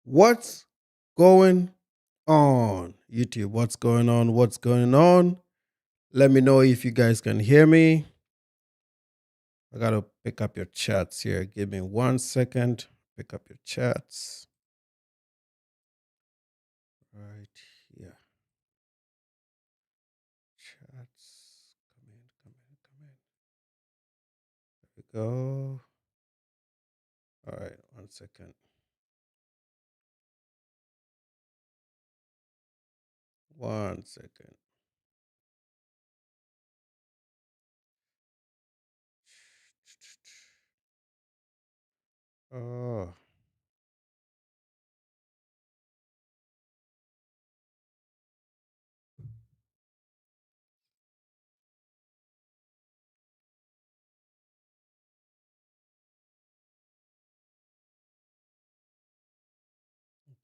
What's going on, YouTube? What's going on? What's going on? Let me know if you guys can hear me. I got to pick up your chats here. Give me 1 second. Pick up your chats. Right here. Chats. Come in, come in, come in. There we go. All right, 1 second. 1 second. Oh.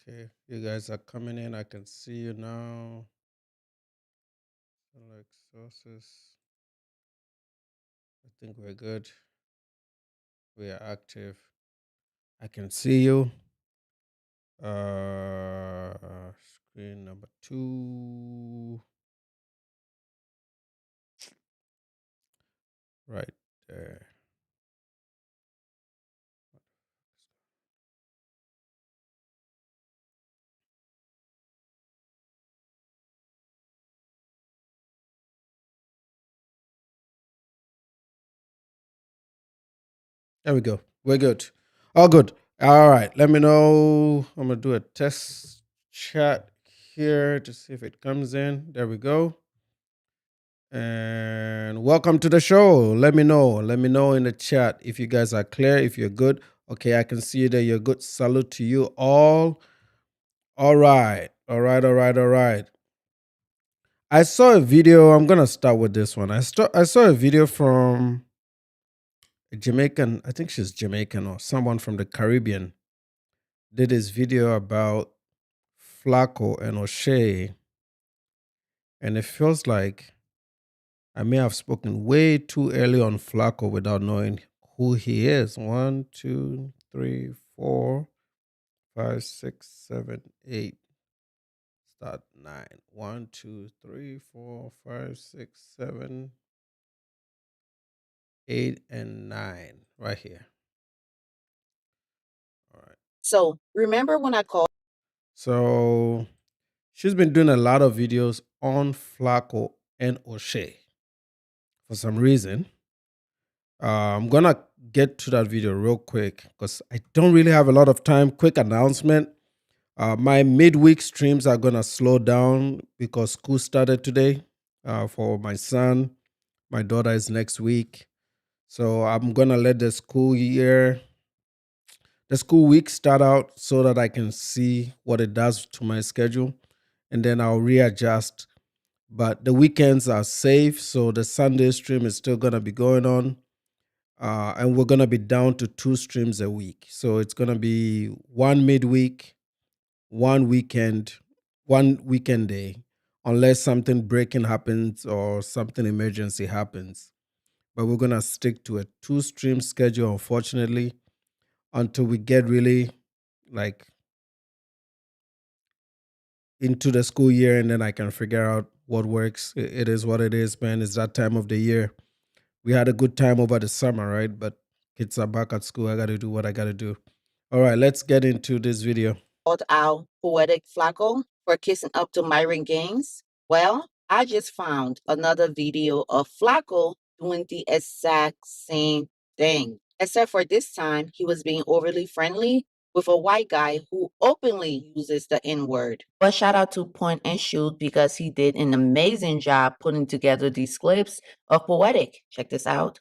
Okay, you guys are coming in. I can see you now. Select sources. I think we're good. We are active. I can see you. Screen number 2. Right there. There we go. We're good. All good. All right. Let me know. I'm going to do a test chat here to see if it comes in. There we go. And welcome to the show. Let me know. Let me know in the chat if you guys are clear, if you're good. Okay, I can see that you're good. Salute to you all. All right. All right. All right. All right. I saw a video. I'm going to start with this one. I saw a video from a Jamaican. I think she's Jamaican or someone from the Caribbean. Did this video about Flacco and O'Shea. And it feels like I may have spoken way too early on Flacco without knowing who he is. 1, 2, 3, 4, 5, 6, 7, 8. Start 9. 1, 2, 3, 4, 5, 6, 7, 8, and 9. Right here. All right. So remember when I called? So she's been doing a lot of videos on Flacco and O'Shea for some reason. I'm gonna get to that video real quick because I don't really have a lot of time. Quick announcement. My midweek streams are gonna slow down because school started today for my son. My daughter is next week. So I'm gonna let the school week start out so that I can see what it does to my schedule. And then I'll readjust. But the weekends are safe, so the Sunday stream is still gonna be going on. And we're gonna be down to 2 streams a week. So it's gonna be one midweek, one weekend day, unless something breaking happens or something emergency happens. But we're gonna stick to a 2 stream schedule, unfortunately, until we get really like into the school year, and then I can figure out what works. It is what it is, man. It's that time of the year. We had a good time over the summer, right? But kids are back at school. I got to do what I got to do. All right, let's get into this video. Called out Poetic Flacco for kissing up to Myron Gaines? Well, I just found another video of Flacco doing the exact same thing. Except for this time, he was being overly friendly with a white guy who openly uses the N-word. But shout out to Point and Shoot because he did an amazing job putting together these clips of Poetic. Check this out.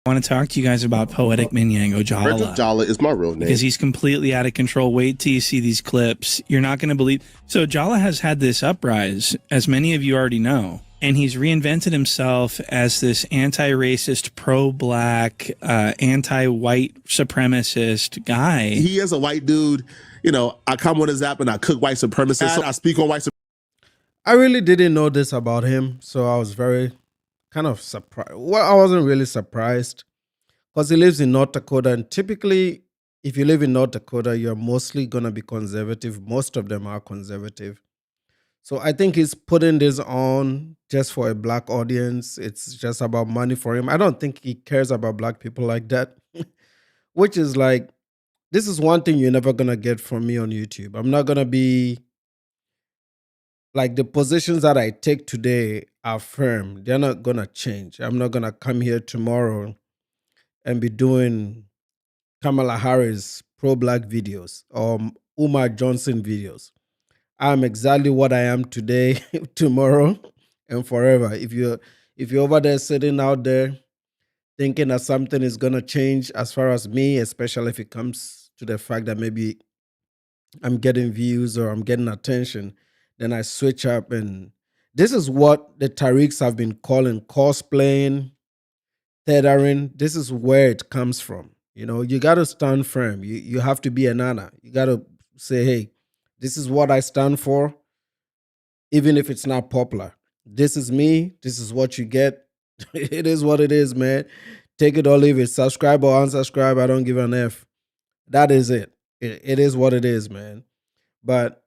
I want to talk to you guys about Poetic Minyango Frederick Jala. Jala is my real name. Because he's completely out of control. Wait till you see these clips. You're not going to believe. So Jala has had this uprise, as many of you already know. And he's reinvented himself as this anti-racist, pro-black, anti-white supremacist guy. He is a white dude. You know, I come on his app and I cook white supremacists. I speak on white supremacists. I really didn't know this about him, so I was very kind of surprised. Well, I wasn't really surprised because he lives in North Dakota, and typically if you live in North Dakota, you're mostly gonna be conservative. Most of them are conservative. So I think he's putting this on just for a black audience. It's just about money for him. I don't think he cares about black people like that. Which is like, this is one thing you're never gonna get from me on YouTube. I'm not gonna be like, the positions that I take today are firm. They're not gonna change. I'm not gonna come here tomorrow and be doing Kamala Harris pro-black videos or Umar Johnson videos. I'm exactly what I am today, tomorrow, and forever. If you're over there sitting out there thinking that something is gonna change as far as me, especially if it comes to the fact that maybe I'm getting views or I'm getting attention, then I switch up. And this is what the Tariqs have been calling cosplaying, tethering. This is where it comes from. You got to stand firm. You have to be a nana. You got to say, hey, this is what I stand for, even if it's not popular. This is me. This is what you get. It is what it is, man. Take it or leave it. Subscribe or unsubscribe. I don't give an F. That is it. It is what it is, man. But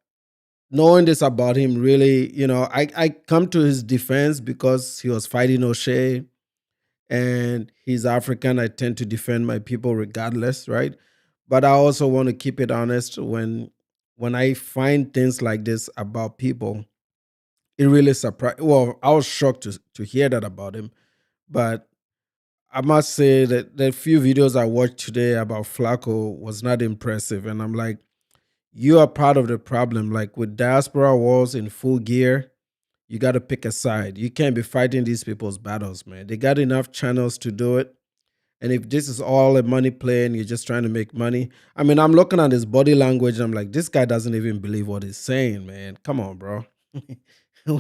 knowing this about him, really, I come to his defense because he was fighting O'Shea and he's African. I tend to defend my people regardless, right? But I also want to keep it honest when I find things like this about people. It really surprised. Well, I was shocked to hear that about him, but I must say that the few videos I watched today about Flacco was not impressive, and I'm like, you are part of the problem. Like with diaspora wars in full gear, you got to pick a side. You can't be fighting these people's battles, man. They got enough channels to do it. And if this is all a money play and you're just trying to make money, I mean, I'm looking at his body language and I'm like, this guy doesn't even believe what he's saying, man. Come on, bro.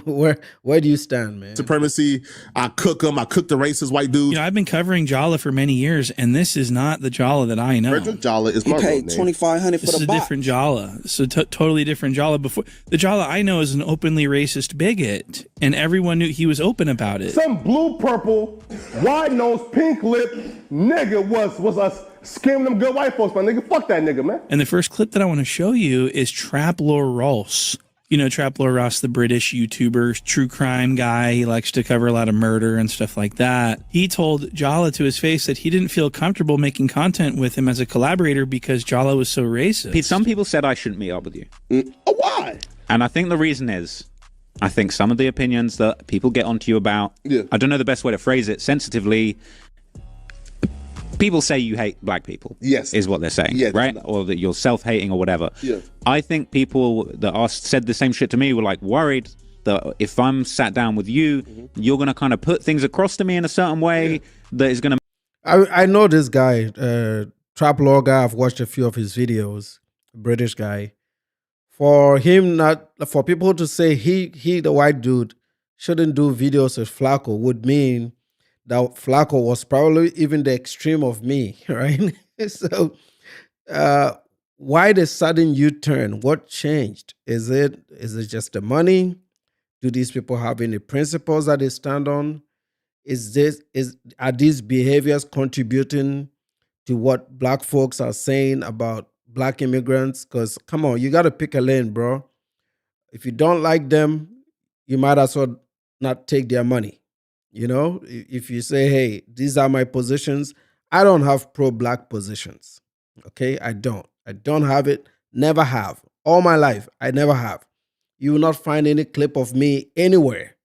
Where do you stand, man? Supremacy. I cook them. I cook the racist white dudes. I've been covering Jala for many years, and this is not the Jala that I know. Frederick Jala is He my paid real name. $2,500 for This is the a box. different Jala. It's a totally different Jala. Before the Jala I know is an openly racist bigot, and everyone knew he was open about it. Some blue, purple, wide nose, pink lip nigga was us scamming them good white folks, my nigga. Fuck that nigga, man. And the first clip that I want to show you is Trap Lore Ross. You know Trap Lore Ross, the British YouTuber, true crime guy. He likes to cover a lot of murder and stuff like that. He told Jala to his face that he didn't feel comfortable making content with him as a collaborator because Jala was so racist. Some people said I shouldn't meet up with you. Why? And I think the reason is, I think some of the opinions that people get onto you about, I don't know the best way to phrase it, sensitively, people say you hate black people. Yes. Is what they're saying, Yes. right? Or that you're self-hating or whatever. Yeah. I think people that said the same shit to me were like worried that if I'm sat down with you, you're going to kind of put things across to me in a certain way that is going to... I know this guy, Trap Lore guy. I've watched a few of his videos, British guy. For people to say he the white dude shouldn't do videos with Flacco would mean that Flacco was probably even the extreme of me, right? So why the sudden U-turn? What changed? Is it just the money? Do these people have any principles that they stand on? Are these behaviors contributing to what black folks are saying about black immigrants? Because come on, you got to pick a lane, bro. If you don't like them, you might as well not take their money. If you say, hey, these are my positions, I don't have pro-black positions. Okay, I don't have it. Never have. All my life, I never have. You will not find any clip of me anywhere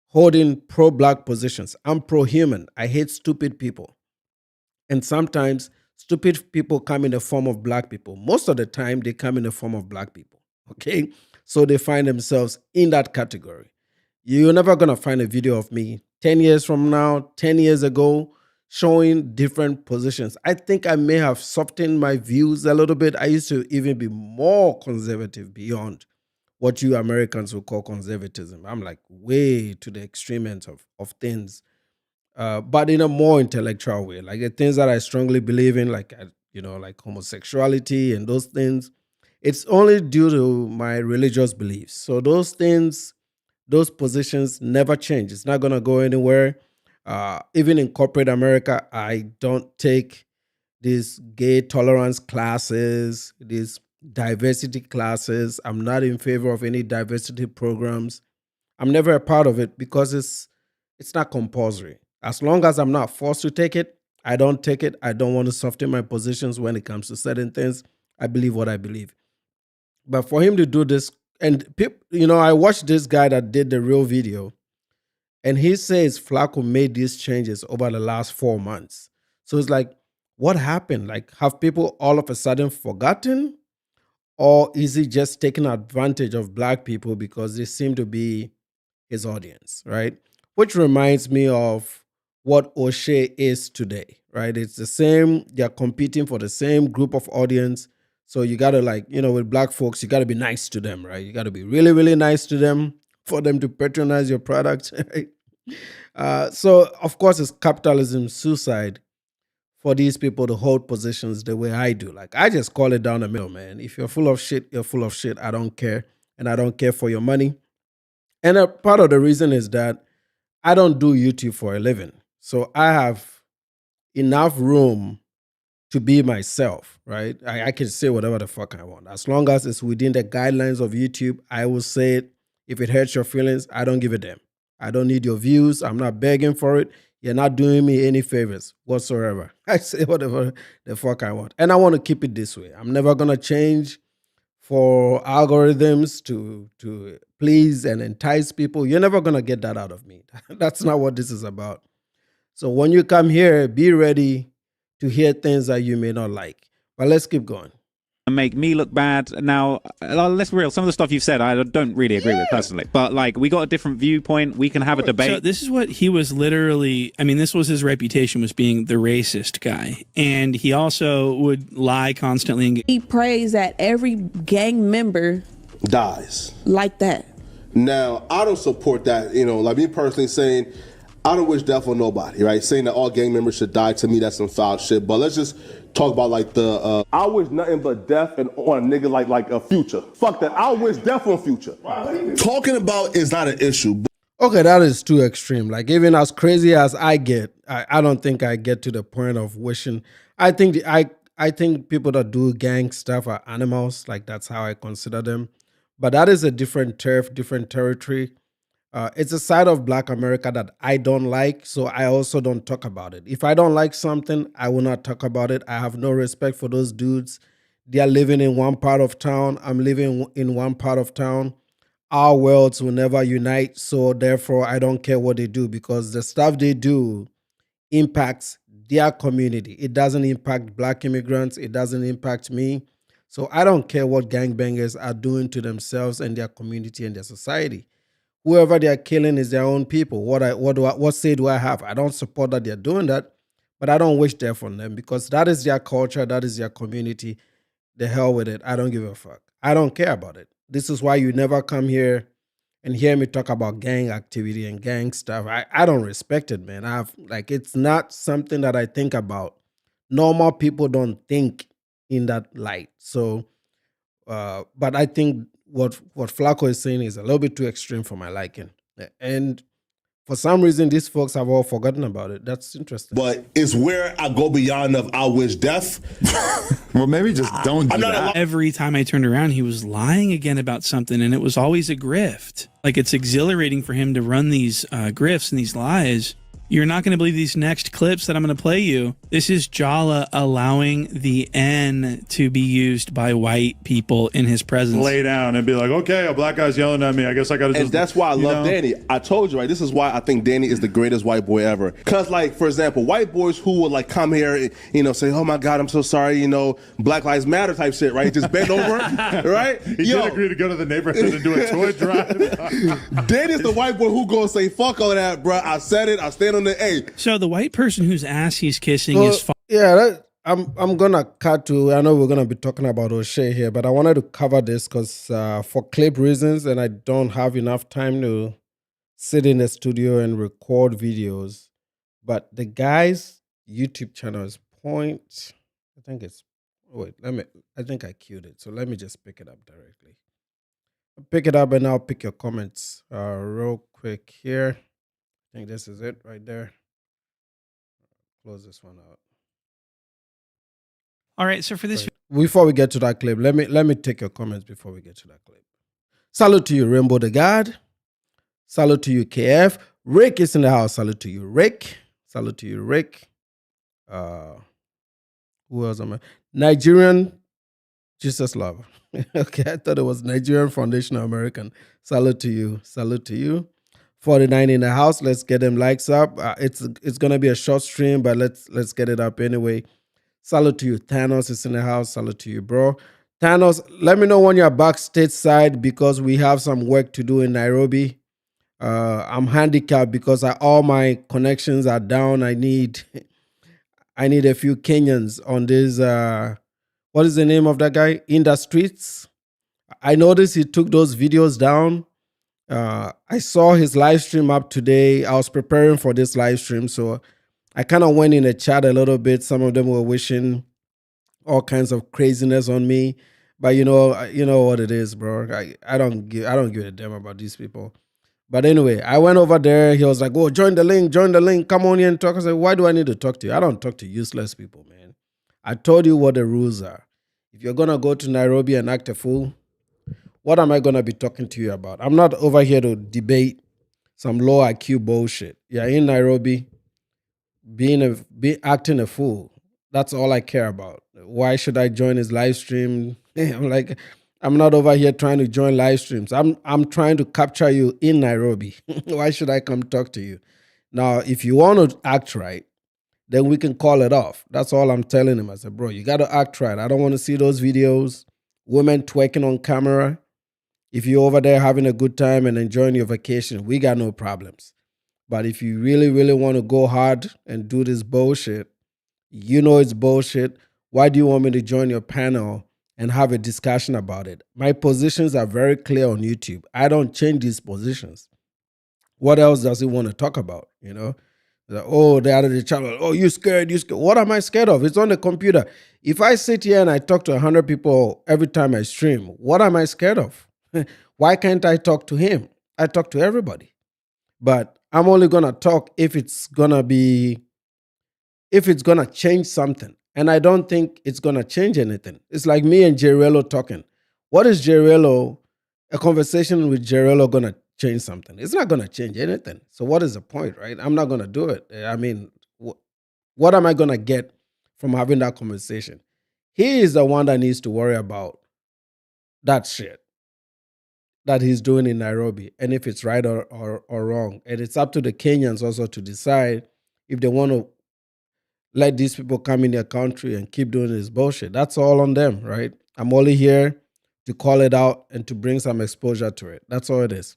holding pro-black positions. I'm pro-human. I hate stupid people. And sometimes stupid people come in the form of black people. Most of the time, they come in the form of black people. Okay, so they find themselves in that category. You're never going to find a video of me 10 years from now, 10 years ago, showing different positions. I think I may have softened my views a little bit. I used to even be more conservative beyond what you Americans would call conservatism. I'm like way to the extreme ends of things, but in a more intellectual way. Like the things that I strongly believe in, like homosexuality and those things, it's only due to my religious beliefs. So those things, those positions never change. It's not going to go anywhere. Even in corporate America, I don't take these gay tolerance classes, these diversity classes. I'm not in favor of any diversity programs. I'm never a part of it because it's not compulsory. As long as I'm not forced to take it, I don't take it. I don't want to soften my positions when it comes to certain things. I believe what I believe. But for him to do this, and I watched this guy that did the real video, and he says Flacco made these changes over the last 4 months. So it's like, what happened? Like, have people all of a sudden forgotten? Or is he just taking advantage of black people because they seem to be his audience, right? Which reminds me of what Oshay is today, right? It's the same, they're competing for the same group of audience. So you gotta, like, with black folks, you gotta be nice to them, right? You gotta be really, really nice to them for them to patronize your product, right? So of course it's capitalism suicide for these people to hold positions the way I do. Like, I just call it down the middle, man. If you're full of shit, you're full of shit. I don't care. And I don't care for your money. And a part of the reason is that I don't do YouTube for a living. So I have enough room to be myself, right? I can say whatever the fuck I want. As long as it's within the guidelines of YouTube, I will say it. If it hurts your feelings, I don't give a damn. I don't need your views. I'm not begging for it. You're not doing me any favors whatsoever. I say whatever the fuck I want. And I want to keep it this way. I'm never going to change for algorithms to please and entice people. You're never going to get that out of me. That's not what this is about. So when you come here, be ready to hear things that you may not like. But let's keep going. Make me look bad. Now, let's be real. Some of the stuff you've said, I don't really agree with personally. But like, we got a different viewpoint. We can have a debate. So this is what he was literally. I mean, this was his reputation, was being the racist guy, and he also would lie constantly. And he prays that every gang member dies like that. Now, I don't support that. Like me personally saying, I don't wish death on nobody, right? Saying that all gang members should die, to me, that's some foul shit. But let's just talk about like the. I wish nothing but death on a nigga like a Future. Fuck that. I wish death on Future. Talking about is not an issue. Okay, that is too extreme. Like, even as crazy as I get, I don't think I get to the point of wishing. I think people that do gang stuff are animals. Like, that's how I consider them. But that is a different turf, different territory. It's a side of Black America that I don't like, so I also don't talk about it. If I don't like something, I will not talk about it. I have no respect for those dudes. They are living in one part of town. I'm living in one part of town. Our worlds will never unite, so therefore I don't care what they do, because the stuff they do impacts their community. It doesn't impact Black immigrants. It doesn't impact me. So I don't care what gangbangers are doing to themselves and their community and their society. Whoever they are killing is their own people. What say do I have? I don't support that they're doing that, but I don't wish death on them, because that is their culture, that is their community. The hell with it. I don't give a fuck. I don't care about it. This is why you never come here and hear me talk about gang activity and gang stuff. I don't respect it, man. It's not something that I think about. Normal people don't think in that light. So but I think what Flacco is saying is a little bit too extreme for my liking. And for some reason, these folks have all forgotten about it. That's interesting. But it's where I go beyond of I wish death. Well, maybe just don't do that. Every time I turned around, he was lying again about something, and it was always a grift. Like, it's exhilarating for him to run these grifts and these lies. You're not going to believe these next clips that I'm going to play you. This is Jala allowing the N to be used by white people in his presence. Lay down and be like, okay, a black guy's yelling at me. I guess I got to just... And that's why I love Danny. I told you, right? This is why I think Danny is the greatest white boy ever. Because, like, for example, white boys who would, like, come here and, say, oh, my God, I'm so sorry, Black Lives Matter type shit, right? Just bend over, right? He did agree to go to the neighborhood and do a toy drive. Danny's the white boy who gonna say, fuck all that, bro. I said it. I stand on the A. So the white person whose ass he's kissing is... I'm gonna cut to. I know we're gonna be talking about Oshay here, but I wanted to cover this because for clip reasons, and I don't have enough time to sit in the studio and record videos. But the guy's YouTube channel is Point. I think it's. Wait, I think I queued it, so let me just pick it up directly. Pick it up, and I'll pick your comments real quick here. I think this is it right there. Close this one out. All right, so for this, before we get to that clip, let me take your comments before we get to that clip. Salute to you, Rainbow the God. Salute to you, KF. Rick is in the house. Salute to you, Rick. Salute to you, Rick. Who else am I? Nigerian Jesus Love. Okay, I thought it was Nigerian Foundation American. Salute to you. Salute to you. 49 in the house. Let's get them likes up. It's gonna be a short stream, but let's get it up anyway. Salute to you. Thanos is in the house. Salute to you, bro. Thanos, let me know when you're back stateside because we have some work to do in Nairobi. I'm handicapped because all my connections are down. I need a few Kenyans on this. What is the name of that guy? In the streets. I noticed he took those videos down. I saw his live stream up today. I was preparing for this live stream, so I kind of went in the chat a little bit. Some of them were wishing all kinds of craziness on me, but you know what it is, bro. I don't give a damn about these people. But anyway, I went over there. He was like, "Oh, join the link. Come on here and talk." I said, "Why do I need to talk to you? I don't talk to useless people, man. I told you what the rules are. If you're gonna go to Nairobi and act a fool, what am I gonna be talking to you about? I'm not over here to debate some low IQ bullshit. Yeah, in Nairobi, acting a fool. That's all I care about. Why should I join his live stream? I'm like, I'm not over here trying to join live streams. I'm trying to capture you in Nairobi. Why should I come talk to you? Now, if you want to act right, then we can call it off. That's all I'm telling him. I said, bro, you got to act right. I don't want to see those videos, women twerking on camera. If you're over there having a good time and enjoying your vacation, we got no problems. But if you really, really want to go hard and do this bullshit, you know it's bullshit. Why do you want me to join your panel and have a discussion about it? My positions are very clear on YouTube. I don't change these positions. What else does he want to talk about? You know, like, oh, they're out of the channel. Oh, you scared? What am I scared of? It's on the computer. If I sit here and I talk to 100 people every time I stream, what am I scared of? Why can't I talk to him? I talk to everybody. But I'm only going to talk if it's going to change something. And I don't think it's going to change anything. It's like me and Jerello talking. What is a conversation with Jerello going to change something? It's not going to change anything. So what is the point, right? I'm not going to do it. I mean, what am I going to get from having that conversation? He is the one that needs to worry about that shit that he's doing in Nairobi, and if it's right or wrong. And it's up to the Kenyans also to decide if they want to let these people come in their country and keep doing this bullshit. That's all on them, right? I'm only here to call it out and to bring some exposure to it. That's all it is.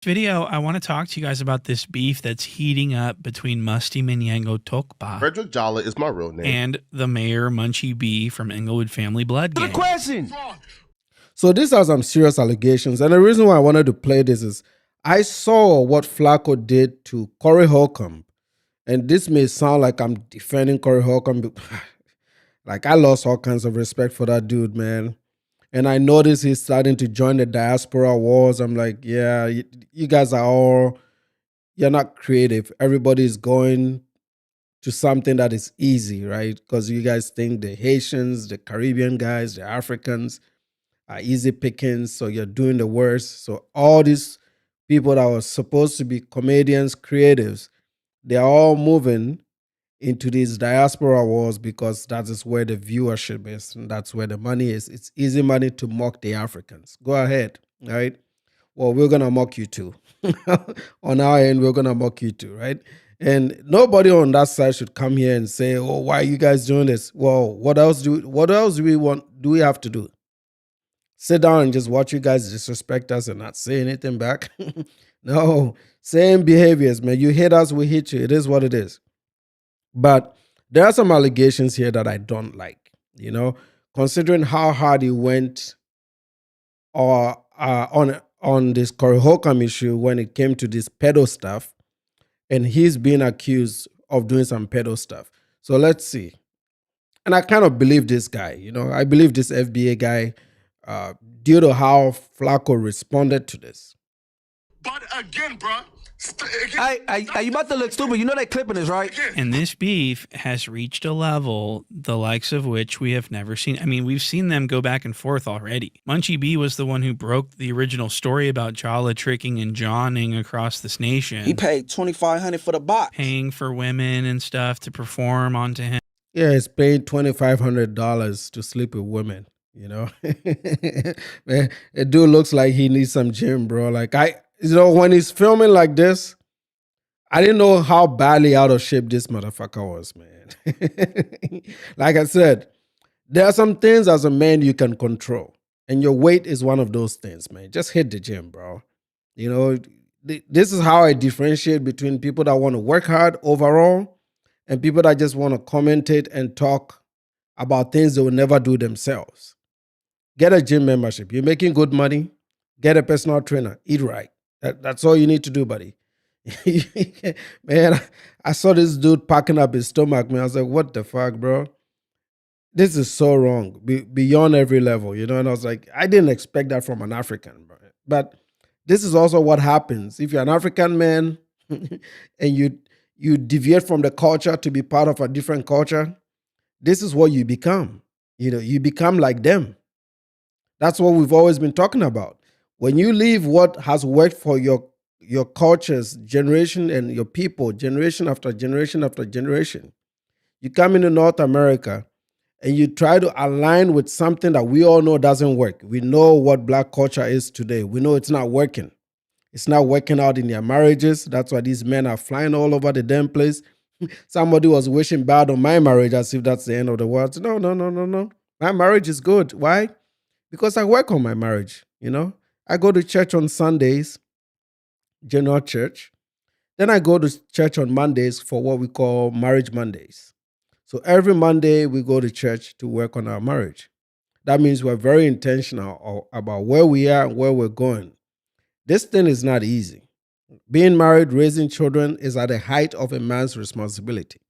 Video, I want to talk to you guys about this beef that's heating up between Musty Minyango Tokpa Frederick Jolly is my real name. And the mayor Munchie B from Englewood Family Blood Gang. The question. So these are some serious allegations. And the reason why I wanted to play this is I saw what Flacco did to Corey Holcomb. And this may sound like I'm defending Corey Holcomb. Like, I lost all kinds of respect for that dude, man. And I noticed he's starting to join the diaspora wars. I'm like, yeah, you guys you're not creative. Everybody's going to something that is easy, right? Because you guys think the Haitians, the Caribbean guys, the Africans are easy pickings, so you're doing the worst. So all these people that were supposed to be comedians, creatives, they're all moving into these diaspora wars because that is where the viewership is and that's where the money is. It's easy money to mock the Africans. Go ahead, right? Well, we're going to mock you too. On our end, we're going to mock you too, right? And nobody on that side should come here and say, oh, why are you guys doing this? Well, what else do we have to do? Sit down and just watch you guys disrespect us and not say anything back? No, same behaviors, man. You hit us, we hit you. It is what it is. But there are some allegations here that I don't like, you know, considering how hard he went on this Corey Holcomb issue when it came to this pedo stuff, and he's being accused of doing some pedo stuff. So let's see. And I kind of believe this guy, you know, I believe this FBA guy due to how Flacco responded to this. But again, bro, Hey, you about to look stupid. You know they clipping this, right? And this beef has reached a level the likes of which we have never seen. I mean, we've seen them go back and forth already. Munchie B was the one who broke the original story about Jala tricking and jawing across this nation. He paid $2,500 for the box. Paying for women and stuff to perform onto him. Yeah, he's paying $2,500 to sleep with women. You know, man, a dude looks like he needs some gym, bro. Like when he's filming like this, I didn't know how badly out of shape this motherfucker was, man. Like I said, there are some things as a man you can control, and your weight is one of those things, man. Just hit the gym, bro. You know, this is how I differentiate between people that want to work hard overall and people that just want to commentate and talk about things they will never do themselves. Get a gym membership. You're making good money. Get a personal trainer. Eat right. That's all you need to do, buddy. Man, I saw this dude packing up his stomach, man. I was like, what the fuck, bro? This is so wrong, beyond every level, you know? And I was like, I didn't expect that from an African, bro. But this is also what happens. If you're an African man and you deviate from the culture to be part of a different culture, this is what you become. You know, you become like them. That's what we've always been talking about. When you leave what has worked for your cultures, generation, and your people, generation after generation after generation, you come into North America and you try to align with something that we all know doesn't work. We know what black culture is today. We know it's not working. It's not working out in their marriages. That's why these men are flying all over the damn place. Somebody was wishing bad on my marriage as if that's the end of the world. No. My marriage is good. Why? Because I work on my marriage, you know. I go to church on Sundays, general church. Then I go to church on Mondays for what we call Marriage Mondays. So every Monday we go to church to work on our marriage. That means we're very intentional about where we are and where we're going. This thing is not easy. Being married, raising children is at the height of a man's responsibility,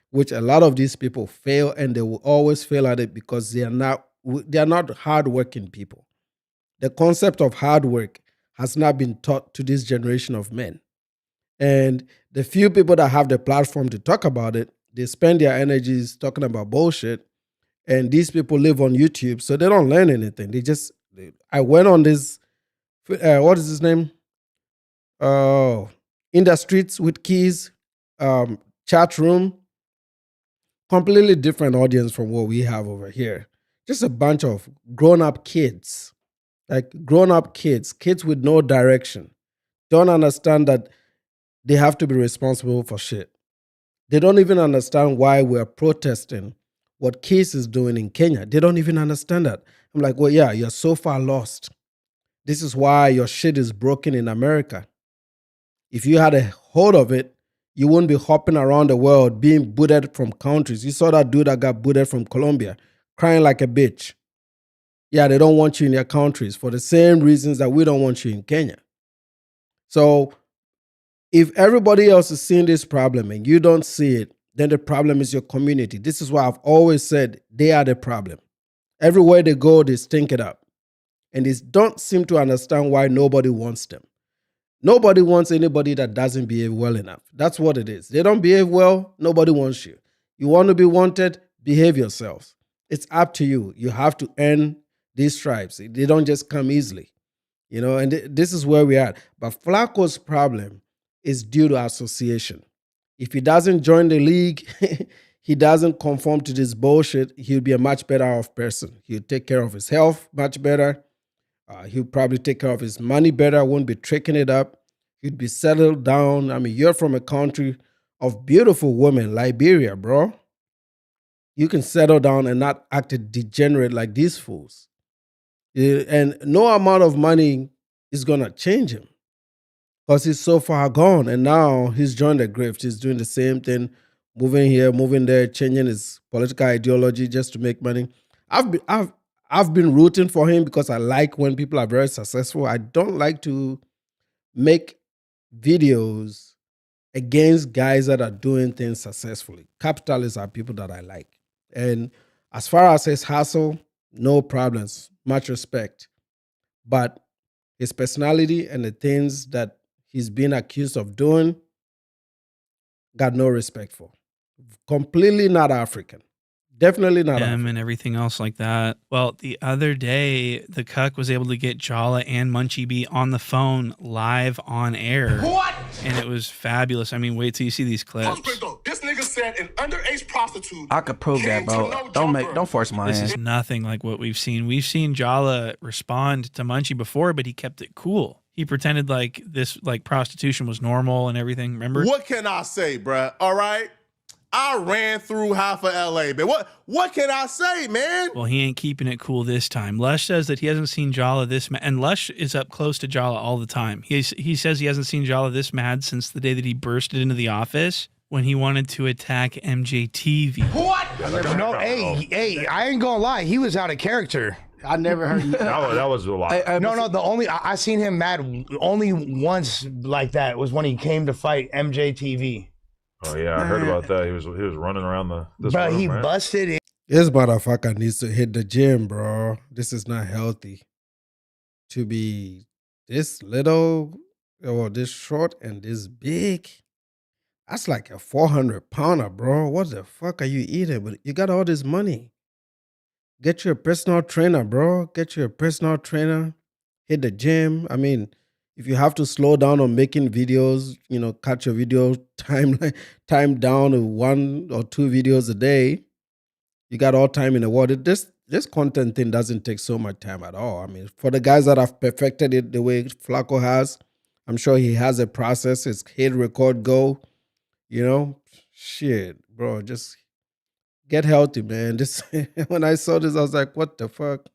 which a lot of these people fail, and they will always fail at it because they are not hardworking people. The concept of hard work has not been taught to this generation of men. And the few people that have the platform to talk about it, they spend their energies talking about bullshit. And these people live on YouTube, so they don't learn anything. I went on this, what is his name? In the Streets with Keys chat room. Completely different audience from what we have over here. Just a bunch of grown-up kids. Like grown-up kids with no direction. Don't understand that they have to be responsible for shit. They don't even understand why we're protesting what Keys is doing in Kenya. They don't even understand that. I'm like, well, yeah, you're so far lost. This is why your shit is broken in America. If you had a hold of it, you wouldn't be hopping around the world being booted from countries. You saw that dude that got booted from Colombia, crying like a bitch. Yeah, they don't want you in their countries for the same reasons that we don't want you in Kenya. So if everybody else is seeing this problem and you don't see it, then the problem is your community. This is why I've always said they are the problem. Everywhere they go, they stink it up. And they don't seem to understand why nobody wants them. Nobody wants anybody that doesn't behave well enough. That's what it is. They don't behave well, nobody wants you. You want to be wanted, behave yourselves. It's up to you. You have to earn these stripes. They don't just come easily. You know, and this is where we are. But Flacco's problem is due to association. If he doesn't join the league, he doesn't conform to this bullshit, he'll be a much better off person. He'll take care of his health much better. He'll probably take care of his money better, won't be tricking it up. He'd be settled down. I mean, you're from a country of beautiful women, Liberia, bro. You can settle down and not act a degenerate like these fools. And no amount of money is going to change him because he's so far gone. And now he's joined the grift. He's doing the same thing, moving here, moving there, changing his political ideology just to make money. I've been rooting for him because I like when people are very successful. I don't like to make videos against guys that are doing things successfully. Capitalists are people that I like. And as far as his hustle, no problems, much respect. But his personality and the things that he's being accused of doing, got no respect for. Completely not African. Definitely not him African. and everything else like that. Well, the other day, the cuck was able to get Jala and Munchie B on the phone live on air. What? And it was fabulous. I mean, wait till you see these clips. This nigga said an underage prostitute. I could prove that, bro. Don't force my This hand. is nothing like what we've seen. We've seen Jala respond to Munchie before, but he kept it cool. He pretended like this, like prostitution was normal and everything. Remember? What can I say, bruh? All right. I ran through half of LA, man. What can I say, man? Well, he ain't keeping it cool this time. Lush says that he hasn't seen Jala this mad, and Lush is up close to Jala all the time. He says he hasn't seen Jala this mad since the day that he bursted into the office when he wanted to attack MJTV. What? No, hey, I ain't gonna lie. He was out of character. I never heard you. that was a lot. No, the only I seen him mad only once like that was when he came to fight MJTV. Oh yeah, I heard about that. He was running around this Bro, room, he right? busted in. This motherfucker needs to hit the gym, bro. This is not healthy. To be this little or this short and this big, that's like a 400-pounder, bro. What the fuck are you eating? But you got all this money. Get your personal trainer, bro. Get your personal trainer. Hit the gym. I mean, if you have to slow down on making videos, cut your video time down to 1 or 2 videos a day, you got all time in the world. This content thing doesn't take so much time at all. I mean, for the guys that have perfected it the way Flacco has, I'm sure he has a process. It's hit, record, go. Shit, bro, just get healthy, man. This when I saw this, I was like, what the fuck?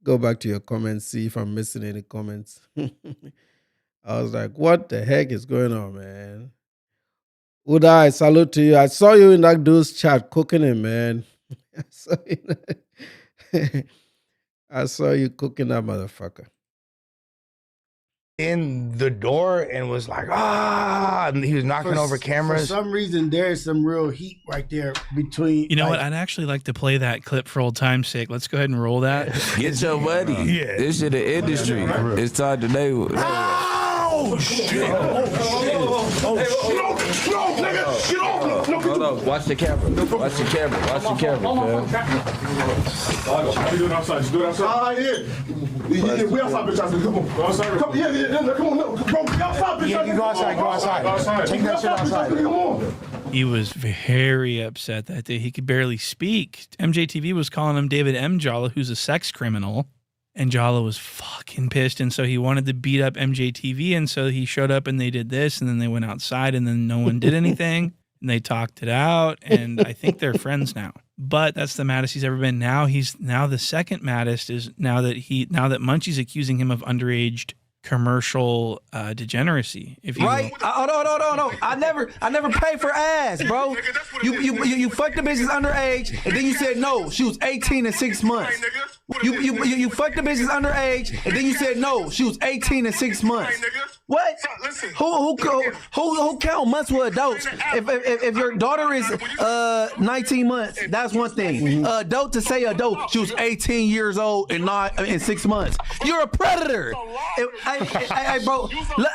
Go back to your comments, see if I'm missing any comments. I was like, what the heck is going on, man? Uday, salute to you. I saw you in that dude's chat cooking it, man. I saw you cooking that motherfucker. In the door and was like, and he was knocking over cameras. For some reason, there's some real heat right there between. You know what? I'd actually like to play that clip for old time's sake. Let's go ahead and roll that. Get your buddy. Yeah. This shit the industry. It's time today. Oh shit! No, nigga, get off! Hold on. Watch the camera. Watch the camera. Watch the camera, man. How you doing outside? You do it outside? Yeah, we outside, bitch. Come on. Go outside. Come on, no, bro, we outside, bitch. Yeah, you go outside. Take that shit outside. Come on. He was very upset that day. He could barely speak. MJTV was calling him David M. Jala, who's a sex criminal. And Jala was fucking pissed. And so he wanted to beat up MJTV. And so he showed up and they did this. And then they went outside and then no one did anything. And they talked it out. And I think they're friends now. But that's the maddest he's ever been. Now the second maddest is now that Munchie's accusing him of underage commercial degeneracy. If you Right? Hold on. I never paid for ass, bro. You fucked the bitches underage, and then you said no. She was 18 and 6 months. You fucked the bitches underage, and then you said no. She was 18 and 6 months. What? Who count months with adults? If your daughter is 19 months, that's one thing. Adult to say adult, she was 18 years old and not in 6 months. You're a predator. Hey, bro. Look,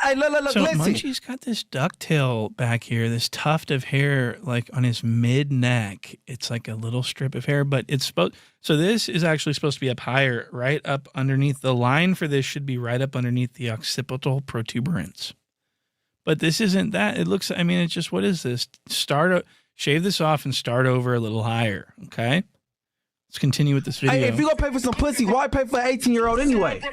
so listen. Munchie's got this ducktail back here, this tuft of hair, like on his mid neck. It's like a little strip of hair, but it's supposed. So this is actually supposed to be up higher, right up underneath. The line for this should be right up underneath the occipital protuberance. But this isn't that. It looks. I mean, it's just what is this? Shave this off and start over a little higher. Okay. Let's continue with this video. Hey, if you gonna pay for some pussy, why pay for an 18-year-old anyway? Wait.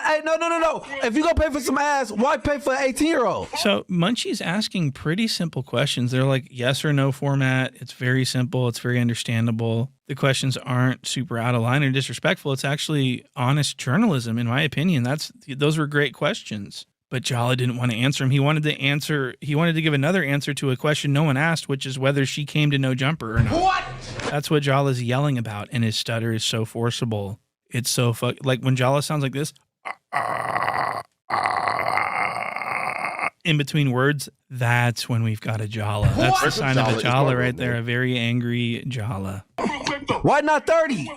Hey, no. If you gonna pay for some ass, why pay for an 18-year-old? So Munchie's asking pretty simple questions. They're like yes or no format. It's very simple. It's very understandable. The questions aren't super out of line or disrespectful. It's actually honest journalism, in my opinion. Those were great questions. But Jala didn't want to answer him. He wanted to give another answer to a question no one asked, which is whether she came to No Jumper or not. What? That's what Jala's yelling about, and his stutter is so forcible. It's so like when Jala sounds like this, in between words, that's when we've got a Jala. That's the sign of a Jala right there, a very angry Jala. Why not 30?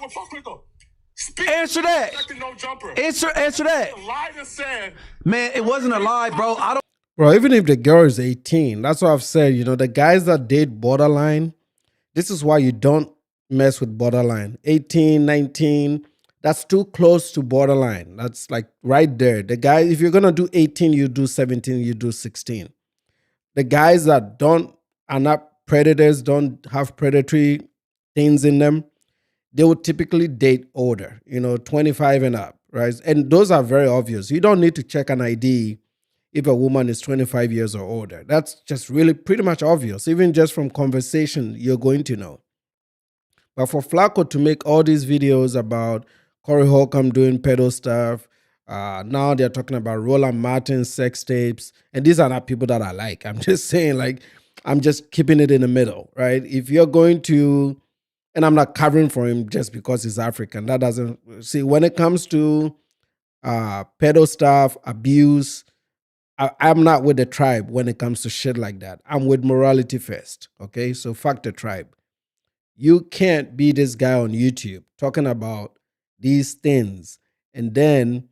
Answer that. Answer that. Man, it wasn't a lie, bro. I don't. Bro, even if the girl is 18, that's what I've said. You know, the guys that date borderline, this is why you don't mess with borderline. 18, 19, that's too close to borderline. That's like right there. The guy, if you're going to do 18, you do 17, you do 16. The guys that are not predators, don't have predatory things in them, they would typically date older, 25 and up, right? And those are very obvious. You don't need to check an ID if a woman is 25 years or older. That's just really pretty much obvious. Even just from conversation, you're going to know. But for Flacco to make all these videos about Corey Holcomb doing pedo stuff, now they're talking about Roland Martin's sex tapes, and these are not people that I like. I'm just saying, like, I'm just keeping it in the middle, right? If you're going to, and I'm not covering for him just because he's African. That doesn't, see, when it comes to pedo stuff, abuse, I'm not with the tribe when it comes to shit like that. I'm with morality first, okay? So fuck the tribe. You can't be this guy on YouTube talking about these things, and then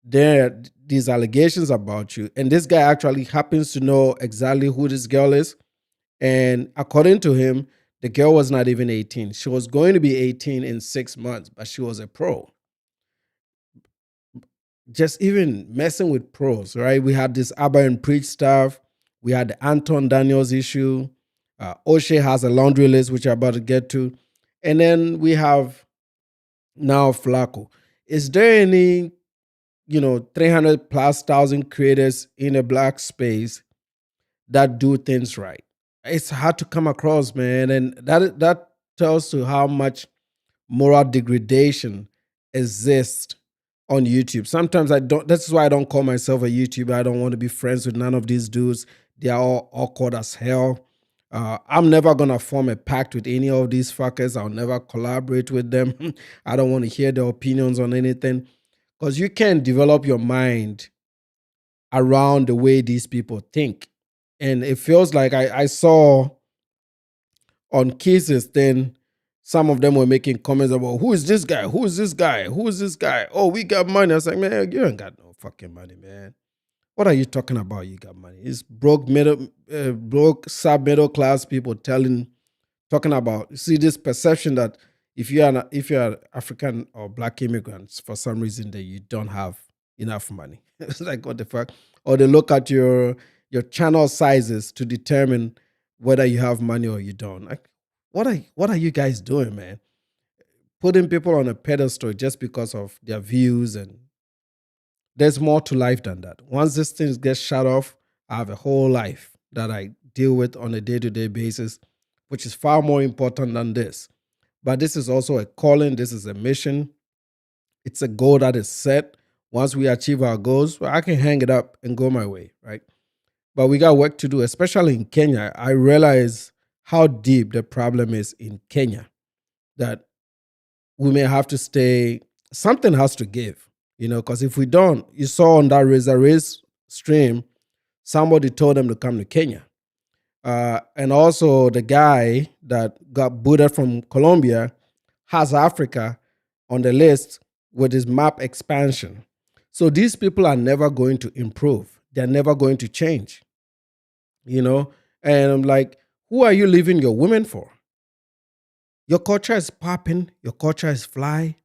there are these allegations about you, and this guy actually happens to know exactly who this girl is, and according to him, the girl was not even 18. She was going to be 18 in 6 months, but she was a pro. Just even messing with pros, right? We had this Abba and Preach stuff. We had the Anton Daniels issue. Oshay has a laundry list, which I'm about to get to. And then we have now Flacco. Is there any, 300 plus thousand creators in a black space that do things right? It's hard to come across, man. And that tells to how much moral degradation exists on YouTube. Sometimes that's why I don't call myself a YouTuber. I don't want to be friends with none of these dudes. They are all awkward as hell. I'm never going to form a pact with any of these fuckers. I'll never collaborate with them. I don't want to hear their opinions on anything. Because you can't develop your mind around the way these people think. And it feels like I saw on cases, then some of them were making comments about, who is this guy? Who is this guy? Who is this guy? Oh, we got money. I was like, man, you ain't got no fucking money, man. What are you talking about? You got money. It's broke sub-middle class people talking about, see, this perception that if you're African or black immigrants, for some reason that you don't have enough money. It's like, what the fuck? Or they look at your channel sizes to determine whether you have money or you don't. Like, what are you guys doing, man? Putting people on a pedestal just because of their views, and there's more to life than that. Once these things get shut off, I have a whole life that I deal with on a day-to-day basis, which is far more important than this. But this is also a calling. This is a mission. It's a goal that is set. Once we achieve our goals, well, I can hang it up and go my way, right? But we got work to do, especially in Kenya. I realize how deep the problem is in Kenya, that we may have to stay, something has to give, because if we don't, you saw on that Razor Race stream, somebody told them to come to Kenya. And also the guy that got booted from Colombia has Africa on the list with his map expansion. So these people are never going to improve. They're never going to change, And I'm like, who are you leaving your women for? Your culture is popping. Your culture is fly.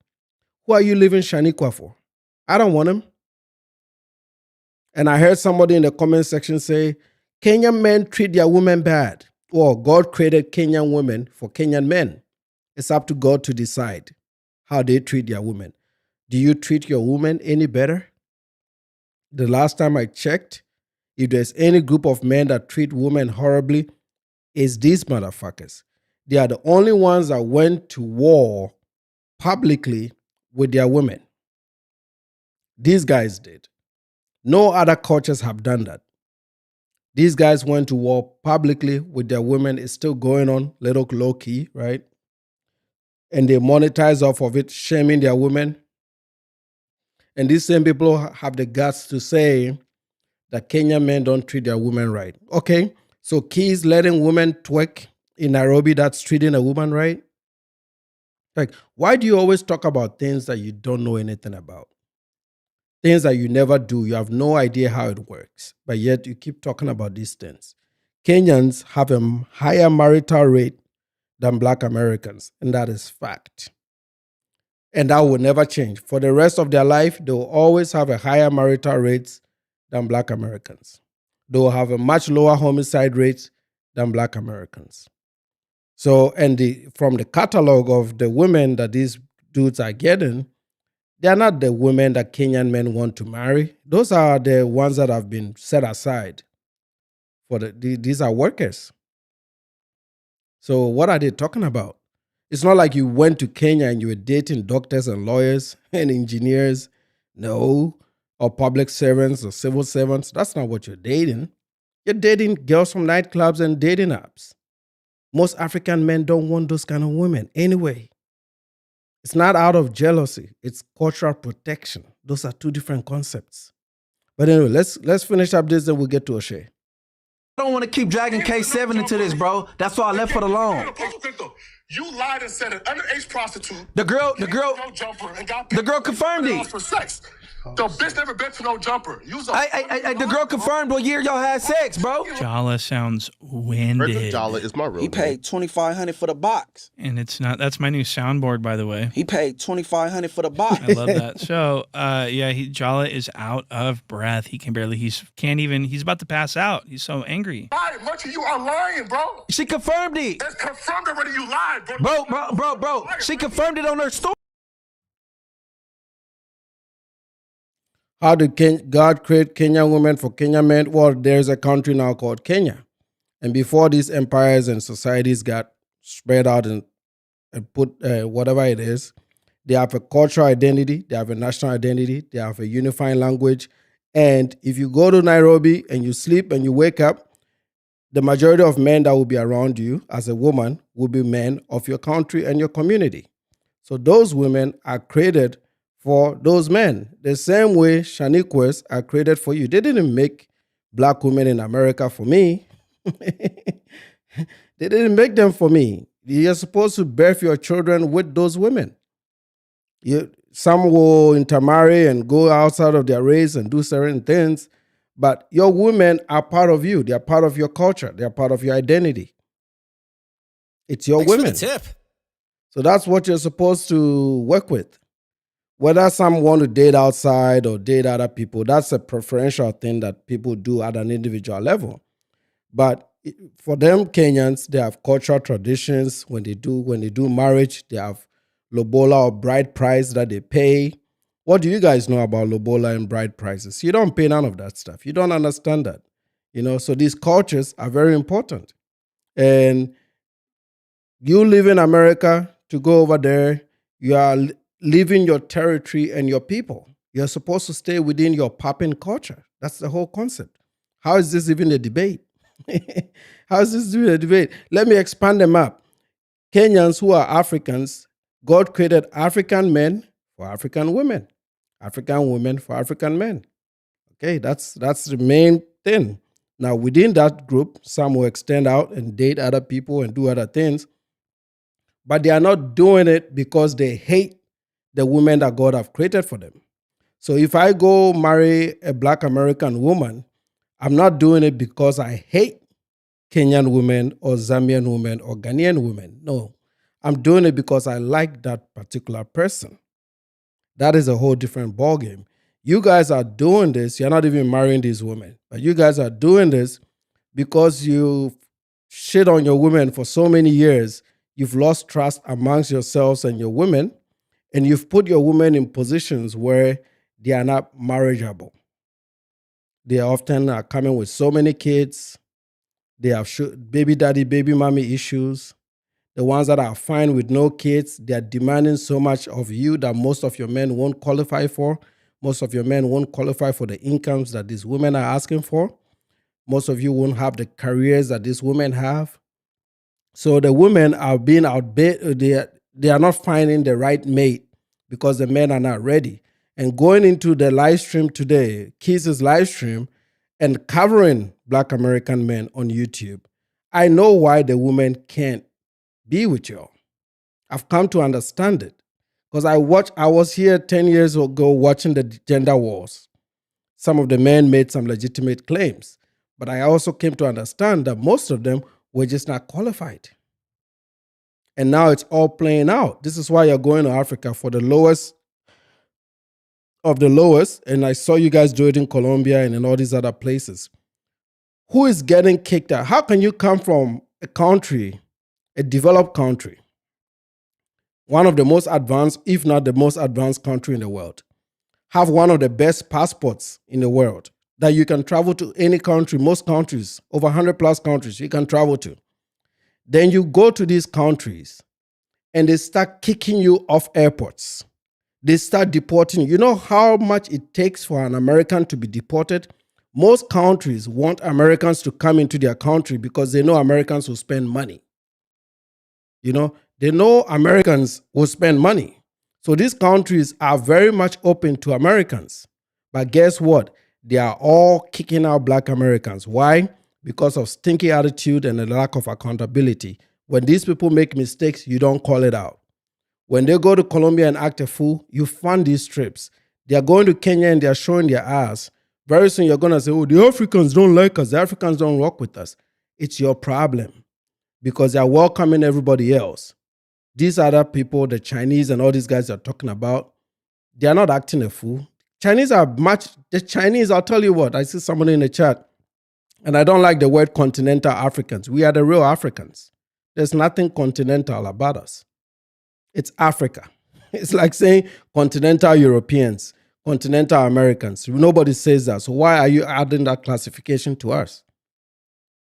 Who are you leaving Shaniqua for? I don't want him. And I heard somebody in the comment section say, Kenyan men treat their women bad. Well, God created Kenyan women for Kenyan men. It's up to God to decide how they treat their women. Do you treat your woman any better? The last time I checked, if there's any group of men that treat women horribly, it's these motherfuckers. They are the only ones that went to war publicly with their women. These guys did. No other cultures have done that. These guys went to war publicly with their women. It's still going on, little low key, right? And they monetize off of it, shaming their women. And these same people have the guts to say that Kenyan men don't treat their women right. Okay, so Keys letting women twerk in Nairobi, that's treating a woman right? Like, why do you always talk about things that you don't know anything about? Things that you never do, you have no idea how it works, but yet you keep talking about these things. Kenyans have a higher marital rate than Black Americans, and that is fact. And that will never change. For the rest of their life, they will always have a higher marital rates than Black Americans. They will have a much lower homicide rates than Black Americans. So, and from the catalog of the women that these dudes are getting, they are not the women that Kenyan men want to marry. Those are the ones that have been set aside. These are workers. So what are they talking about? It's not like you went to Kenya and you were dating doctors and lawyers and engineers. No. Or public servants or civil servants. That's not what you're dating. You're dating girls from nightclubs and dating apps. Most African men don't want those kind of women anyway. It's not out of jealousy. It's cultural protection. Those are two different concepts. But anyway, let's finish up this, then we'll get to Oshay. I don't want to keep dragging K7 into this, bro. That's why I left it alone. You lied and said an underage prostitute. The girl confirmed it. For sex. The bitch never been to no jumper. The girl confirmed what year y'all had sex, bro. Jala sounds winded. Jala is my real He paid $2,500 for the box. And it's not, that's my new soundboard, by the way. He paid $2,500 for the box. I love that. So, Jala is out of breath. He can barely, he's about to pass out. He's so angry. Much of you are lying, bro. She confirmed it. It's confirmed already you lied, bro. Bro. She confirmed it on her story. How did God create Kenyan women for Kenyan men? Well, there's a country now called Kenya. And before these empires and societies got spread out and put whatever it is, they have a cultural identity, they have a national identity, they have a unifying language. And if you go to Nairobi and you sleep and you wake up, the majority of men that will be around you as a woman will be men of your country and your community. So those women are created for those men. The same way Shaniquas are created for you. They didn't make Black women in America for me. They didn't make them for me. You're supposed to birth your children with those women. Some will intermarry and go outside of their race and do certain things, but your women are part of you. They are part of your culture. They are part of your identity. It's your women. For the tip. So that's what you're supposed to work with. Whether some want to date outside or date other people, that's a preferential thing that people do at an individual level. But for them, Kenyans, they have cultural traditions. When they do marriage, they have lobola or bride price that they pay. What do you guys know about lobola and bride prices? You don't pay none of that stuff. You don't understand that. So these cultures are very important. And you live in America, to go over there, you are leaving your territory and your people. You're supposed to stay within your popping culture. That's the whole concept. How is this even a debate? How is this even a debate? Let me expand them up. Kenyans who are Africans, God created African men for African women, African women for African men. Okay, that's the main thing. Now, within that group, some will extend out and date other people and do other things, but they are not doing it because they hate the women that God have created for them. So if I go marry a Black American woman, I'm not doing it because I hate Kenyan women or Zambian women or Ghanaian women. No, I'm doing it because I like that particular person. That is a whole different ballgame. You guys are doing this. You're not even marrying these women, but you guys are doing this because you shit on your women for so many years. You've lost trust amongst yourselves and your women. And you've put your women in positions where they are not marriageable. They often are coming with so many kids. They have baby daddy, baby mommy issues. The ones that are fine with no kids, they are demanding so much of you that most of your men won't qualify for. Most of your men won't qualify for the incomes that these women are asking for. Most of you won't have the careers that these women have. So the women are being outbid. They are not finding the right mate because the men are not ready. And going into the live stream today, Keith's live stream, and covering Black American men on YouTube, I know why the women can't be with y'all. I've come to understand it. Because I was here 10 years ago watching the gender wars. Some of the men made some legitimate claims. But I also came to understand that most of them were just not qualified. And now it's all playing out. This is why you're going to Africa for the lowest of the lowest. And I saw you guys do it in Colombia and in all these other places. Who is getting kicked out? How can you come from a country, a developed country, one of the most advanced, if not the most advanced country in the world, have one of the best passports in the world, that you can travel to any country, most countries, over 100 plus countries you can travel to. Then you go to these countries and they start kicking you off airports. They start deporting you. You know how much it takes for an American to be deported? Most countries want Americans to come into their country because they know Americans will spend money. You know, they know Americans will spend money. So these countries are very much open to Americans. But guess what? They are all kicking out Black Americans. Why? Because of stinky attitude and a lack of accountability. When these people make mistakes, you don't call it out. When they go to Colombia and act a fool, you fund these trips. They are going to Kenya and they are showing their ass. Very soon you're going to say, oh, the Africans don't like us. The Africans don't rock with us. It's your problem because they're welcoming everybody else. These other people, the Chinese and all these guys are talking about, they are not acting a fool. The Chinese, I'll tell you what, I see somebody in the chat, and I don't like the word continental Africans. We are the real Africans. There's nothing continental about us. It's Africa. It's like saying continental Europeans, continental Americans. Nobody says that. So why are you adding that classification to us?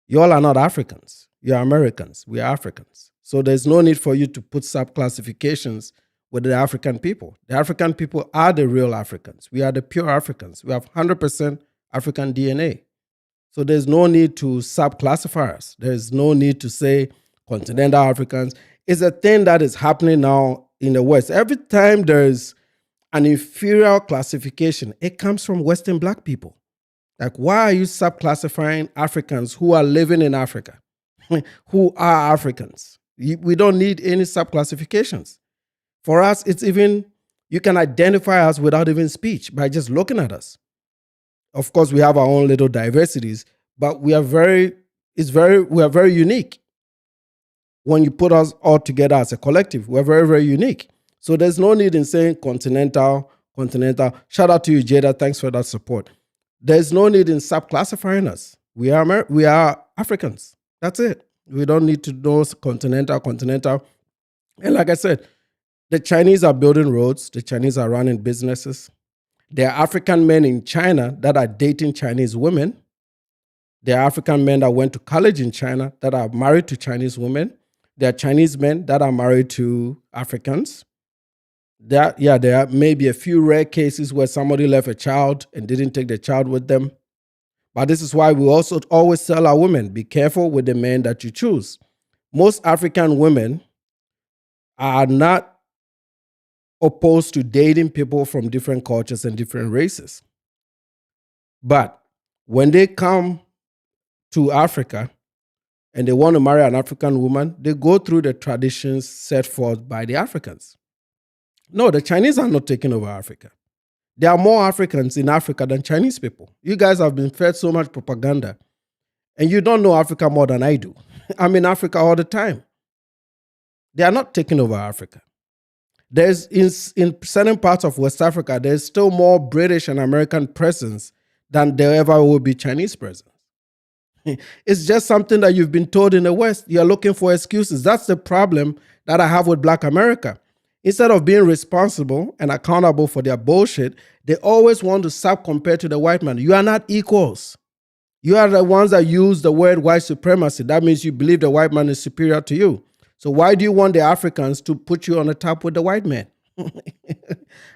You all are not Africans. You are Americans. We are Africans. So there's no need for you to put sub-classifications with the African people. The African people are the real Africans. We are the pure Africans. We have 100% African DNA. So there's no need to sub-classify us. There's no need to say continental Africans. It's a thing that is happening now in the West. Every time there's an inferior classification, it comes from Western Black people. Like, why are you sub-classifying Africans who are living in Africa, who are Africans? We don't need any sub-classifications. For us, it's even, you can identify us without even speech by just looking at us. Of course, we have our own little diversities, but we are very unique. When you put us all together as a collective, we're very, very unique. So there's no need in saying continental. Shout out to you, Jada. Thanks for that support. There's no need in sub-classifying us. We are Africans. That's it. We don't need to know continental. And like I said, the Chinese are building roads. The Chinese are running businesses. There are African men in China that are dating Chinese women. There are African men that went to college in China that are married to Chinese women. There are Chinese men that are married to Africans. There are maybe a few rare cases where somebody left a child and didn't take the child with them. But this is why we also always tell our women, be careful with the men that you choose. Most African women are not opposed to dating people from different cultures and different races. But when they come to Africa and they want to marry an African woman, they go through the traditions set forth by the Africans. No, the Chinese are not taking over Africa. There are more Africans in Africa than Chinese people. You guys have been fed so much propaganda, and you don't know Africa more than I do. I'm in Africa all the time. They are not taking over Africa. There's in certain parts of West Africa, there's still more British and American presence than there ever will be Chinese presence. It's just something that you've been told in the West. You're looking for excuses. That's the problem that I have with Black America. Instead of being responsible and accountable for their bullshit, they always want to sub-compare to the white man. You are not equals. You are the ones that use the word white supremacy. That means you believe the white man is superior to you. So why do you want the Africans to put you on the top with the white man?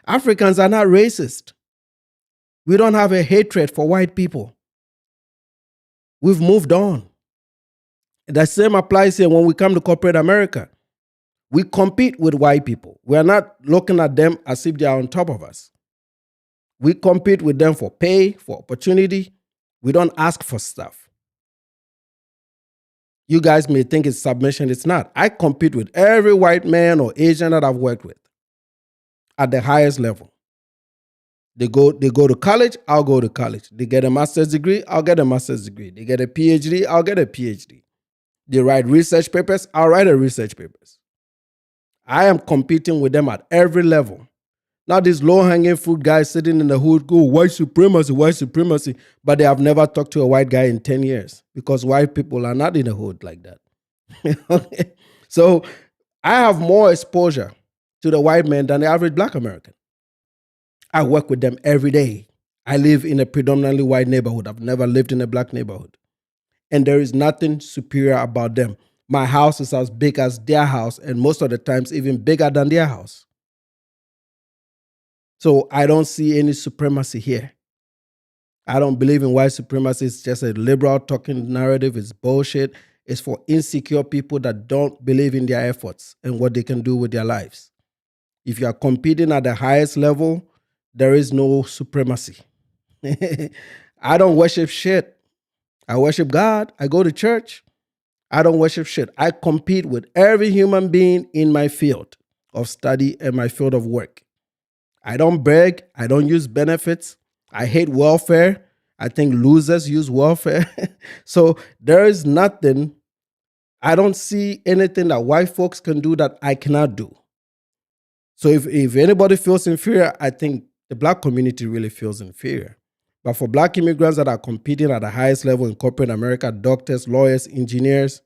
Africans are not racist. We don't have a hatred for white people. We've moved on. The same applies here when we come to corporate America. We compete with white people. We're not looking at them as if they are on top of us. We compete with them for pay, for opportunity. We don't ask for stuff. You guys may think it's submission. It's not. I compete with every white man or Asian that I've worked with at the highest level. They go to college, I'll go to college. They get a master's degree, I'll get a master's degree. They get a PhD, I'll get a PhD. They write research papers, I'll write a research papers. I am competing with them at every level. Not these low-hanging fruit guys sitting in the hood go, white supremacy, but they have never talked to a white guy in 10 years because white people are not in the hood like that. Okay? So I have more exposure to the white man than the average black American. I work with them every day. I live in a predominantly white neighborhood. I've never lived in a black neighborhood. And there is nothing superior about them. My house is as big as their house, and most of the times even bigger than their house. So I don't see any supremacy here. I don't believe in white supremacy. It's just a liberal talking narrative. It's bullshit. It's for insecure people that don't believe in their efforts and what they can do with their lives. If you are competing at the highest level, there is no supremacy. I don't worship shit. I worship God. I go to church. I don't worship shit. I compete with every human being in my field of study and my field of work. I don't beg. I don't use benefits. I hate welfare. I think losers use welfare. So there is nothing. I don't see anything that white folks can do that I cannot do. So if anybody feels inferior, I think the black community really feels inferior. But for black immigrants that are competing at the highest level in corporate America, doctors, lawyers, engineers,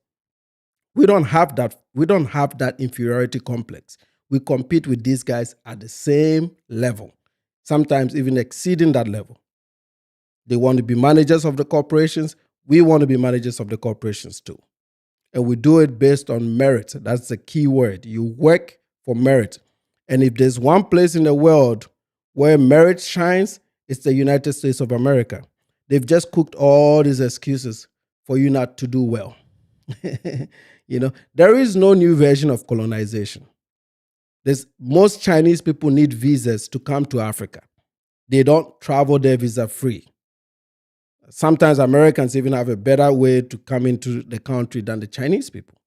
we don't have that. We don't have that inferiority complex. We compete with these guys at the same level, sometimes even exceeding that level. They want to be managers of the corporations. We want to be managers of the corporations too. And we do it based on merit. That's the key word. You work for merit. And if there's one place in the world where merit shines, it's the United States of America. They've just cooked all these excuses for you not to do well. There is no new version of colonization. Most Chinese people need visas to come to Africa. They don't travel there visa free. Sometimes Americans even have a better way to come into the country than the Chinese people.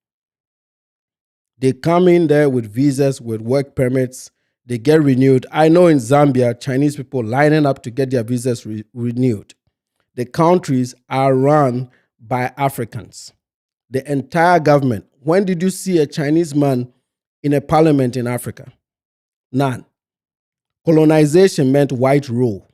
They come in there with visas, with work permits. They get renewed. I know in Zambia, Chinese people lining up to get their visas renewed. The countries are run by Africans. The entire government. When did you see a Chinese man in a parliament in Africa? None. Colonization meant white rule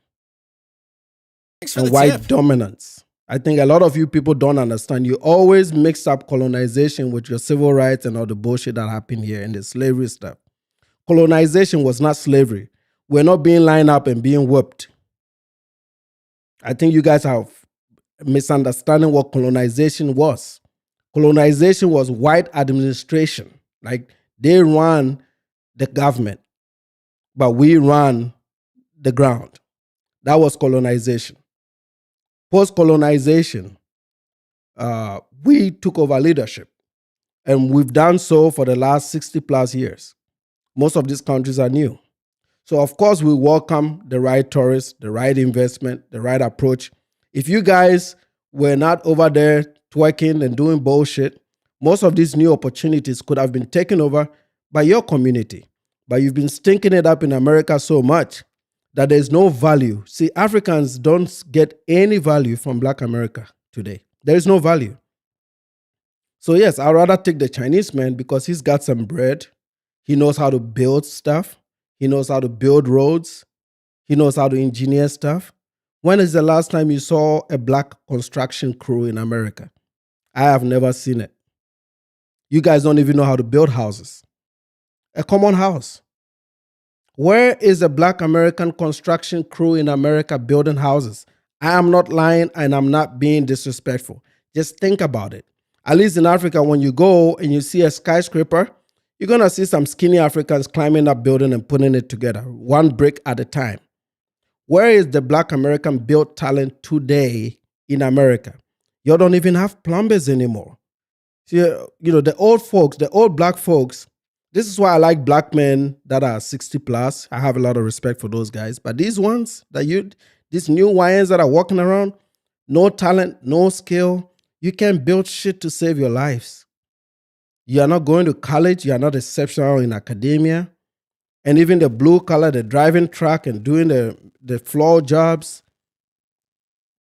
and white dominance. I think a lot of you people don't understand. You always mix up colonization with your civil rights and all the bullshit that happened here and the slavery stuff. Colonization was not slavery. We're not being lined up and being whipped. I think you guys have misunderstanding what colonization was. Colonization was white administration. Like they run the government, but we run the ground. That was colonization. Post-colonization, we took over leadership, and we've done so for the last 60 plus years. Most of these countries are new. So of course we welcome the right tourists, the right investment, the right approach. If you guys were not over there twerking and doing bullshit, most of these new opportunities could have been taken over by your community. But you've been stinking it up in America so much that there's no value. See, Africans don't get any value from Black America today. There is no value. So yes, I'd rather take the Chinese man because he's got some bread. He knows how to build stuff. He knows how to build roads. He knows how to engineer stuff. When is the last time you saw a black construction crew in America? I have never seen it. You guys don't even know how to build houses. A common house. Where is a black American construction crew in America building houses? I am not lying and I'm not being disrespectful. Just think about it. At least in Africa, when you go and you see a skyscraper, you're going to see some skinny Africans climbing up building and putting it together, one brick at a time. Where is the black American built talent today in America? You don't even have plumbers anymore. See, the old folks, the old black folks, this is why I like black men that are 60 plus. I have a lot of respect for those guys. But these ones, these new YNs that are walking around, no talent, no skill, You can build shit to save your lives. You are not going to college. You are not exceptional in academia. And even the blue collar, the driving truck and doing the floor jobs,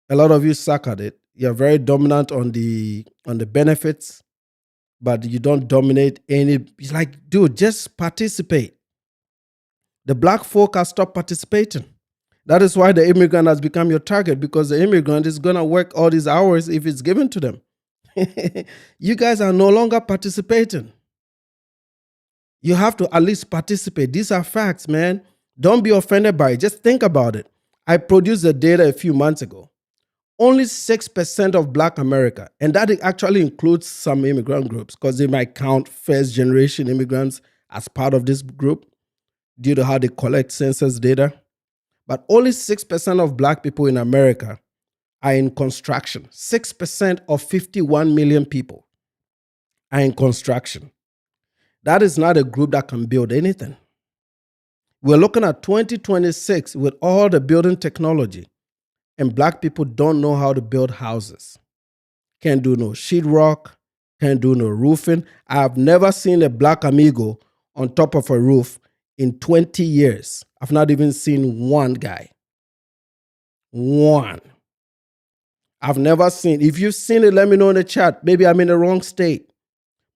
a lot of you suck at it. You're very dominant on the benefits, but you don't dominate any. It's like, dude, just participate. The black folk have stopped participating. That is why the immigrant has become your target, because the immigrant is going to work all these hours if it's given to them. You guys are no longer participating. You have to at least participate. These are facts, man. Don't be offended by it. Just think about it. I produced the data a few months ago. Only 6% of Black America, and that actually includes some immigrant groups, because they might count first-generation immigrants as part of this group due to how they collect census data. But only 6% of Black people in America are in construction. 6% of 51 million people are in construction. That is not a group that can build anything. We're looking at 2026 with all the building technology, and Black people don't know how to build houses. Can't do no sheetrock, can't do no roofing. I've never seen a Black amigo on top of a roof in 20 years. I've not even seen one guy. One. I've never seen. If you've seen it, let me know in the chat. Maybe I'm in the wrong state.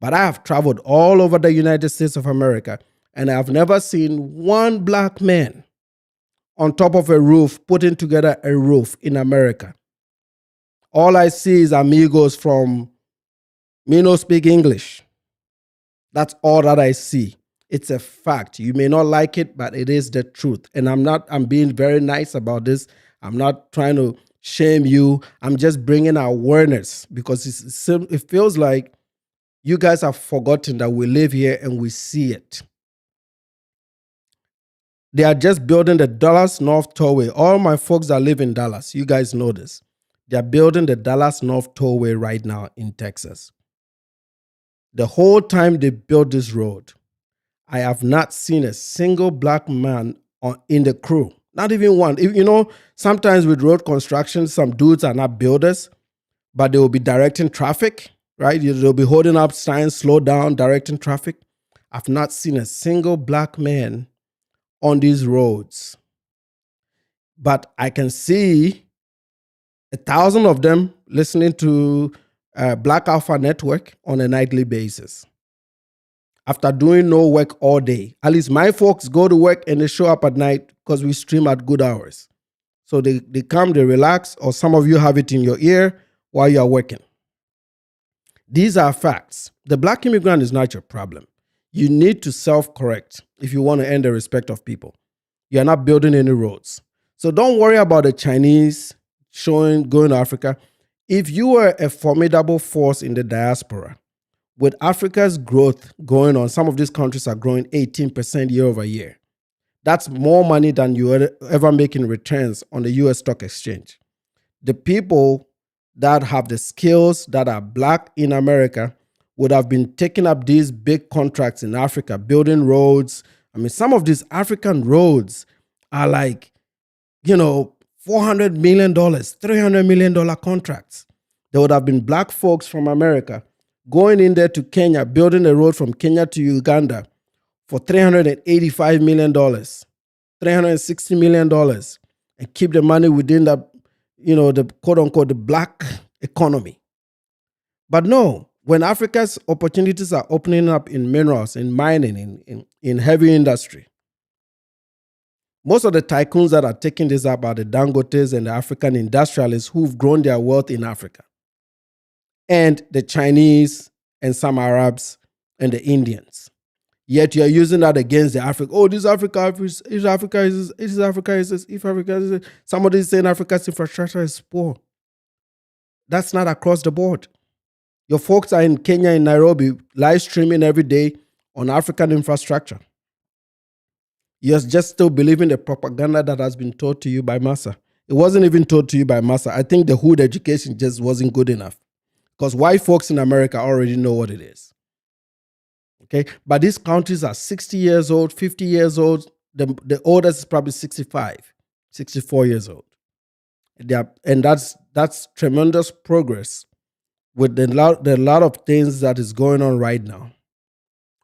But I have traveled all over the United States of America, and I've never seen one Black man on top of a roof putting together a roof in America. All I see is amigos from me no speak English. That's all that I see. It's a fact. You may not like it, but it is the truth. And I'm being very nice about this. I'm not trying to shame you. I'm just bringing awareness, because it feels like you guys have forgotten that we live here and we see it. They are just building the Dallas North Tollway. All my folks that live in Dallas, you guys know this. They are building the Dallas North Tollway right now in Texas. The whole time they built this road, I have not seen a single Black man in the crew. Not even one. Sometimes with road construction, some dudes are not builders, but they will be directing traffic, right? They'll be holding up signs, slow down, directing traffic. I've not seen a single Black man on these roads. But I can see 1,000 of them listening to Black Alpha Network on a nightly basis. After doing no work all day. At least my folks go to work and they show up at night because we stream at good hours. So they come, they relax, or some of you have it in your ear while you are working. These are facts. The Black immigrant is not your problem. You need to self-correct if you want to earn the respect of people. You are not building any roads. So don't worry about the Chinese going to Africa. If you were a formidable force in the diaspora, with Africa's growth going on, some of these countries are growing 18% year over year. That's more money than you ever make in returns on the US stock exchange. The people that have the skills that are Black in America would have been taking up these big contracts in Africa, building roads. I mean, some of these African roads are like, $400 million, $300 million contracts. There would have been Black folks from America going in there to Kenya, building a road from Kenya to Uganda for $385 million, $360 million, and keep the money within the quote unquote, the Black economy. But no, when Africa's opportunities are opening up in minerals, in mining, in heavy industry, most of the tycoons that are taking this up are the Dangotes and the African industrialists who've grown their wealth in Africa, and the Chinese and some Arabs and the Indians. Yet you're using that against the Africa. Oh, this Africa is somebody is saying Africa's infrastructure is poor. That's not across the board. Your folks are in Kenya, in Nairobi, live streaming every day on African infrastructure. You're just still believing the propaganda that has been told to you by Massa. It wasn't even told to you by Massa. I think the hood education just wasn't good enough, because white folks in America already know what it is. Okay, but these countries are 60 years old, 50 years old. The oldest is probably 65, 64 years old. And that's tremendous progress with the lot of things that is going on right now.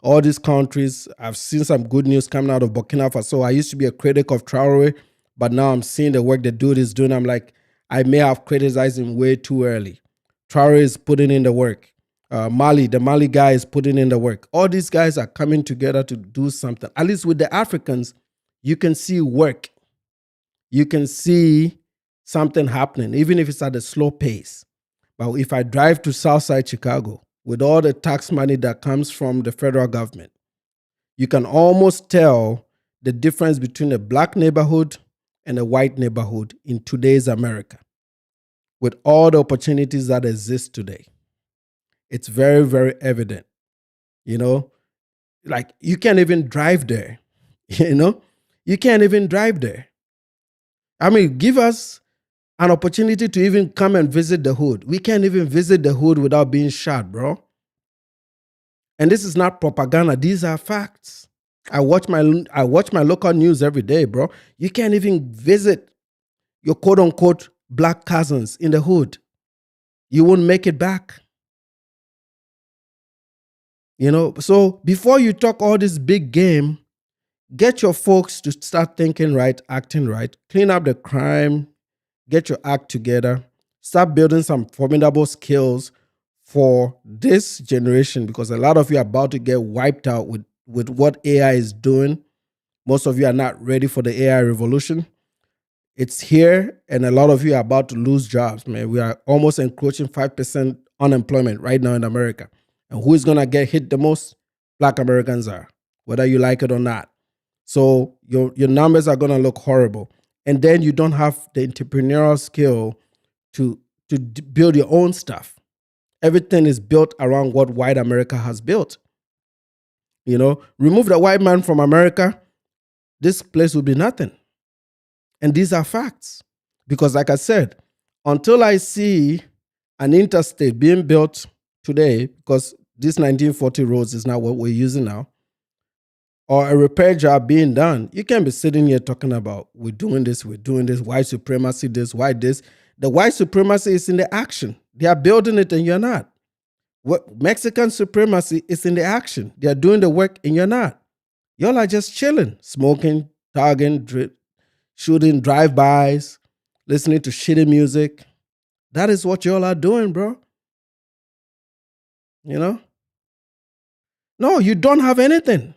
All these countries, I've seen some good news coming out of Burkina Faso. I used to be a critic of Traore, but now I'm seeing the work the dude is doing. I'm like, I may have criticized him way too early. Traore is putting in the work. Mali, the Mali guy is putting in the work. All these guys are coming together to do something. At least with the Africans, you can see work. You can see something happening, even if it's at a slow pace. But if I drive to Southside Chicago, with all the tax money that comes from the federal government, you can almost tell the difference between a black neighborhood and a white neighborhood in today's America. With all the opportunities that exist today, it's very, very evident. Like you can't even drive there. You can't even drive there. I mean, give us an opportunity to even come and visit the hood. We can't even visit the hood without being shot, bro. And this is not propaganda. These are facts. I watch my local news every day, bro. You can't even visit your quote unquote black cousins in the hood. You won't make it back. So before you talk all this big game, get your folks to start thinking right, acting right, clean up the crime, get your act together, start building some formidable skills for this generation, because a lot of you are about to get wiped out with what AI is doing. Most of you are not ready for the AI revolution. It's here, and a lot of you are about to lose jobs, man. We are almost encroaching 5% unemployment right now in America. And who is going to get hit the most? Black Americans are, whether you like it or not. So your numbers are going to look horrible. And then you don't have the entrepreneurial skill to build your own stuff. Everything is built around what white America has built. Remove the white man from America, this place will be nothing. And these are facts. Because like I said, until I see an interstate being built today, because this 1940 roads is not what we're using now, or a repair job being done, you can't be sitting here talking about we're doing this, white supremacy, this, white this. The white supremacy is in the action. They are building it and you're not. What Mexican supremacy is in the action. They are doing the work and you're not. Y'all are just chilling, smoking, talking, shooting drive-bys, listening to shitty music. That is what y'all are doing, bro. No, you don't have anything.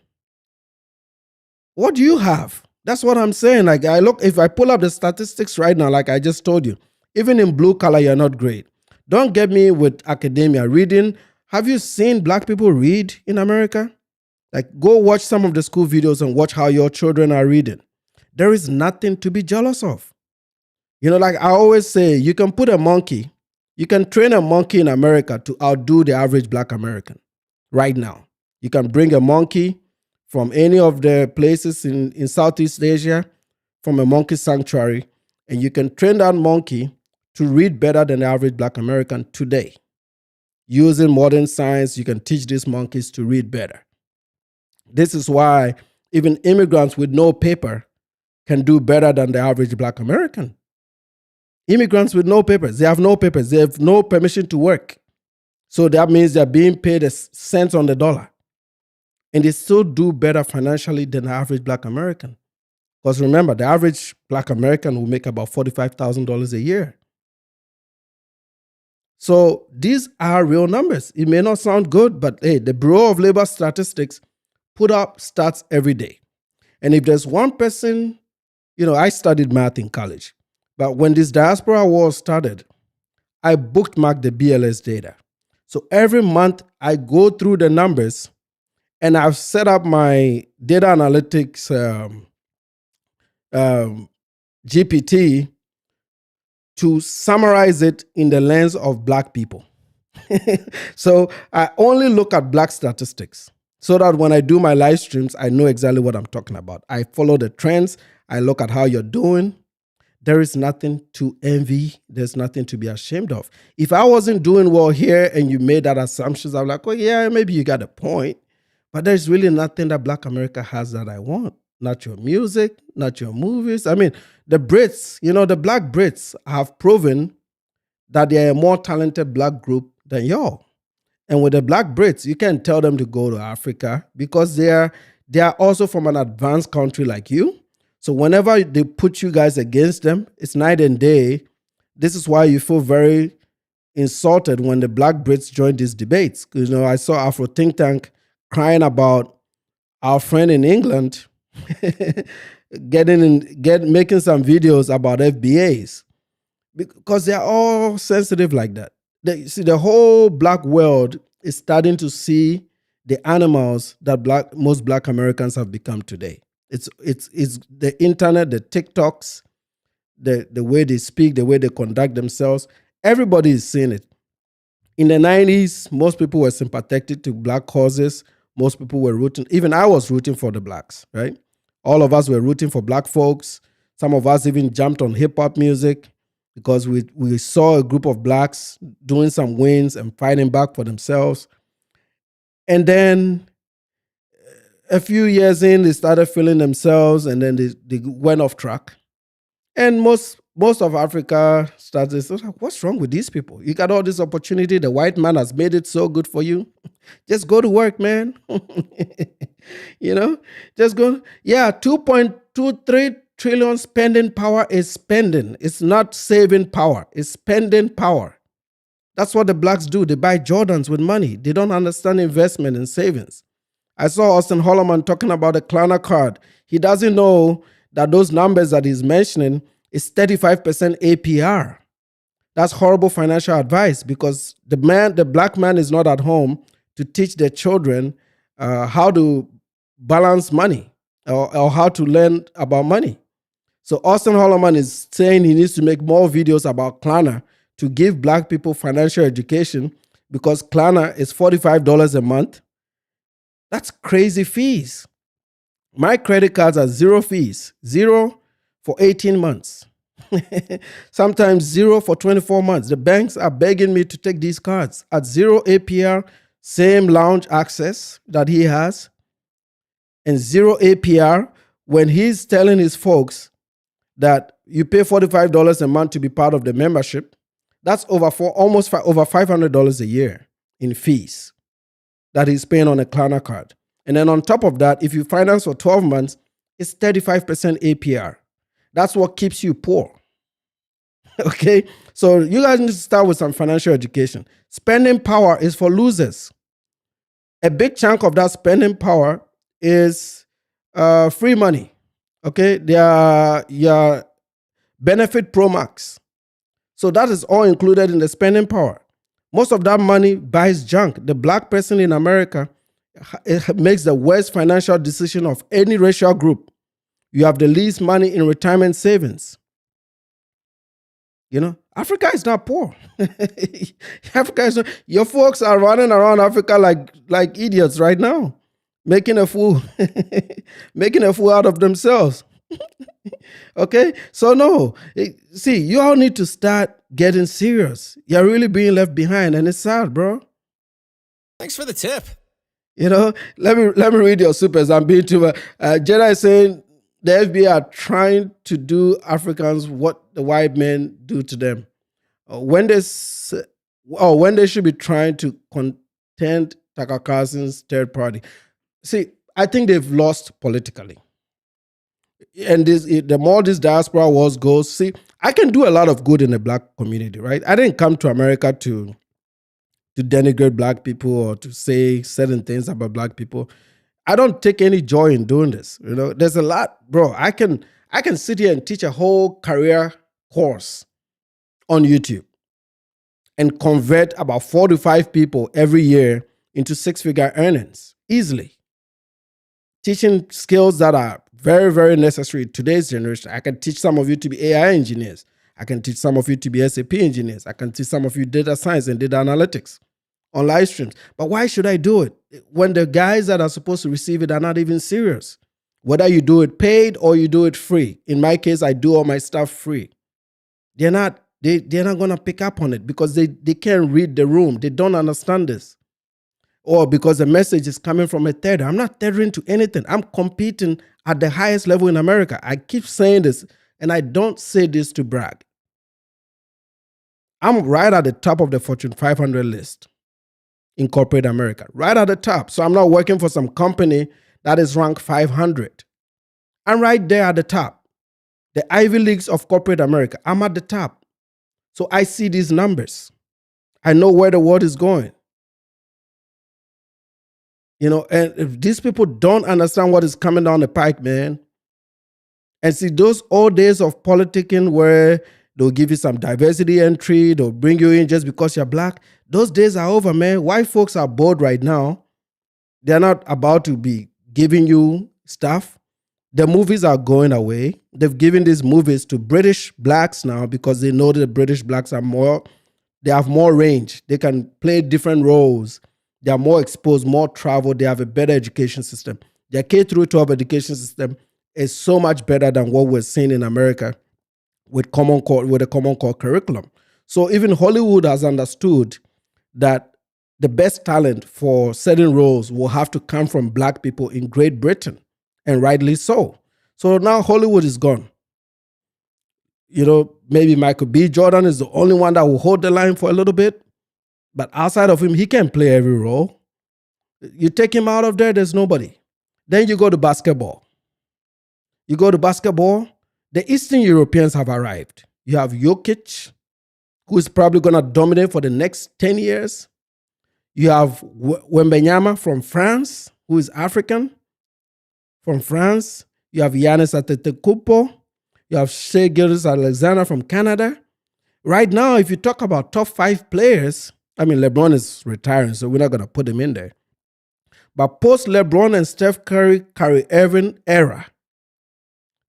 What do you have? That's what I'm saying. Like if I pull up the statistics right now, like I just told you, even in blue collar, you're not great. Don't get me with academia. Reading. Have you seen black people read in America? Like go watch some of the school videos and watch how your children are reading. There is nothing to be jealous of. Like I always say, you can train a monkey in America to outdo the average black American right now. You can bring a monkey from any of the places in Southeast Asia, from a monkey sanctuary, and you can train that monkey to read better than the average black American today. Using modern science, you can teach these monkeys to read better. This is why even immigrants with no paper can do better than the average black American. Immigrants with no papers, they have no papers, they have no permission to work. So that means they're being paid a cent on the dollar. And they still do better financially than the average black American. Because remember, the average black American will make about $45,000 a year. So these are real numbers. It may not sound good, but hey, the Bureau of Labor Statistics put up stats every day. And if there's one person, I studied math in college, but when this diaspora war started, I bookmarked the BLS data. So every month I go through the numbers and I've set up my data analytics GPT to summarize it in the lens of black people. So I only look at black statistics so that when I do my live streams, I know exactly what I'm talking about. I follow the trends. I look at how you're doing. There is nothing to envy. There's nothing to be ashamed of. If I wasn't doing well here and you made that assumptions, I'm like, oh yeah, maybe you got a point. But there's really nothing that Black America has that I want. Not your music, not your movies. I mean, the Brits, the Black Brits have proven that they are a more talented Black group than y'all. And with the black Brits, you can't tell them to go to Africa because they are also from an advanced country like you. So whenever they put you guys against them, it's night and day. This is why you feel very insulted when the black Brits join these debates. Because, I saw Afro Think Tank crying about our friend in England making some videos about FBAs because they're all sensitive like that. The whole black world is starting to see the animals that most black Americans have become today. It's the internet, the TikToks, the way they speak, the way they conduct themselves. Everybody is seeing it. In the 90s, most people were sympathetic to black causes. Most people were rooting. Even I was rooting for the blacks, right? All of us were rooting for black folks. Some of us even jumped on hip hop music because we saw a group of blacks doing some wins and fighting back for themselves. And then a few years in, they started feeling themselves, and then they went off track. And most of Africa started saying, what's wrong with these people? You got all this opportunity. The white man has made it so good for you. Just go to work, man. Just go. Yeah, 2.23 trillion spending power is spending. It's not saving power. It's spending power. That's what the blacks do. They buy Jordans with money. They don't understand investment and savings. I saw Austin Holloman talking about the Klarna card. He doesn't know that those numbers that he's mentioning is 35% APR. That's horrible financial advice because the black man is not at home to teach their children how to balance money or how to learn about money. So Austin Holloman is saying he needs to make more videos about Klarna to give black people financial education because Klarna is $45 a month. That's crazy fees. My credit cards are zero fees, zero for 18 months. Sometimes zero for 24 months. The banks are begging me to take these cards at zero APR, same lounge access that he has, and zero APR when he's telling his folks that you pay $45 a month to be part of the membership. That's over $500 a year in fees that he's paying on a Klarna card. And then on top of that, if you finance for 12 months, it's 35% APR. That's what keeps you poor. Okay? So you guys need to start with some financial education. Spending power is for losers. A big chunk of that spending power is free money. Okay? They are your benefit pro max. So that is all included in the spending power. Most of that money buys junk. The black person in America makes the worst financial decision of any racial group. You have the least money in retirement savings. Africa is not poor. Africa is not, your folks are running around Africa like idiots right now, making a fool out of themselves. Okay? So no, see, you all need to start getting serious. You're really being left behind, and it's sad, bro. Thanks for the tip. Let me read your supers. I'm being too much. Jedi is saying the FBI are trying to do Africans what the white men do to them. When they should be trying to contend Tucker Carlson's third party. See, I think they've lost politically. And the more this diaspora wars goes, see, I can do a lot of good in the black community, right? I didn't come to America to denigrate black people or to say certain things about black people. I don't take any joy in doing this. There's a lot, bro. I can sit here and teach a whole career course on YouTube and convert about 4 to 5 people every year into 6-figure earnings easily. Teaching skills that are very, very necessary in today's generation. I can teach some of you to be AI engineers. I can teach some of you to be SAP engineers. I can teach some of you data science and data analytics on live streams. But why should I do it when the guys that are supposed to receive it are not even serious? Whether you do it paid or you do it free. In my case, I do all my stuff free. They're not going to pick up on it because they can't read the room. They don't understand this. Or because the message is coming from a tether. I'm not tethering to anything. I'm competing at the highest level in America. I keep saying this, and I don't say this to brag. I'm right at the top of the Fortune 500 list in corporate America, right at the top. So I'm not working for some company that is ranked 500. I'm right there at the top. The Ivy Leagues of corporate America, I'm at the top. So I see these numbers. I know where the world is going. You know, and if these people don't understand what is coming down the pike, man, and see those old days of politicking where they'll give you some diversity entry, they'll bring you in just because you're black, those days are over, man. White folks are bored right now. They're not about to be giving you stuff. The movies are going away. They've given these movies to British blacks now because they know that the British blacks they have more range. They can play different roles. They are more exposed, more travel. They have a better education system. Their K through 12 education system is so much better than what we're seeing in America with a common core curriculum. So even Hollywood has understood that the best talent for certain roles will have to come from black people in Great Britain, and rightly so. So now Hollywood is gone. You know, maybe Michael B. Jordan is the only one that will hold the line for a little bit. But outside of him, he can play every role. You take him out of there, there's nobody. Then you go to basketball. The Eastern Europeans have arrived. You have Jokic, who is probably going to dominate for the next 10 years. You have Wembenyama from France, who is African from France. You have Giannis Antetokounmpo. You have Shai Gilgeous-Alexander from Canada. Right now, if you talk about top 5 players, I mean, LeBron is retiring, so we're not going to put him in there. But post LeBron and Steph Curry, Kyrie Irving era,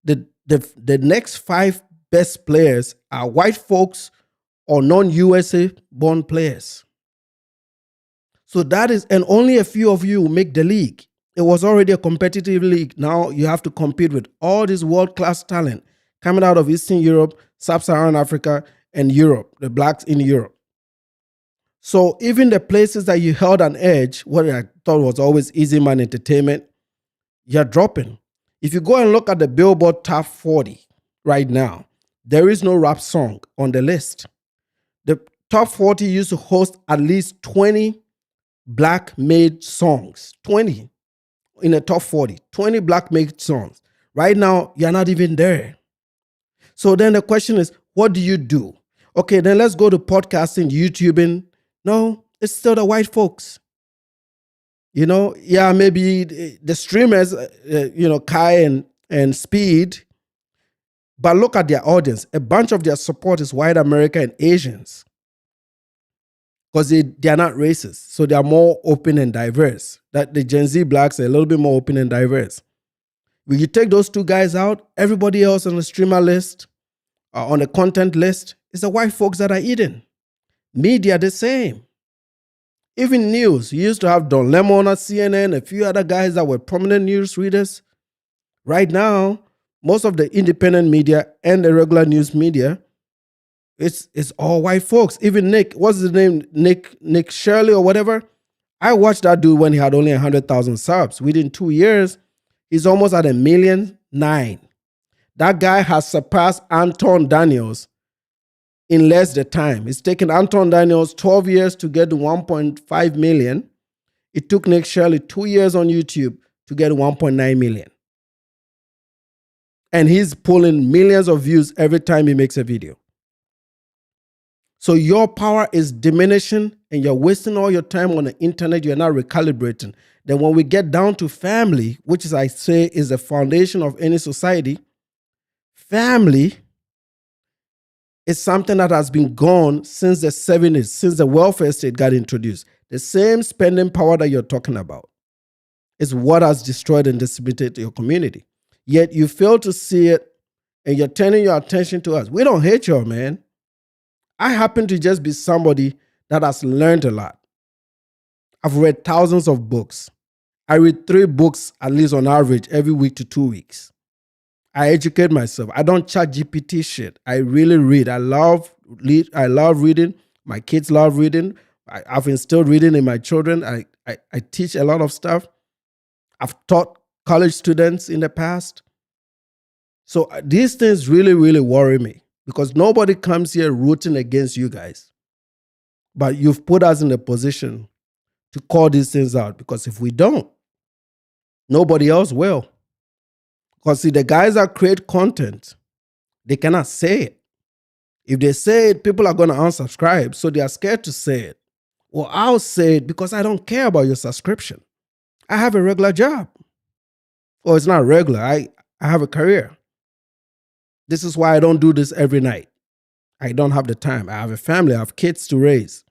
the next 5 best players are white folks or non-USA born players. So that is, and only a few of you will make the league. It was already a competitive league. Now you have to compete with all this world-class talent coming out of Eastern Europe, Sub-Saharan Africa, and Europe, the blacks in Europe. So even the places that you held an edge, what I thought was always easy man entertainment, you're dropping. If you go and look at the Billboard Top 40 right now, there is no rap song on the list. The Top 40 used to host at least 20 black-made songs. 20 in the top 40. 20 black-made songs. Right now, you're not even there. So then the question is, what do you do? Okay, then let's go to podcasting, YouTubing. No, it's still the white folks. You know, yeah, maybe the streamers, Kai and Speed, but look at their audience. A bunch of their support is white America and Asians because they are not racist. So they are more open and diverse. That the Gen Z blacks are a little bit more open and diverse. When you take those 2 guys out, everybody else on the streamer list, on the content list, is the white folks that are eating. Media, the same. Even news. You used to have Don Lemon at CNN, a few other guys that were prominent news readers. Right now, most of the independent media and the regular news media, it's all white folks. Even Nick, what's his name? Nick Shirley or whatever. I watched that dude when he had only 100,000 subs. Within 2 years, he's almost at 1.9 million. That guy has surpassed Anton Daniels in less the time. It's taken Anton Daniels 12 years to get to 1.5 million. It took Nick Shirley 2 years on YouTube to get 1.9 million. And he's pulling millions of views every time he makes a video. So your power is diminishing and you're wasting all your time on the internet. You're not recalibrating. Then when we get down to family, which is, I say, is the foundation of any society, family is something that has been gone since the 70s, since the welfare state got introduced. The same spending power that you're talking about is what has destroyed and dissipated your community. Yet you fail to see it and you're turning your attention to us. We don't hate you, man. I happen to just be somebody that has learned a lot. I've read thousands of books. I read 3 books at least on average every week to 2 weeks. I educate myself. I don't chat GPT shit. I really read. I love reading. My kids love reading. I've instilled reading in my children. I teach a lot of stuff. I've taught college students in the past. So these things really, really worry me because nobody comes here rooting against you guys. But you've put us in a position to call these things out, because if we don't, nobody else will. Because see, the guys that create content, they cannot say it. If they say it, people are going to unsubscribe. So they are scared to say it. Well, I'll say it because I don't care about your subscription. I have a regular job. Or it's not regular. I have a career. This is why I don't do this every night. I don't have the time. I have a family. I have kids to raise.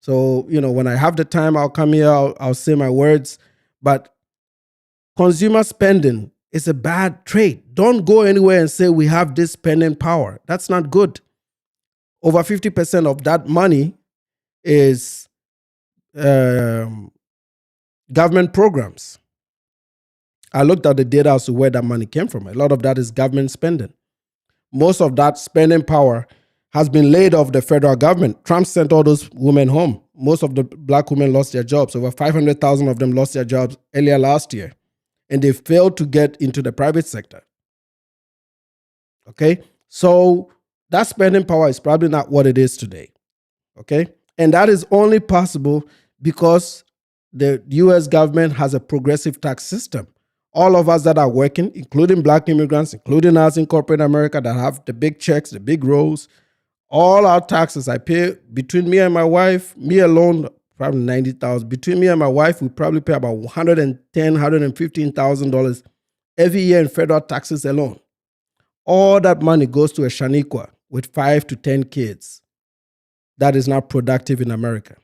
So, when I have the time, I'll come here. I'll say my words. But consumer spending is a bad trait. Don't go anywhere and say we have this spending power. That's not good. Over 50% of that money is government programs. I looked at the data as to where that money came from. A lot of that is government spending. Most of that spending power has been laid off the federal government. Trump sent all those women home. Most of the black women lost their jobs. Over 500,000 of them lost their jobs earlier last year. And they failed to get into the private sector. Okay? So that spending power is probably not what it is today. Okay? And that is only possible because the US government has a progressive tax system. All of us that are working, including black immigrants, including us in corporate America that have the big checks, the big roles, all our taxes I pay between me and my wife, me alone, probably $90,000. Between me and my wife, we probably pay about $110,000, $115,000 every year in federal taxes alone. All that money goes to a Shaniqua with 5 to 10 kids that is not productive in America.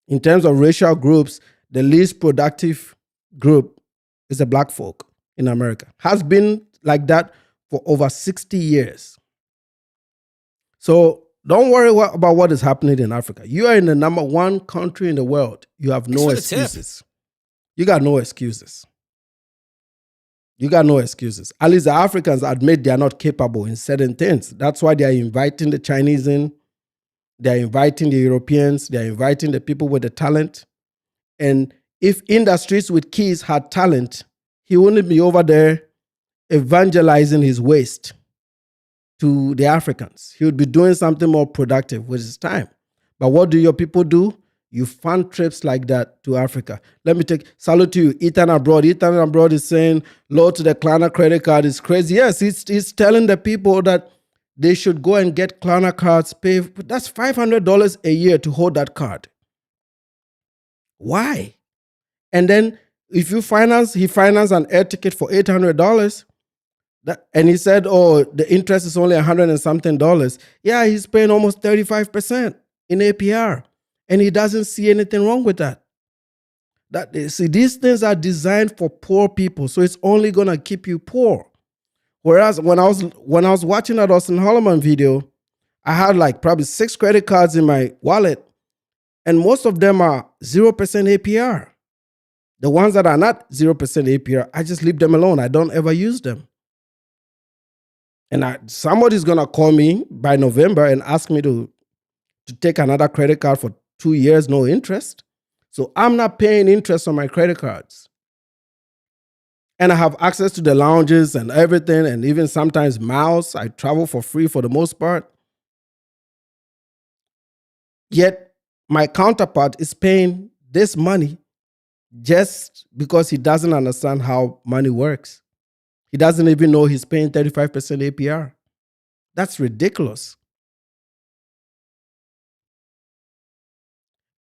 In terms of racial groups, the least productive group is the black folk in America. Has been like that for over 60 years. So don't worry about what is happening in Africa. You are in the number one country in the world. You have no excuses. You got no excuses. You got no excuses. At least the Africans admit they are not capable in certain things. That's why they are inviting the Chinese in. They are inviting the Europeans. They are inviting the people with the talent. And if Industries with Keys had talent, he wouldn't be over there evangelizing his waste to the Africans. He would be doing something more productive with his time. But what do your people do? You fund trips like that to Africa. Let me take salute to you, Ethan Abroad. Ethan Abroad is saying low to the Klarna credit card is crazy. Yes, he's telling the people that they should go and get Klarna cards. Pay. That's $500 a year to hold that card. Why? And then if he financed an air ticket for $800, and he said, oh, the interest is only $100 and something. Yeah, he's paying almost 35% in APR. And he doesn't see anything wrong with that. See, these things are designed for poor people, so it's only gonna keep you poor. Whereas when I was watching that Austin Holloman video, I had like probably 6 credit cards in my wallet, and most of them are 0% APR. The ones that are not 0% APR, I just leave them alone. I don't ever use them. And somebody's gonna call me by November and ask me to take another credit card for 2 years, no interest. So I'm not paying interest on my credit cards. And I have access to the lounges and everything, and even sometimes miles. I travel for free for the most part. Yet my counterpart is paying this money just because he doesn't understand how money works. He doesn't even know he's paying 35% APR. That's ridiculous.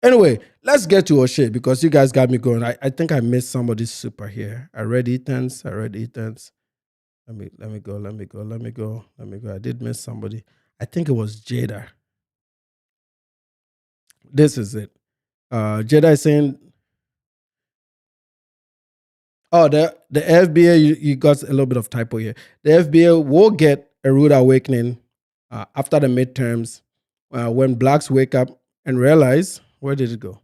Anyway, let's get to Oshay because you guys got me going. I think I missed somebody's super here. I read Ethan's. Let me go. I did miss somebody. I think it was Jada. This is it. Jada is saying, oh, the FBA, you got a little bit of typo here. The FBA will get a rude awakening after the midterms when blacks wake up and realize, where did it go?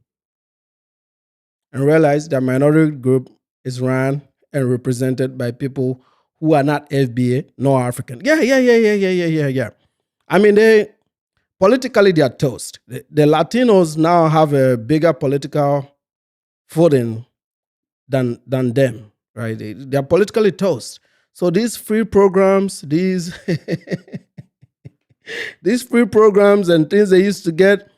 And realize that minority group is run and represented by people who are not FBA nor African. Yeah. I mean, politically they are toast. The Latinos now have a bigger political footing than them, right? They are politically toast. So these free programs, these these free programs and things they used to get,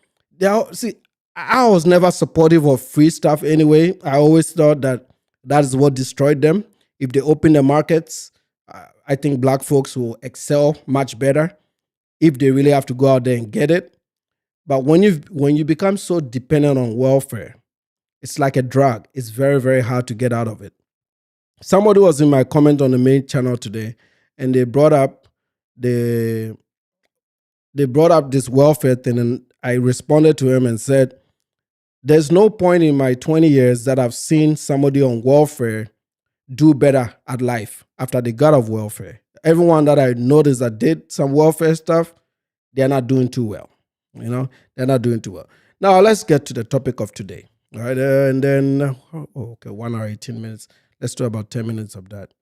see, I was never supportive of free stuff anyway. I always thought that is what destroyed them. If they open the markets, I think black folks will excel much better if they really have to go out there and get it. But when you become so dependent on welfare, it's like a drug. It's very, very hard to get out of it. Somebody was in my comment on the main channel today, and they brought up this welfare thing, and I responded to him and said, there's no point in my 20 years that I've seen somebody on welfare do better at life after they got off welfare. Everyone that I noticed that did some welfare stuff, they're not doing too well. They're not doing too well. Now, let's get to the topic of today. All right, and then, 1 hour, 18 minutes. Let's do about 10 minutes of that.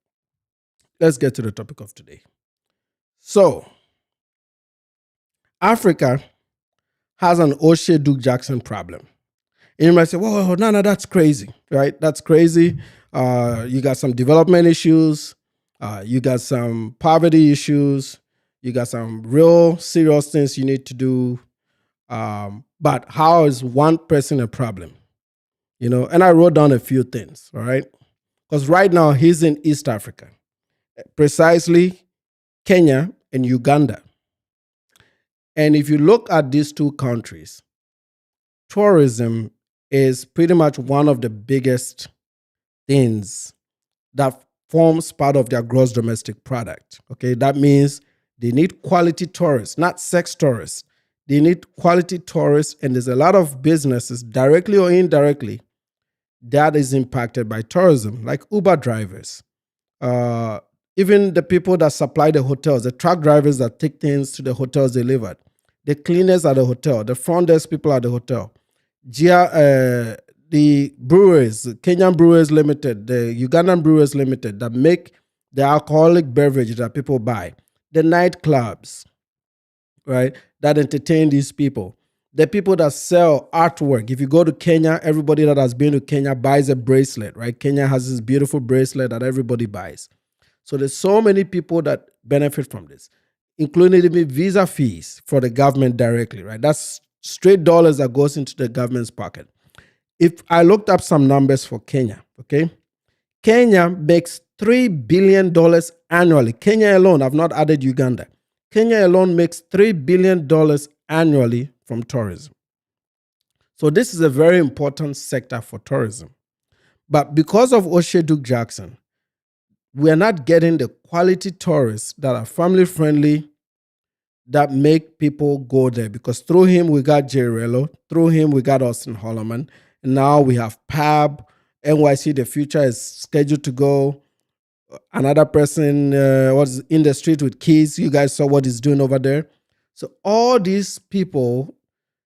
Let's get to the topic of today. So, Africa has an Oshay Duke Jackson problem. And you might say, well, no, that's crazy, right? That's crazy. You got some development issues. You got some poverty issues. You got some real serious things you need to do. But how is one person a problem? And I wrote down a few things, all right? Because right now he's in East Africa, precisely Kenya and Uganda. And if you look at these two countries, tourism is pretty much one of the biggest things that forms part of their gross domestic product. Okay, that means they need quality tourists, not sex tourists. They need quality tourists, and there's a lot of businesses, directly or indirectly, that is impacted by tourism, like Uber drivers, even the people that supply the hotels, the truck drivers that take things to the hotels they live at, the cleaners at the hotel, the front desk people at the hotel, the breweries, Kenyan Brewers Limited, the Ugandan Brewers Limited that make the alcoholic beverage that people buy, the nightclubs, right, that entertain these people. The people that sell artwork. If you go to Kenya, everybody that has been to Kenya buys a bracelet, right? Kenya has this beautiful bracelet that everybody buys. So there's so many people that benefit from this, including even visa fees for the government directly, right? That's straight dollars that goes into the government's pocket. If I looked up some numbers for Kenya, okay? Kenya makes $3 billion annually. Kenya alone, I've not added Uganda. Kenya alone makes $3 billion annually from tourism. So this is a very important sector for tourism. But because of Oshay Duke Jackson, we are not getting the quality tourists that are family friendly, that make people go there. Because through him, we got Jerry Rello. Through him, we got Austin Holloman. And now we have PAB. NYC The Future is scheduled to go. Another person was in the street with keys. You guys saw what he's doing over there. So all these people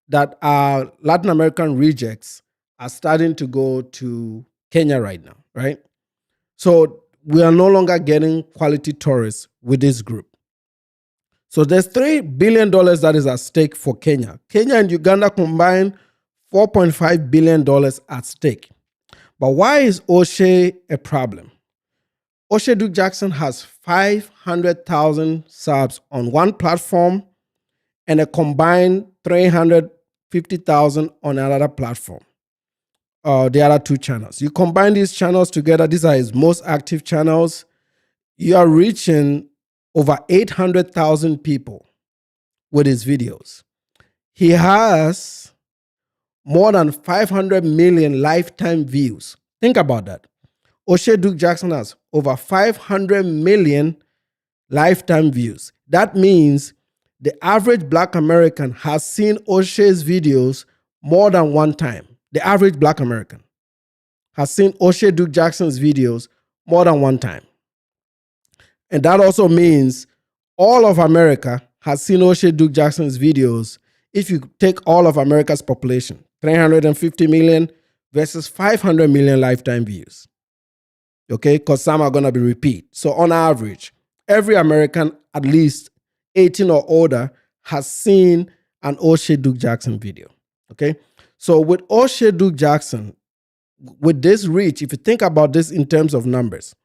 that are Latin American rejects are starting to go to Kenya right now, right? So we are no longer getting quality tourists with this group. So there's $3 billion that is at stake for Kenya. Kenya and Uganda combined $4.5 billion at stake. But why is Oshay a problem? Oshay Duke Jackson has 500,000 subs on one platform and a combined 350,000 on another platform. The other two channels. You combine these channels together, these are his most active channels. You are reaching over 800,000 people with his videos. He has more than 500 million lifetime views. Think about that. Oshay Duke Jackson has over 500 million lifetime views. That means the average Black American has seen Oshay's videos more than one time. The average Black American has seen Oshay Duke Jackson's videos more than one time. And that also means all of America has seen Oshay Duke Jackson's videos if you take all of America's population, 350 million versus 500 million lifetime views. Okay, because some are going to be repeat. So on average, every American at least 18 or older has seen an Oshay Duke Jackson video. Okay, so with Oshay Duke Jackson, with this reach, if you think about this in terms of numbers,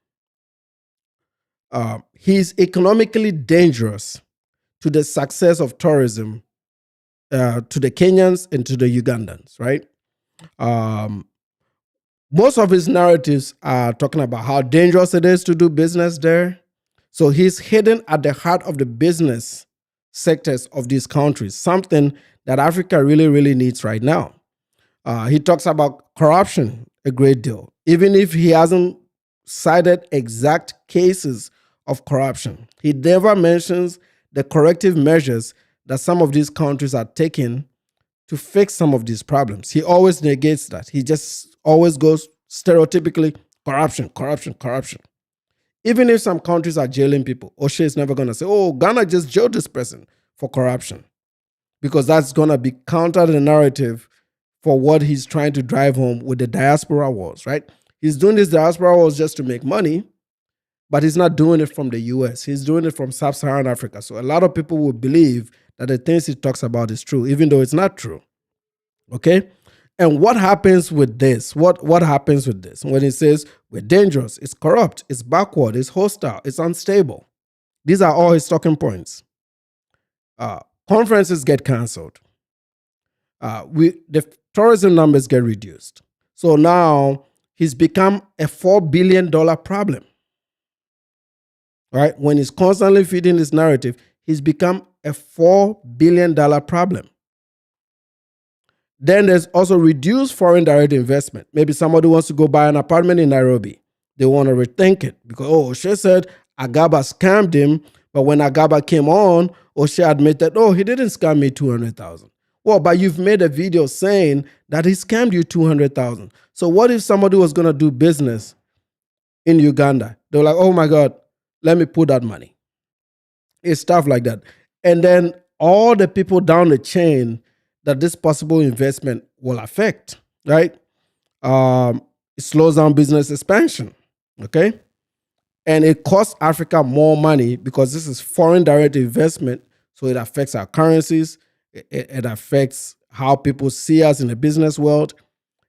he's economically dangerous to the success of tourism to the Kenyans and to the Ugandans, right? Most of his narratives are talking about how dangerous it is to do business there. So he's hidden at the heart of the business sectors of these countries, something that Africa really, really needs right now. He talks about corruption a great deal, even if he hasn't cited exact cases of corruption. He never mentions the corrective measures that some of these countries are taking to fix some of these problems. He always negates that. He just always goes stereotypically corruption, corruption, corruption. Even if some countries are jailing people, Oshay is never going to say, oh, Ghana just jailed this person for corruption, because that's going to be counter the narrative for what he's trying to drive home with the diaspora wars, right? He's doing this diaspora wars just to make money, but he's not doing it from the US. He's doing it from sub-Saharan Africa. So a lot of people will believe that the things he talks about is true, even though it's not true. Okay? And what happens with this? What happens with this? When he says we're dangerous, it's corrupt, it's backward, it's hostile, it's unstable. These are all his talking points. Conferences get canceled. The tourism numbers get reduced. So now he's become a $4 billion problem. Right? When he's constantly feeding this narrative, he's become a $4 billion problem. Then there's also reduced foreign direct investment. Maybe somebody wants to go buy an apartment in Nairobi. They want to rethink it because, Oshay said Agaba scammed him, but when Agaba came on, Oshay admitted, he didn't scam me $200,000. Well, but you've made a video saying that he scammed you $200,000. So what if somebody was going to do business in Uganda? They were like, oh my God, let me put that money. It's stuff like that. And then all the people down the chain that this possible investment will affect, right? It slows down business expansion, okay? And it costs Africa more money because this is foreign direct investment, so it affects our currencies. It affects how people see us in the business world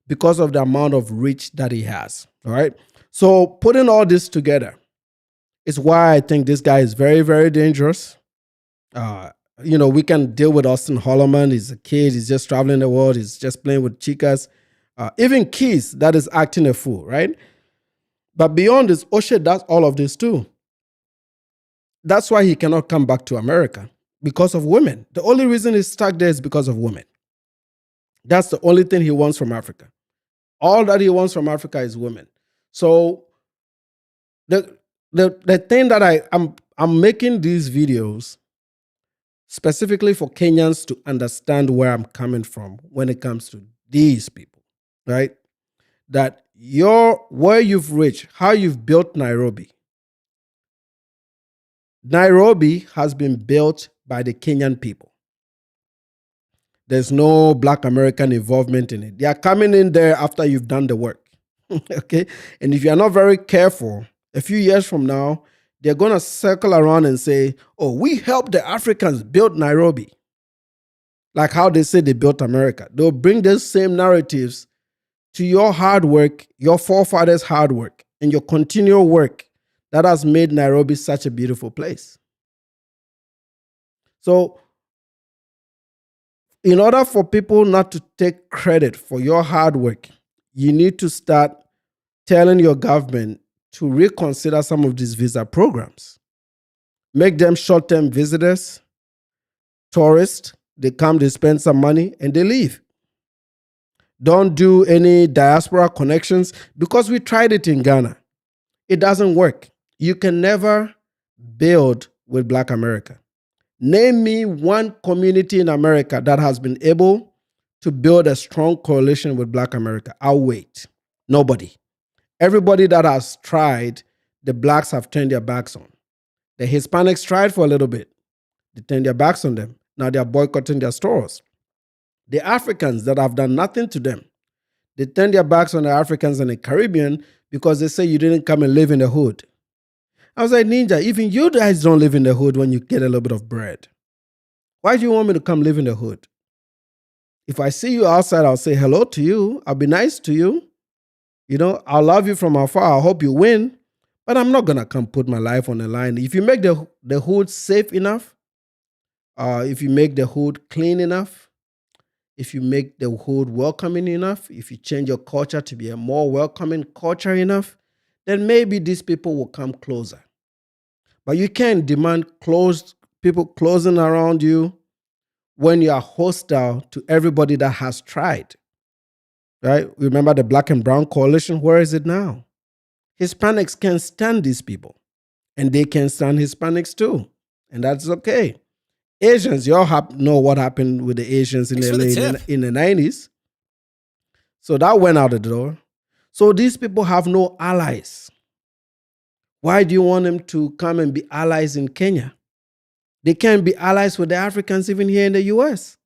because of the amount of reach that he has, all right? So putting all this together is why I think this guy is very, very dangerous. We can deal with Austin Holloman. He's a kid. He's just traveling the world. He's just playing with chicas. Even Keith, that is acting a fool, right? But beyond this, Oshay does all of this too. That's why he cannot come back to America, because of women. The only reason he's stuck there is because of women. That's the only thing he wants from Africa. All that he wants from Africa is women. So the thing that I'm making these videos specifically for Kenyans to understand where I'm coming from when it comes to these people, right? That where you've reached, how you've built Nairobi. Nairobi has been built by the Kenyan people. There's no Black American involvement in it. They are coming in there after you've done the work, okay? And if you're not very careful, a few years from now, they're going to circle around and say, we helped the Africans build Nairobi. Like how they say they built America. They'll bring those same narratives to your hard work, your forefathers' hard work, and your continual work that has made Nairobi such a beautiful place. So, in order for people not to take credit for your hard work, you need to start telling your government to reconsider some of these visa programs. Make them short-term visitors, tourists. They come, they spend some money, and they leave. Don't do any diaspora connections, because we tried it in Ghana. It doesn't work. You can never build with Black America. Name me one community in America that has been able to build a strong coalition with Black America. I'll wait. Nobody. Everybody that has tried, the Blacks have turned their backs on. The Hispanics tried for a little bit. They turned their backs on them. Now they are boycotting their stores. The Africans that have done nothing to them, they turned their backs on the Africans in the Caribbean because they say you didn't come and live in the hood. I was like, Ninja, even you guys don't live in the hood when you get a little bit of bread. Why do you want me to come live in the hood? If I see you outside, I'll say hello to you. I'll be nice to you. I'll love you from afar. I hope you win. But I'm not going to come put my life on the line. If you make the hood safe enough, if you make the hood clean enough, if you make the hood welcoming enough, if you change your culture to be a more welcoming culture enough, then maybe these people will come closer. But you can't demand people closing around you when you are hostile to everybody that has tried. Right? Remember the Black and Brown Coalition? Where is it now? Hispanics can't stand these people, and they can stand Hispanics too, and that's okay. Asians, you all know what happened with the Asians in the 90s. So that went out the door. So these people have no allies. Why do you want them to come and be allies in Kenya? They can't be allies with the Africans even here in the US.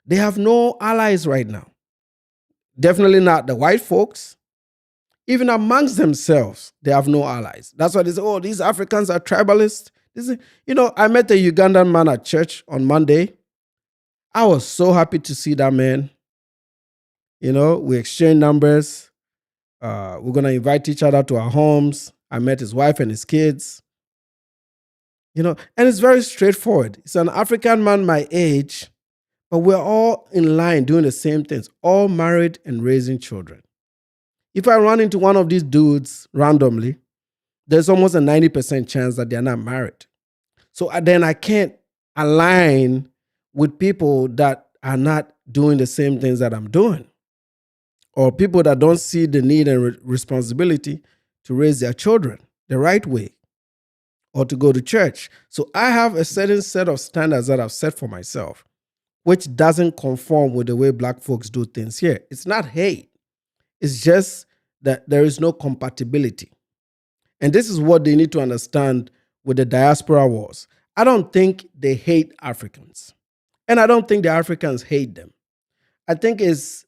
They have no allies right now. Definitely not the white folks. Even amongst themselves, they have no allies. That's why they say, oh, these Africans are tribalists. I met a Ugandan man at church on Monday. I was so happy to see that man. We exchanged numbers. We're going to invite each other to our homes. I met his wife and his kids. And it's very straightforward. It's an African man my age, but we're all in line doing the same things, all married and raising children. If I run into one of these dudes randomly, there's almost a 90% chance that they're not married. So then I can't align with people that are not doing the same things that I'm doing, or people that don't see the need and responsibility to raise their children the right way or to go to church. So I have a certain set of standards that I've set for myself, which doesn't conform with the way Black folks do things here. It's not hate. It's just that there is no compatibility. And this is what they need to understand with the diaspora wars. I don't think they hate Africans. And I don't think the Africans hate them. I think it's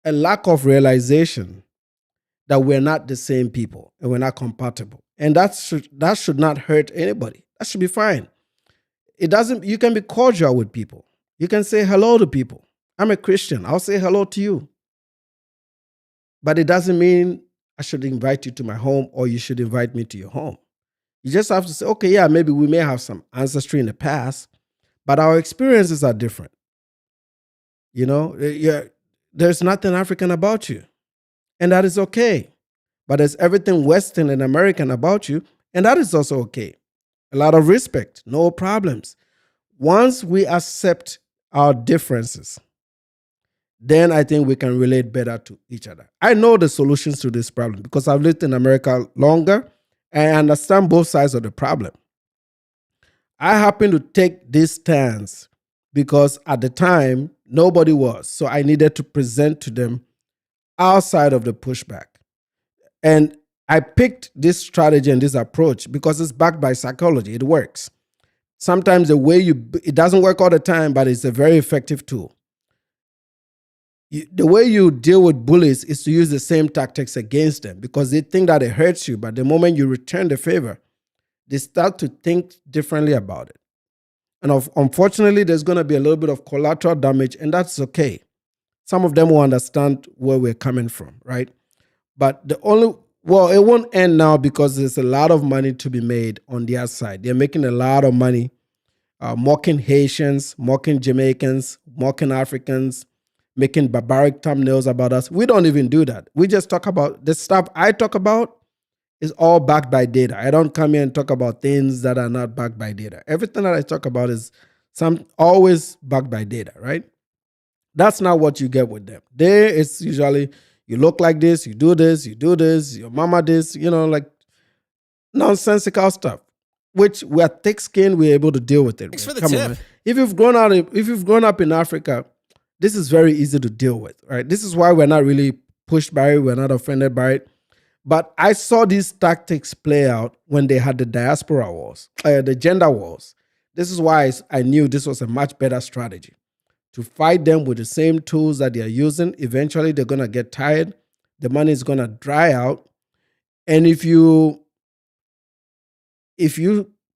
a lack of realization that we're not the same people and we're not compatible. And that should not hurt anybody. That should be fine. You can be cordial with people. You can say hello to people. I'm a Christian. I'll say hello to you. But it doesn't mean I should invite you to my home or you should invite me to your home. You just have to say, okay, yeah, maybe we may have some ancestry in the past, but our experiences are different. There's nothing African about you, and that is okay. But there's everything Western and American about you, and that is also okay. A lot of respect, no problems. Once we accept our differences, then I think we can relate better to each other. I know the solutions to this problem because I've lived in America longer and I understand both sides of the problem. I happen to take this stance because at the time, nobody was. So I needed to present to them our side of the pushback. And I picked this strategy and this approach because it's backed by psychology. It works. Sometimes it doesn't work all the time, but it's a very effective tool. The way you deal with bullies is to use the same tactics against them because they think that it hurts you. But the moment you return the favor, they start to think differently about it. And unfortunately, there's going to be a little bit of collateral damage, and that's okay. Some of them will understand where we're coming from, right? But it won't end now because there's a lot of money to be made on their side. They're making a lot of money mocking Haitians, mocking Jamaicans, mocking Africans, making barbaric thumbnails about us. We don't even do that. We just talk about the stuff I talk about is all backed by data. I don't come here and talk about things that are not backed by data. Everything that I talk about is always backed by data, right? That's not what you get with them. There, it's usually you look like this, you do this, your mama this, like nonsensical stuff, which we're thick-skinned, we're able to deal with it. Thanks for the tip. On, if you've grown up in Africa, this is very easy to deal with, right? This is why we're not really pushed by it, we're not offended by it. But I saw these tactics play out when they had the diaspora wars, the gender wars. This is why I knew this was a much better strategy. To fight them with the same tools that they are using, eventually they're going to get tired. The money is going to dry out. And if you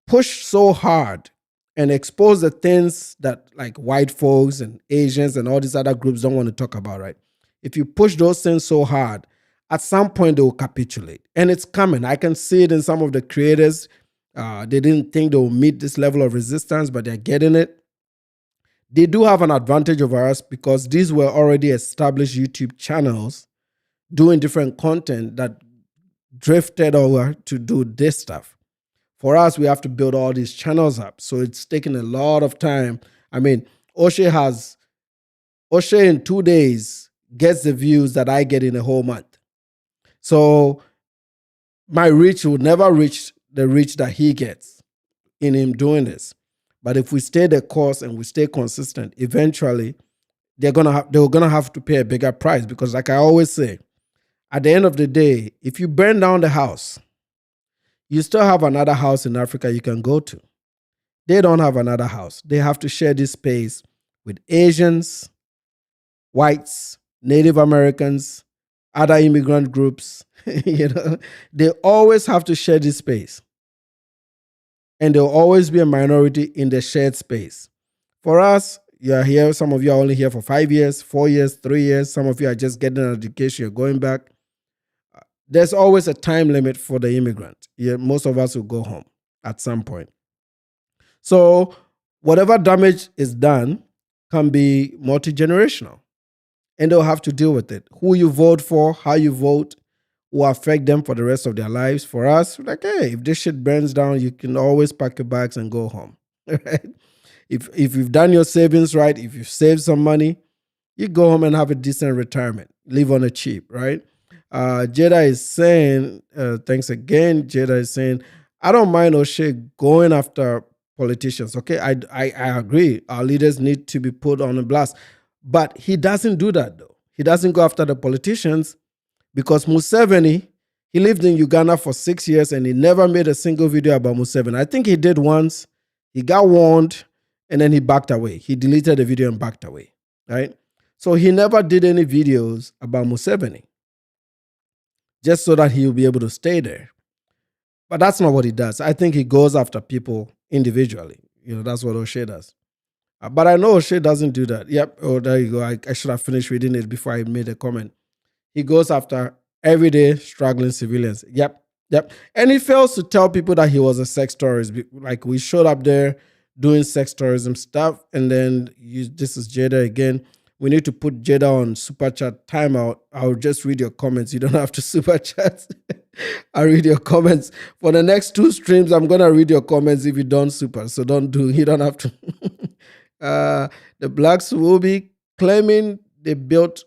push so hard and expose the things that like white folks and Asians and all these other groups don't want to talk about, right? If you push those things so hard, at some point they will capitulate. And it's coming. I can see it in some of the creators. They didn't think they would meet this level of resistance, but they're getting it. They do have an advantage over us because these were already established YouTube channels doing different content that drifted over to do this stuff. For us, we have to build all these channels up. So it's taken a lot of time. I mean, Oshay in 2 days gets the views that I get in a whole month. So my reach will never reach the reach that he gets in him doing this. But if we stay the course and we stay consistent, eventually they're gonna have to pay a bigger price, because like I always say, at the end of the day, if you burn down the house, you still have another house in Africa you can go to. They don't have another house. They have to share this space with Asians, whites, Native Americans, other immigrant groups. They always have to share this space. And there'll always be a minority in the shared space. For us, you're here, some of you are only here for 5 years, 4 years, 3 years. Some of you are just getting an education, you're going back. There's always a time limit for the immigrant. Most of us will go home at some point. So whatever damage is done can be multi-generational. And they'll have to deal with it. Who you vote for, how you vote, will affect them for the rest of their lives. For us, like, hey, if this shit burns down, you can always pack your bags and go home. Right? If you've done your savings right, if you've saved some money, you go home and have a decent retirement. Live on a cheap, right? Jada is saying, thanks again. Jada is saying, I don't mind Oshay going after politicians. Okay, I agree. Our leaders need to be put on a blast. But he doesn't do that, though. He doesn't go after the politicians because Museveni, he lived in Uganda for 6 years and he never made a single video about Museveni. I think he did once. He got warned and then he backed away. He deleted the video and backed away, right? So he never did any videos about Museveni, just so that he will be able to stay there. But that's not what he does. I think he goes after people individually. That's what Oshay does. But I know Oshay doesn't do that. Yep. Oh, there you go. I should have finished reading it before I made a comment. He goes after everyday struggling civilians. Yep. And he fails to tell people that he was a sex tourist. Like, we showed up there doing sex tourism stuff. And then this is Jada again. We need to put Jada on super chat timeout. I'll just read your comments. You don't have to super chat. I'll read your comments. For the next 2 streams, I'm going to read your comments if you don't super. So you don't have to. The blacks will be claiming they built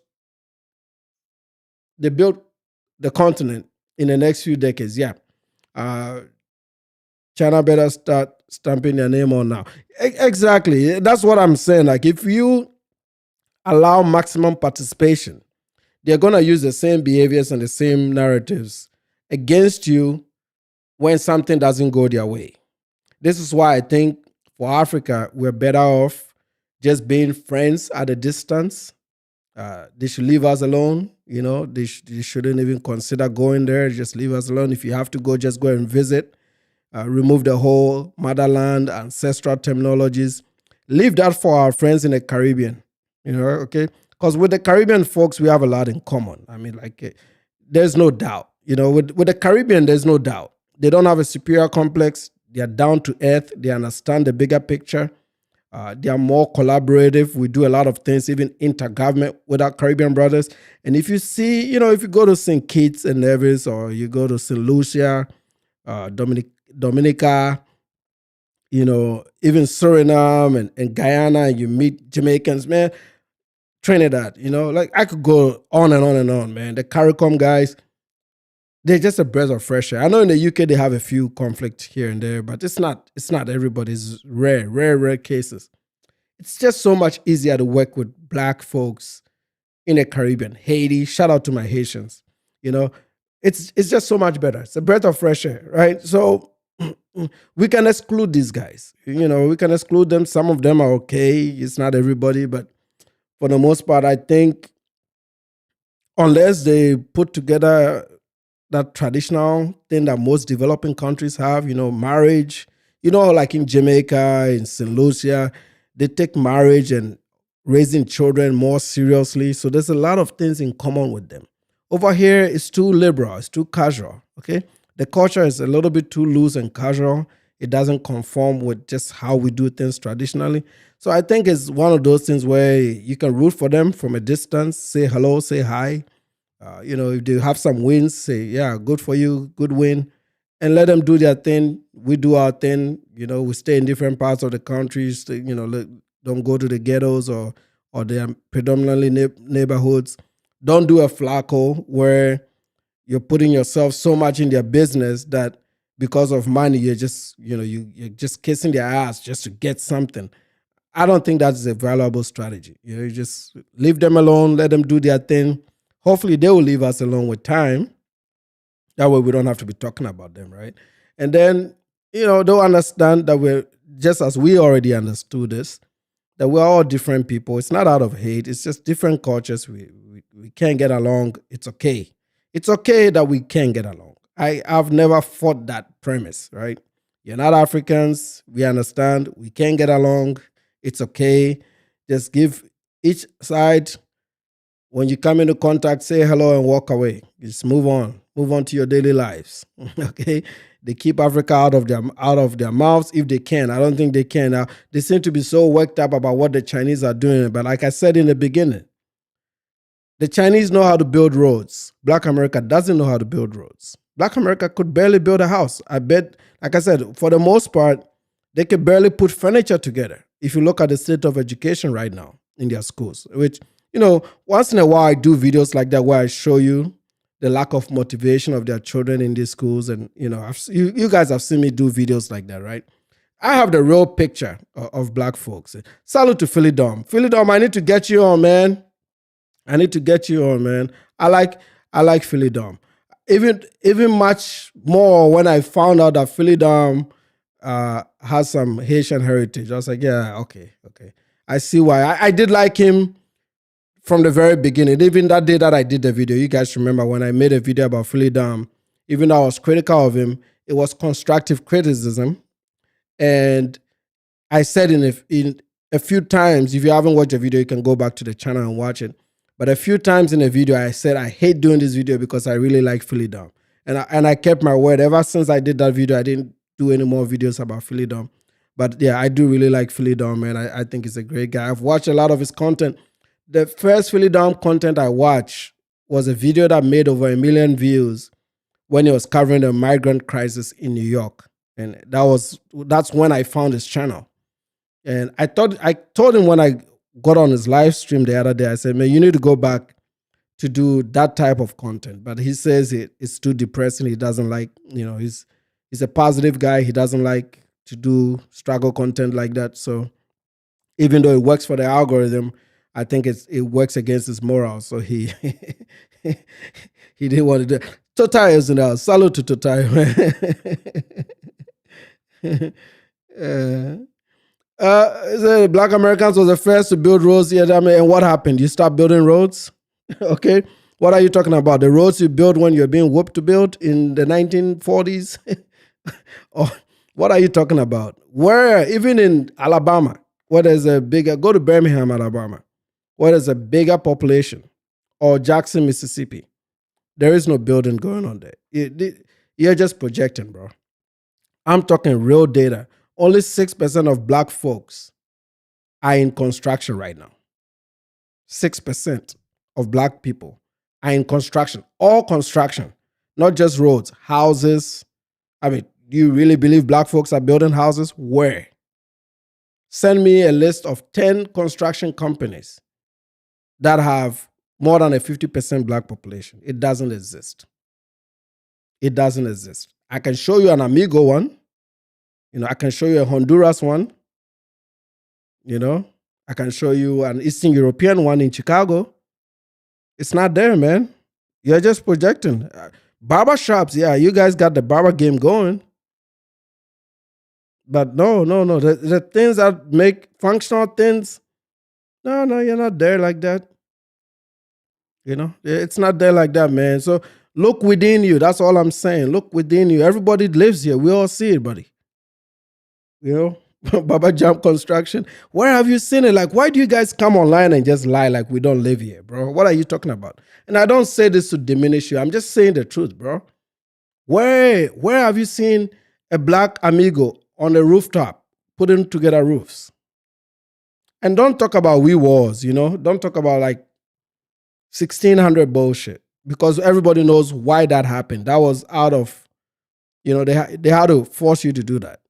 the continent in the next few decades. Yeah. China better start stamping their name on now. Exactly. That's what I'm saying. Like, if you allow maximum participation, they're going to use the same behaviors and the same narratives against you when something doesn't go their way. This is why I think for Africa, we're better off just being friends at a distance. They should leave us alone. They shouldn't even consider going there. Just leave us alone. If you have to go, just go and visit. Remove the whole motherland, ancestral terminologies. Leave that for our friends in the Caribbean. Okay? Because with the Caribbean folks, we have a lot in common. I mean, there's no doubt. With the Caribbean, there's no doubt. They don't have a superior complex. They are down to earth. They understand the bigger picture. They are more collaborative. We do a lot of things, even intergovernment with our Caribbean brothers. And if you see, if you go to St. Kitts and Nevis, or you go to St. Lucia, Dominica, even Suriname and Guyana, and you meet Jamaicans, man, Trinidad, I could go on and on and on, man. The CARICOM guys, they're just a breath of fresh air. I know in the UK they have a few conflicts here and there, but it's not everybody's rare cases. It's just so much easier to work with black folks in the Caribbean. Haiti, shout out to my Haitians. It's just so much better. It's a breath of fresh air, right? So we can exclude these guys. We can exclude them. Some of them are okay. It's not everybody, but for the most part, I think unless they put together that traditional thing that most developing countries have, marriage, like in Jamaica, in St. Lucia, they take marriage and raising children more seriously. So there's a lot of things in common with them. Over here, it's too liberal, it's too casual, okay? The culture is a little bit too loose and casual. It doesn't conform with just how we do things traditionally. So I think it's one of those things where you can root for them from a distance, say hello, say hi. If they have some wins, say, yeah, good for you, good win, and let them do their thing. We do our thing. We stay in different parts of the country. Don't go to the ghettos or their predominantly neighborhoods. Don't do a Flacco where you're putting yourself so much in their business that because of money, you're just, you're just kissing their ass just to get something. I don't think that's a valuable strategy. You just leave them alone, let them do their thing. Hopefully they will leave us alone with time. That way we don't have to be talking about them, right? And then, they'll understand that we're, just as we already understood this, that we're all different people. It's not out of hate. It's just different cultures. We can't get along. It's okay. It's okay that we can't get along. I've never fought that premise, right? You're not Africans. We understand. We can't get along. It's okay. Just give each side, when you come into contact, say hello and walk away. Just move on. Move on to your daily lives. Okay? They keep Africa out of their mouths if they can. I don't think they can. Now, they seem to be so worked up about what the Chinese are doing. But like I said in the beginning, the Chinese know how to build roads. Black America doesn't know how to build roads. Black America could barely build a house. I bet, like I said, for the most part, they could barely put furniture together. If you look at the state of education right now in their schools, which, once in a while I do videos like that where I show you the lack of motivation of their children in these schools. And, you guys have seen me do videos like that, right? I have the real picture of black folks. Salute to Philly Dom. Philly Dom, I need to get you on, man. I like Philly Dom. Even much more when I found out that Philly Dom has some Haitian heritage. I was like, yeah, okay. I see why. I did like him from the very beginning. Even that day that I did the video, you guys remember when I made a video about Philly Dom, even though I was critical of him, it was constructive criticism. And I said in a few times, if you haven't watched the video, you can go back to the channel and watch it. But a few times in the video, I said, I hate doing this video because I really like Philly Dom. And I kept my word. Ever since I did that video, I didn't do any more videos about Philly Dom. But yeah, I do really like Philly Dom, man. I think he's a great guy. I've watched a lot of his content. The first Philly Dom content I watched was a video that made over 1 million views when he was covering the migrant crisis in New York. And that's when I found his channel. And I told him when I got on his live stream the other day, I said, man, you need to go back to do that type of content. But he says it's too depressing. He doesn't like, he's a positive guy. He doesn't like to do struggle content like that. So even though it works for the algorithm, I think it works against his morals. So he he didn't want to do it. Totai is in the house. Salute to Totai, man. Black Americans was the first to build roads. Yeah, and what happened? You start building roads? Okay. What are you talking about? The roads you built when you're being whooped to build in the 1940s? Or what are you talking about? Where, even in Alabama, where there's go to Birmingham, Alabama, where there's a bigger population, or Jackson, Mississippi, there is no building going on there. You're just projecting, bro. I'm talking real data. Only 6% of black folks are in construction right now. 6% of black people are in construction. All construction, not just roads, houses. I mean, do you really believe black folks are building houses? Where? Send me a list of 10 construction companies that have more than a 50% black population. It doesn't exist. It doesn't exist. I can show you an Amigo one. I can show you a Honduras one. I can show you an Eastern European one in Chicago. It's not there, man. You're just projecting. Barbershops, yeah, you guys got the barber game going. But no. The things that make functional things, no, you're not there like that. It's not there like that, man. So look within you. That's all I'm saying. Look within you. Everybody lives here. We all see it, buddy. Baba Jump Construction. Where have you seen it? Like, why do you guys come online and just lie like we don't live here, bro? What are you talking about? And I don't say this to diminish you. I'm just saying the truth, bro. Where have you seen a black Amigo on the rooftop, putting together roofs. And don't talk about we wars, Don't talk about like 1600 bullshit, because everybody knows why that happened. That was out of, they had to force you to do that.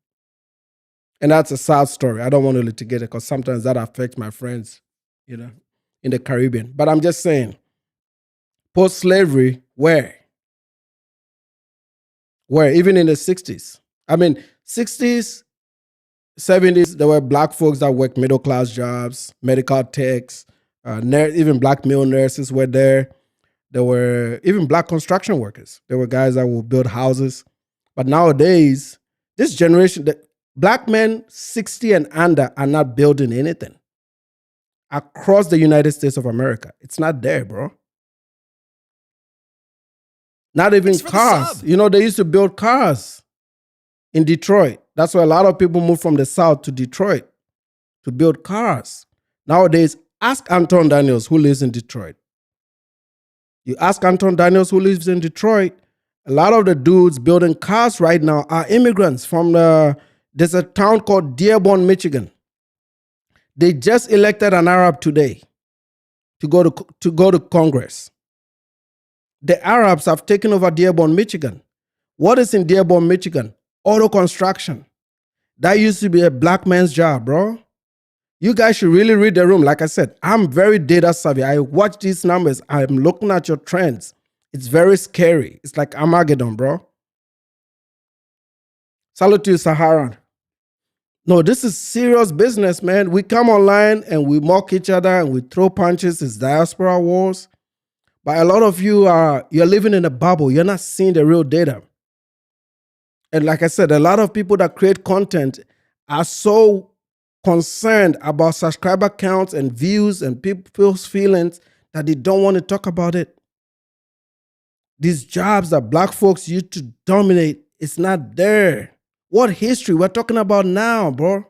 And that's a sad story. I don't want to litigate it because sometimes that affects my friends, in the Caribbean. But I'm just saying, post-slavery, where? Even in the 60s. I mean, 60s, 70s, there were black folks that worked middle-class jobs, medical techs, even black male nurses were there. There were even black construction workers. There were guys that would build houses. But nowadays, this generation, black men 60 and under are not building anything. Across the United States of America, it's not there, bro. Not even cars. They used to build cars in Detroit. That's why a lot of people moved from the South to Detroit to build cars. Nowadays, ask Anton Daniels, who lives in Detroit. You ask Anton Daniels, who lives in Detroit, a lot of the dudes building cars right now are immigrants from there's a town called Dearborn, Michigan. They just elected an Arab today to go to Congress. The Arabs have taken over Dearborn, Michigan. What is in Dearborn, Michigan? Auto construction. That used to be a black man's job, bro. You guys should really read the room. Like I said, I'm very data savvy. I watch these numbers. I'm looking at your trends. It's very scary. It's like Armageddon, bro. Salute to you, Saharan. No, this is serious business, man. We come online and we mock each other and we throw punches. It's diaspora wars. But a lot of you you're living in a bubble. You're not seeing the real data. And like I said, a lot of people that create content are so concerned about subscriber counts and views and people's feelings that they don't want to talk about it. These jobs that black folks used to dominate, it's not there. What history we're talking about now, bro?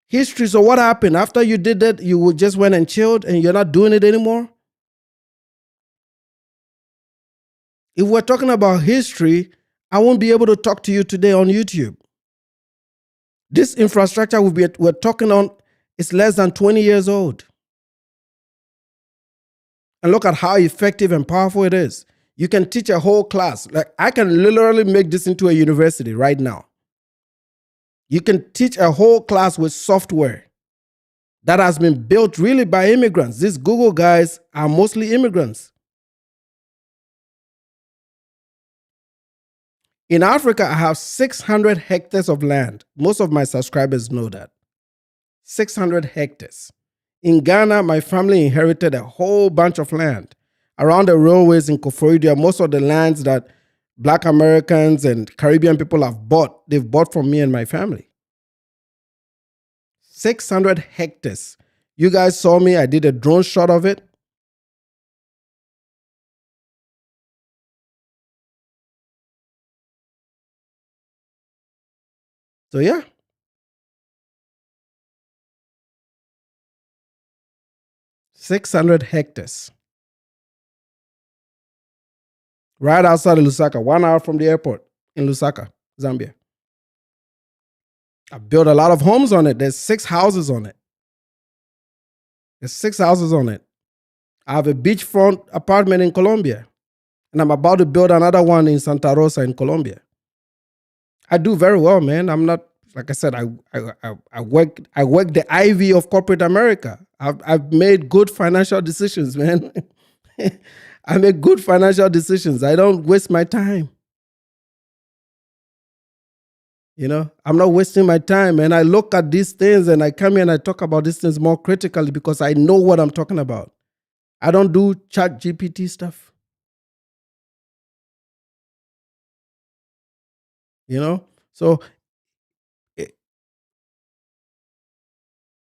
History. So what happened? After you did that, you just went and chilled and you're not doing it anymore? If we're talking about history, I won't be able to talk to you today on YouTube. This infrastructure we're talking on is less than 20 years old. And look at how effective and powerful it is. You can teach a whole class. Like I can literally make this into a university right now. You can teach a whole class with software that has been built really by immigrants. These Google guys are mostly immigrants. In Africa, I have 600 hectares of land. Most of my subscribers know that. 600 hectares. In Ghana, my family inherited a whole bunch of land. Around the railways in Koforidua, most of the lands that Black Americans and Caribbean people have bought, they've bought from me and my family. 600 hectares. You guys saw me, I did a drone shot of it. So yeah. $600 hectares. Right outside of Lusaka, 1 hour from the airport in Lusaka, Zambia. I built a lot of homes on it. There's 6 houses on it. There's 6 houses on it. I have a beachfront apartment in Colombia. And I'm about to build another one in Santa Rosa in Colombia. I do very well, man. I'm not, like I said, I work the ivy of corporate America. I've made good financial decisions, man. I make good financial decisions. I don't waste my time. I'm not wasting my time. And I look at these things and I come here and I talk about these things more critically because I know what I'm talking about. I don't do chat GPT stuff. So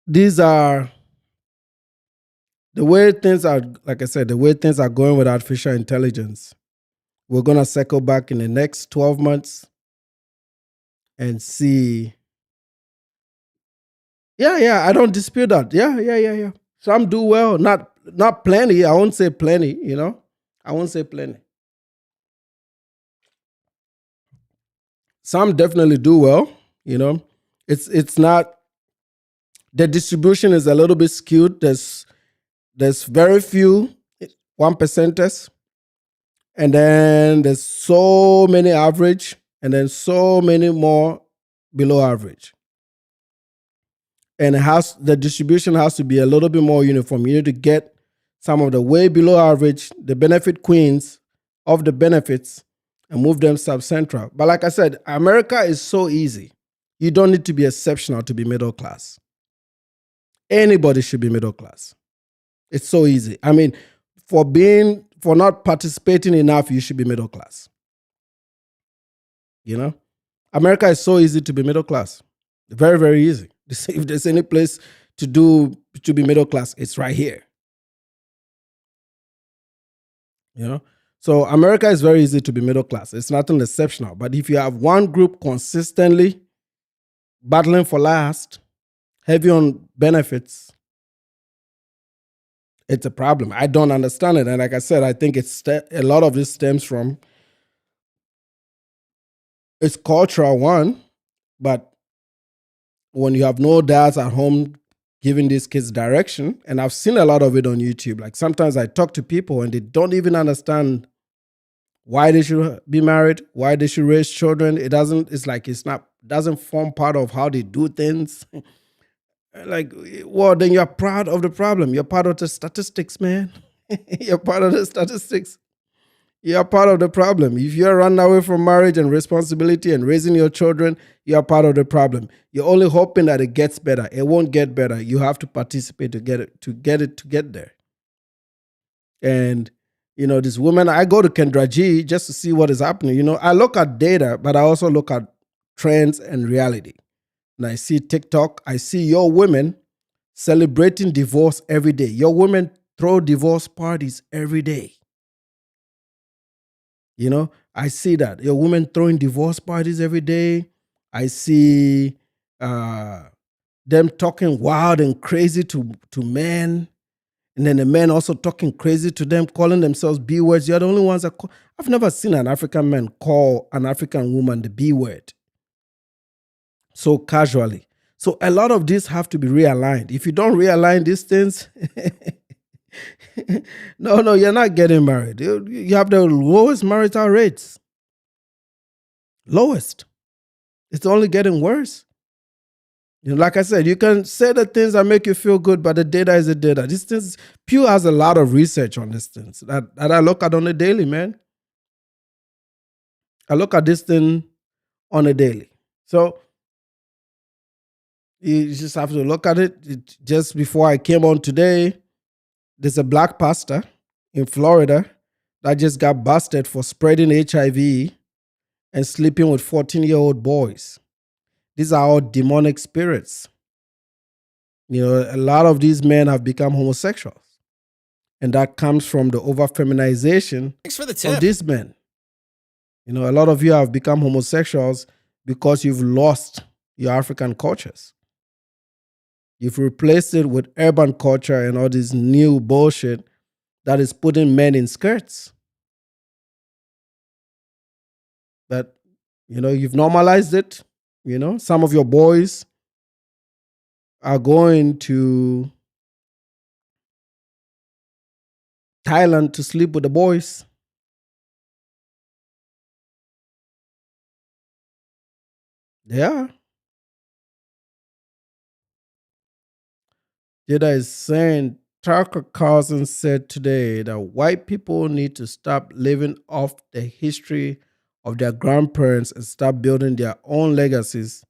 these are the way things are, like I said, the way things are going with artificial intelligence. We're going to circle back in the next 12 months and see. Yeah, I don't dispute that. Yeah. Some do well, not plenty. I won't say plenty, I won't say plenty. Some definitely do well. It's not, the distribution is a little bit skewed. There's very few 1%ers, and then there's so many average, and then so many more below average. And the distribution has to be a little bit more uniform. You need to get some of the way below average, the benefit queens of the benefits, and move them sub-central. But like I said, America is so easy. You don't need to be exceptional to be middle class. Anybody should be middle class. It's so easy. I mean, for not participating enough, you should be middle class. America is so easy to be middle class. Very, very easy. If there's any place to be middle class, it's right here. So America is very easy to be middle class. It's nothing exceptional. But if you have one group consistently battling for last, heavy on benefits, it's a problem. I don't understand it. And like I said, I think a lot of this stems from it's cultural one, but when you have no dads at home giving these kids direction, and I've seen a lot of it on YouTube. Like sometimes I talk to people and they don't even understand why they should be married, why they should raise children. Doesn't form part of how they do things. Like, well, then you're proud of the problem. You're part of the statistics, man. You're part of the statistics. You're part of the problem. If you're running away from marriage and responsibility and raising your children, you're part of the problem. You're only hoping that it gets better. It won't get better. You have to participate to get there. And, this woman, I go to Kendra G just to see what is happening. I look at data, but I also look at trends and reality. And I see TikTok, I see your women celebrating divorce every day. Your women throw divorce parties every day. I see that. Your women throwing divorce parties every day. I see them talking wild and crazy to men. And then the men also talking crazy to them, calling themselves B words. You're the only ones that I've never seen an African man call an African woman the B word so casually. So a lot of these have to be realigned. If you don't realign these things, no, you're not getting married. You have the lowest marital rates. Lowest. It's only getting worse. Like I said, you can say the things that make you feel good, but the data is the data. These things, Pew has a lot of research on these things that I look at on a daily, man. I look at this thing on a daily. So you just have to look at it. Just before I came on today, there's a black pastor in Florida that just got busted for spreading HIV and sleeping with 14-year-old boys. These are all demonic spirits. A lot of these men have become homosexuals. And that comes from the over-feminization of these men. A lot of you have become homosexuals because you've lost your African cultures. You've replaced it with urban culture and all this new bullshit that is putting men in skirts. But, you've normalized it. Some of your boys are going to Thailand to sleep with the boys. Yeah. Jada is saying, Tucker Carlson said today that white people need to stop living off the history of their grandparents and start building their own legacies.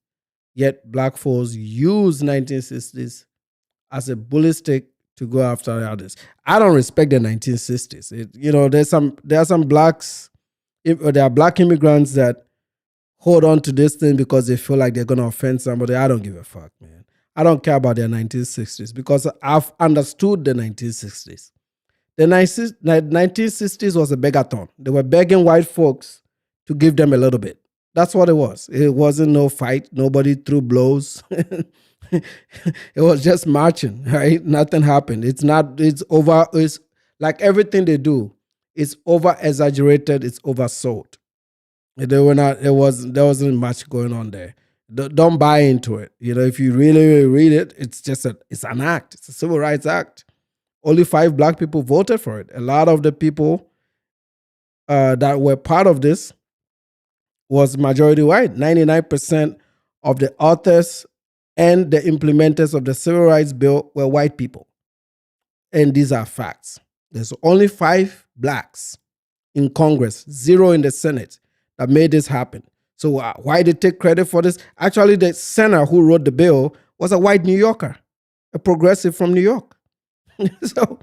Yet black folks use 1960s as a bully stick to go after others. I don't respect the 1960s. There are some blacks, there are black immigrants that hold on to this thing because they feel like they're going to offend somebody. I don't give a fuck, man. I don't care about their 1960s because I've understood the 1960s. The 1960s was a begathon. They were begging white folks to give them a little bit. That's what it was. It wasn't no fight. Nobody threw blows. It was just marching, right? Nothing happened. It's like everything they do. It's over exaggerated. It's oversold. They were not. There wasn't much going on there. Don't buy into it. If you really read it, it's an act. It's a civil rights act. Only 5 black people voted for it. A lot of the people that were part of this was majority white. 99% of the authors and the implementers of the civil rights bill were white people. And these are facts. There's only 5 blacks in Congress, 0 in the Senate, that made this happen. So why they take credit for this? Actually, the senator who wrote the bill was a white New Yorker, a progressive from New York. So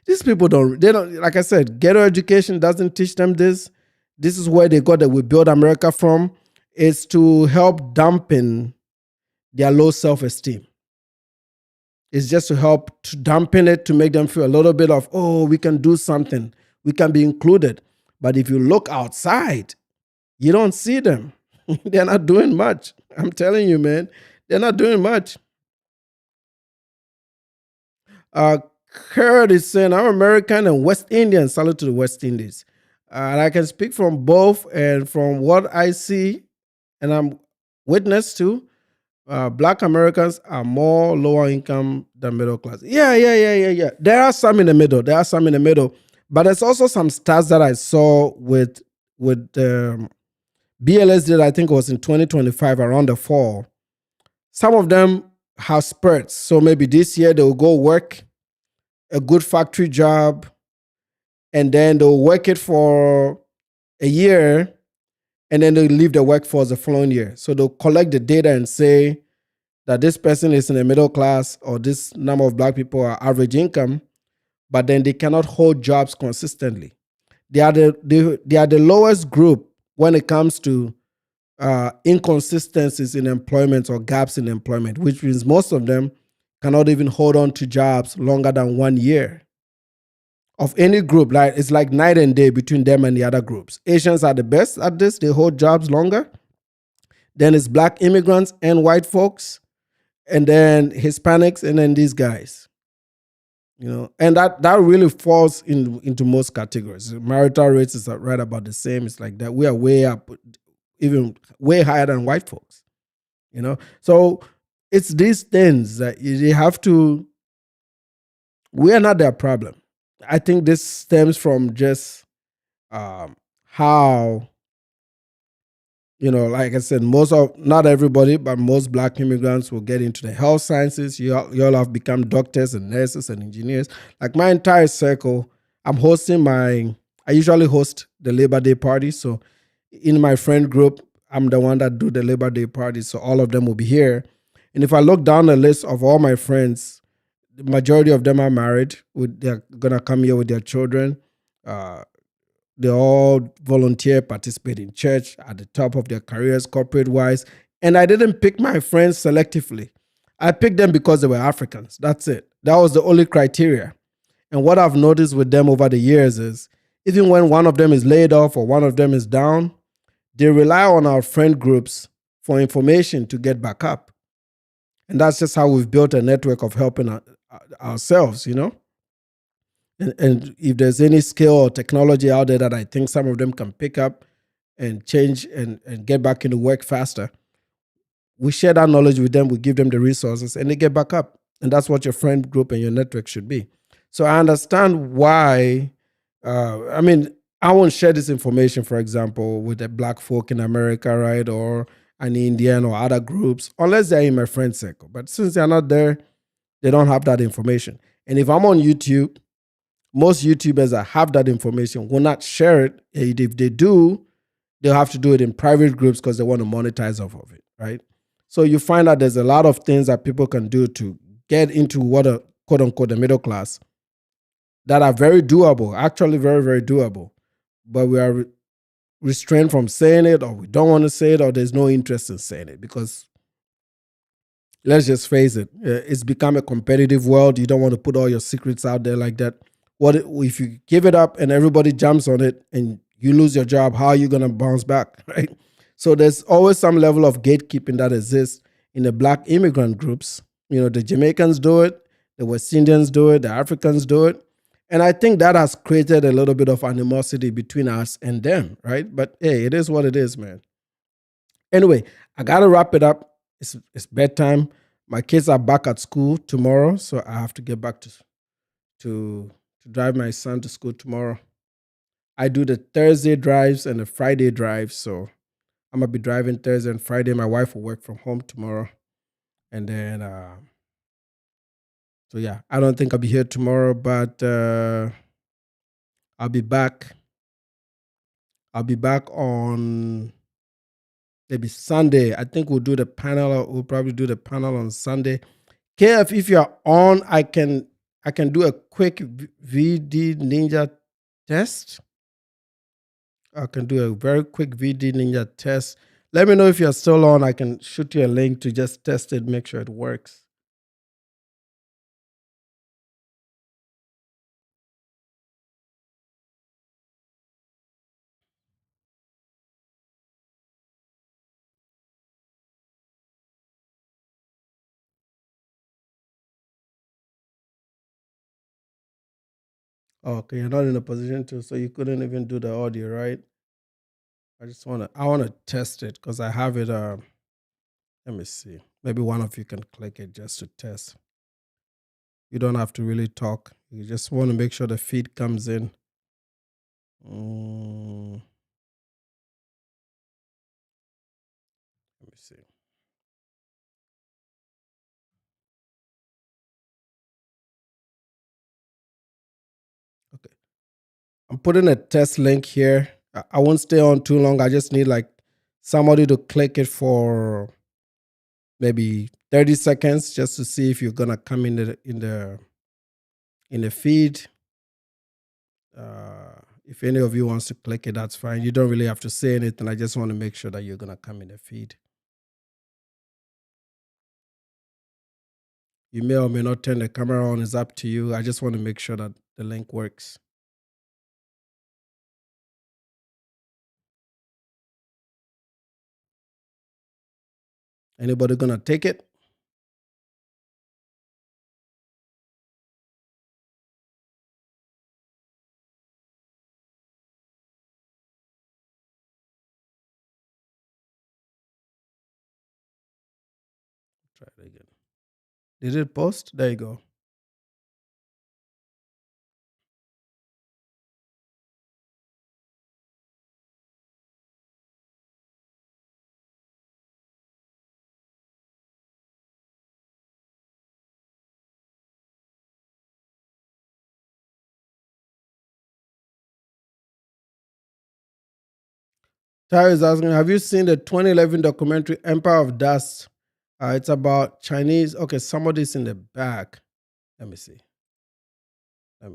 these people they don't, like I said, ghetto education doesn't teach them this. This is where they got that We Build America from. It's to help dampen their low self-esteem. It's just to help to dampen it, to make them feel a little bit of, oh, we can do something. We can be included. But if you look outside, you don't see them. They're not doing much. I'm telling you, man. They're not doing much. Kurt is saying, I'm American and West Indian. Salute to the West Indies. And I can speak from both, and from what I see and I'm witness to, Black Americans are more lower income than middle class. Yeah. There are some in the middle. But there's also some stats that I saw with BLS did, I think it was in 2025 around the fall. Some of them have spurts. So maybe this year they'll go work a good factory job, and then they'll work it for a year, and then they'll leave the workforce the following year. So they'll collect the data and say that this person is in the middle class, or this number of black people are average income, but then they cannot hold jobs consistently. They are the lowest group when it comes to inconsistencies in employment or gaps in employment, which means most of them cannot even hold on to jobs longer than 1 year. Of any group, it's like night and day between them and the other groups. Asians are the best at this. They hold jobs longer. Then it's black immigrants and white folks, and then Hispanics, and then these guys. And that really falls into most categories. Marital rates is right about the same. It's like that. We are way up, even way higher than white folks. So it's these things that you have to. We are not their problem. I think this stems from just how, like I said, not everybody, but most black immigrants will get into the health sciences. You all have become doctors and nurses and engineers. Like my entire circle, I usually host the Labor Day party. So in my friend group, I'm the one that do the Labor Day party. So all of them will be here. And if I look down the list of all my friends, the majority of them are married. They're going to come here with their children. They all volunteer, participate in church at the top of their careers, corporate-wise. And I didn't pick my friends selectively. I picked them because they were Africans. That's it. That was the only criteria. And what I've noticed with them over the years is, even when one of them is laid off or one of them is down, they rely on our friend groups for information to get back up. And that's just how we've built a network of helping ourselves, And if there's any skill or technology out there that I think some of them can pick up and change and get back into work faster, we share that knowledge with them, we give them the resources, and they get back up. And that's what your friend group and your network should be. So I understand why, I won't share this information, for example, with the black folk in America, right? Or an Indian or other groups, unless they're in my friend circle. But since they're not there, they don't have that information. And if I'm on YouTube, most YouTubers that have that information will not share it. If they do, they'll have to do it in private groups because they want to monetize off of it, right? So you find out there's a lot of things that people can do to get into what a quote unquote the middle class that are very doable, actually very, very doable. But we are restrained from saying it, or we don't want to say it, or there's no interest in saying it because, let's just face it, it's become a competitive world. You don't want to put all your secrets out there like that. What if you give it up and everybody jumps on it and you lose your job? How are you going to bounce back, right? So there's always some level of gatekeeping that exists in the black immigrant groups. The Jamaicans do it, the West Indians do it, the Africans do it. And I think that has created a little bit of animosity between us and them, right? But hey, it is what it is, man. Anyway, I gotta wrap it up. It's bedtime. My kids are back at school tomorrow, so I have to get back to drive my son to school tomorrow. I do the Thursday drives and the Friday drives, so I'm gonna be driving Thursday and Friday. My wife will work from home tomorrow, and then so yeah, I don't think I'll be here tomorrow, but I'll be back. I'll be back on maybe Sunday. I think we'll do the panel. We'll probably do the panel on Sunday. KF, if you're on, I can do a quick VD Ninja test. I can do a very quick VD Ninja test. Let me know if you're still on. I can shoot you a link to just test it, make sure it works. Okay, you're not in a position to, so you couldn't even do the audio, right? I wanna test it because I have it. Let me see. Maybe one of you can click it just to test. You don't have to really talk. You just want to make sure the feed comes in. Let me see. Okay. I'm putting a test link here. I won't stay on too long. I just need like somebody to click it for maybe 30 seconds just to see if you're gonna come in the feed. If any of you wants to click it, that's fine. You don't really have to say anything. I just want to make sure that you're gonna come in the feed. You may or may not turn the camera on. It's up to you. I just want to make sure that the link works. Anybody gonna take it? Try it again. Did it post? There you go. Ty is asking, have you seen the 2011 documentary Empire of Dust? It's about Chinese. Okay, somebody's in the back. Let me see. Let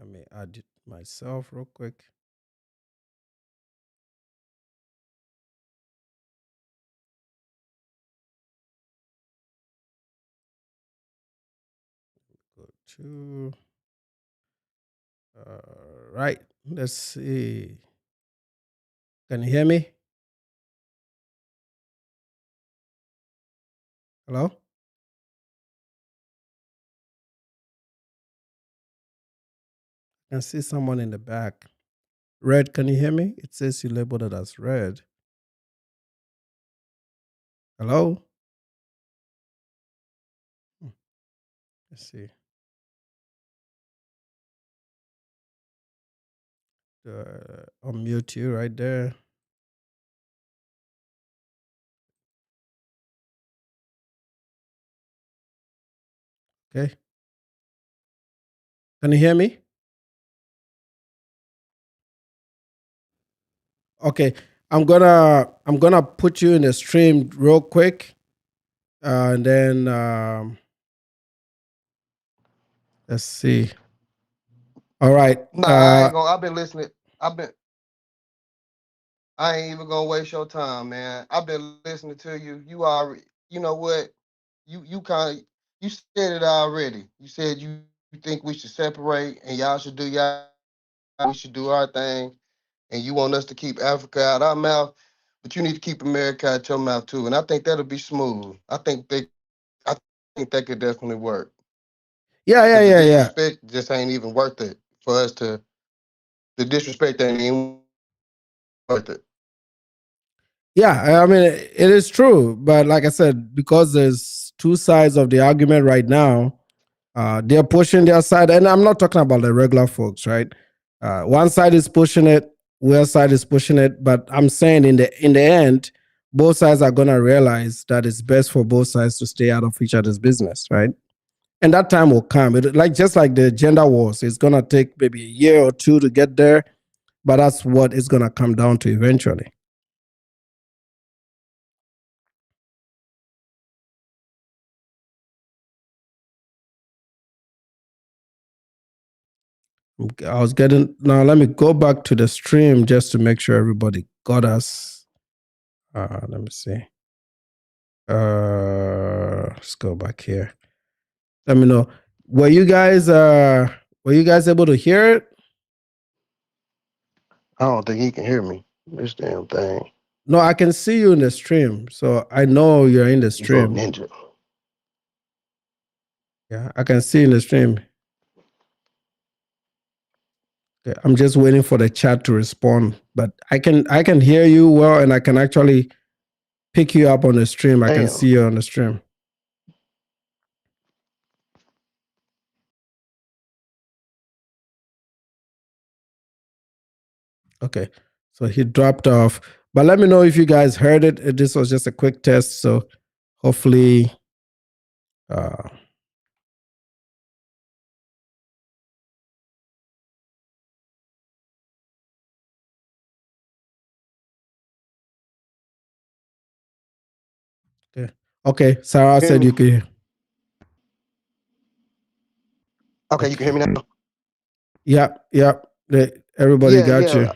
me add it myself real quick. Go to. Right. Let's see. Can you hear me? Hello? I can see someone in the back. Red, can you hear me? It says you labeled it as red. Hello? Let's see. Unmute you right there. Okay. Can you hear me? Okay. I'm gonna put you in the stream real quick. And then let's see. All right. I ain't gonna. I've been listening. I ain't even gonna waste your time, man. I've been listening to you. You already. You know what? You kind of. You said it already. You said you think we should separate and y'all should do y'all. We should do our thing, and you want us to keep Africa out our mouth, but you need to keep America out your mouth too. And I think that'll be smooth. I think that could definitely work. Yeah. The disrespect just ain't even worth it for us to. The disrespect ain't even worth it. Yeah, I mean, it is true. But like I said, because there's two sides of the argument right now, they're pushing their side. And I'm not talking about the regular folks, right? One side is pushing it, the other side is pushing it. But I'm saying in the end, both sides are going to realize that it's best for both sides to stay out of each other's business, right? And that time will come. Just like the gender wars, it's going to take maybe a year or two to get there. But that's what it's going to come down to eventually. I was getting now. Let me go back to the stream just to make sure everybody got us. Let me see. Let's go back here. Let me know. Were you guys able to hear it? I don't think he can hear me. This damn thing. No, I can see you in the stream, so I know you're in the stream. Ninja. Yeah, I can see in the stream. Okay, I'm just waiting for the chat to respond, but I can hear you well, and I can actually pick you up on the stream. I can see you on the stream. Okay, so he dropped off. But let me know if you guys heard it. This was just a quick test, so hopefully. Okay, Sarah said you could hear. Okay, you can hear me now? Yeah. Everybody got you.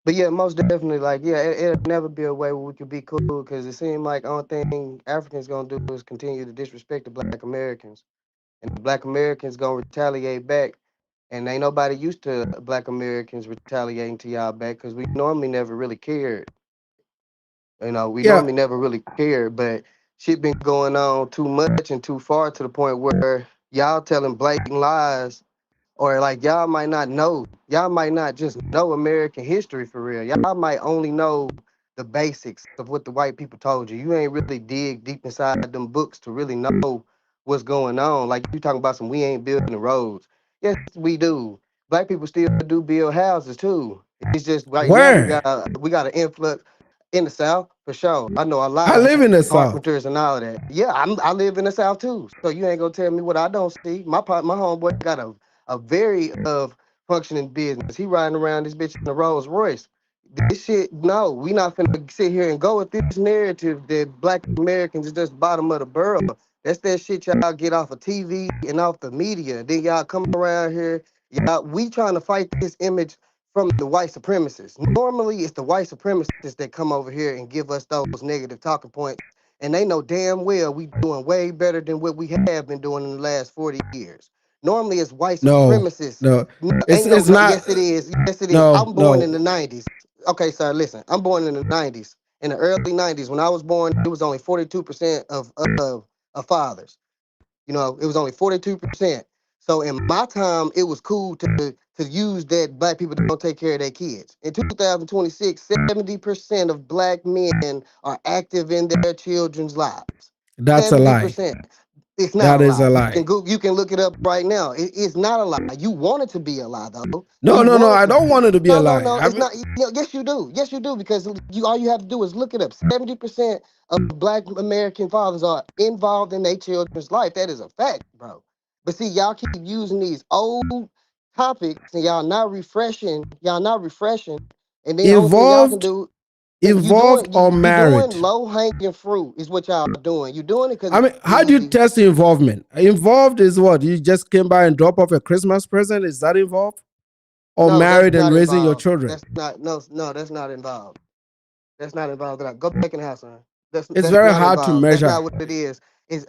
But yeah, most definitely, like, yeah, it'll never be a way where we could be cool because it seems like the only thing Africans gonna do is continue to disrespect the Black Americans, and the Black Americans gonna retaliate back. And ain't nobody used to Black Americans retaliating to y'all back because we normally never really cared. You know, we normally never really cared, but shit been going on too much and too far to the point where y'all telling blatant lies, or like y'all might not know, y'all might not just know American history for real. Y'all might only know the basics of what the white people told you. You ain't really dig deep inside them books to really know what's going on. Like you talking about some, we ain't building the roads. Yes, we do. Black people still do build houses too. It's just right now we got an influx in the South for sure. I know a lot I of live in the South. carpenters and all of that. Yeah, I live in the South too. So you ain't gonna tell me what I don't see. My homeboy got a very functioning business. He riding around this bitch in a Rolls Royce. This shit, no, we not finna sit here and go with this narrative that Black Americans is just bottom of the barrel. That's that shit y'all get off of TV and off the media. Then y'all come around here, we trying to fight this image from the white supremacists. Normally, it's the white supremacists that come over here and give us those negative talking points, and they know damn well we doing way better than what we have been doing in the last 40 years. Normally, it's white supremacists. No, It's not. Yes, it is. Yes, it is. No, I'm born in no. the 90s. Okay, sir, listen. I'm born in the 90s. In the early 90s, when I was born, it was only 42% of fathers. You know, it was only 42%. So in my time, it was cool to use that black people don't take care of their kids. In 2026, 70% of black men are active in their children's lives. That's a lie. 70%. It's not That a is lie. a You lie. can you can look it up right now. It's not a lie. You want it to be a lie though. No. I don't want it to be a lie. No. It's not. Yes, you do. Yes, you do. Because all you have to do is look it up. 70% of Black American fathers are involved in their children's life. That is a fact, bro. But see, y'all keep using these old topics and y'all not refreshing. Y'all not refreshing. And then the only thing y'all can do. Involved or You married? doing low hanging fruit is what y'all doing. You doing it because I mean, it's how do you easy. test the involvement? Involved is what? You just came by and drop off a Christmas present? Is that involved? Or No, that's married and not raising your involved. children? That's not no, that's not involved. That's not involved at all. Go back in the house, son. It's That's very not hard to involved. That's measure. not what it is. It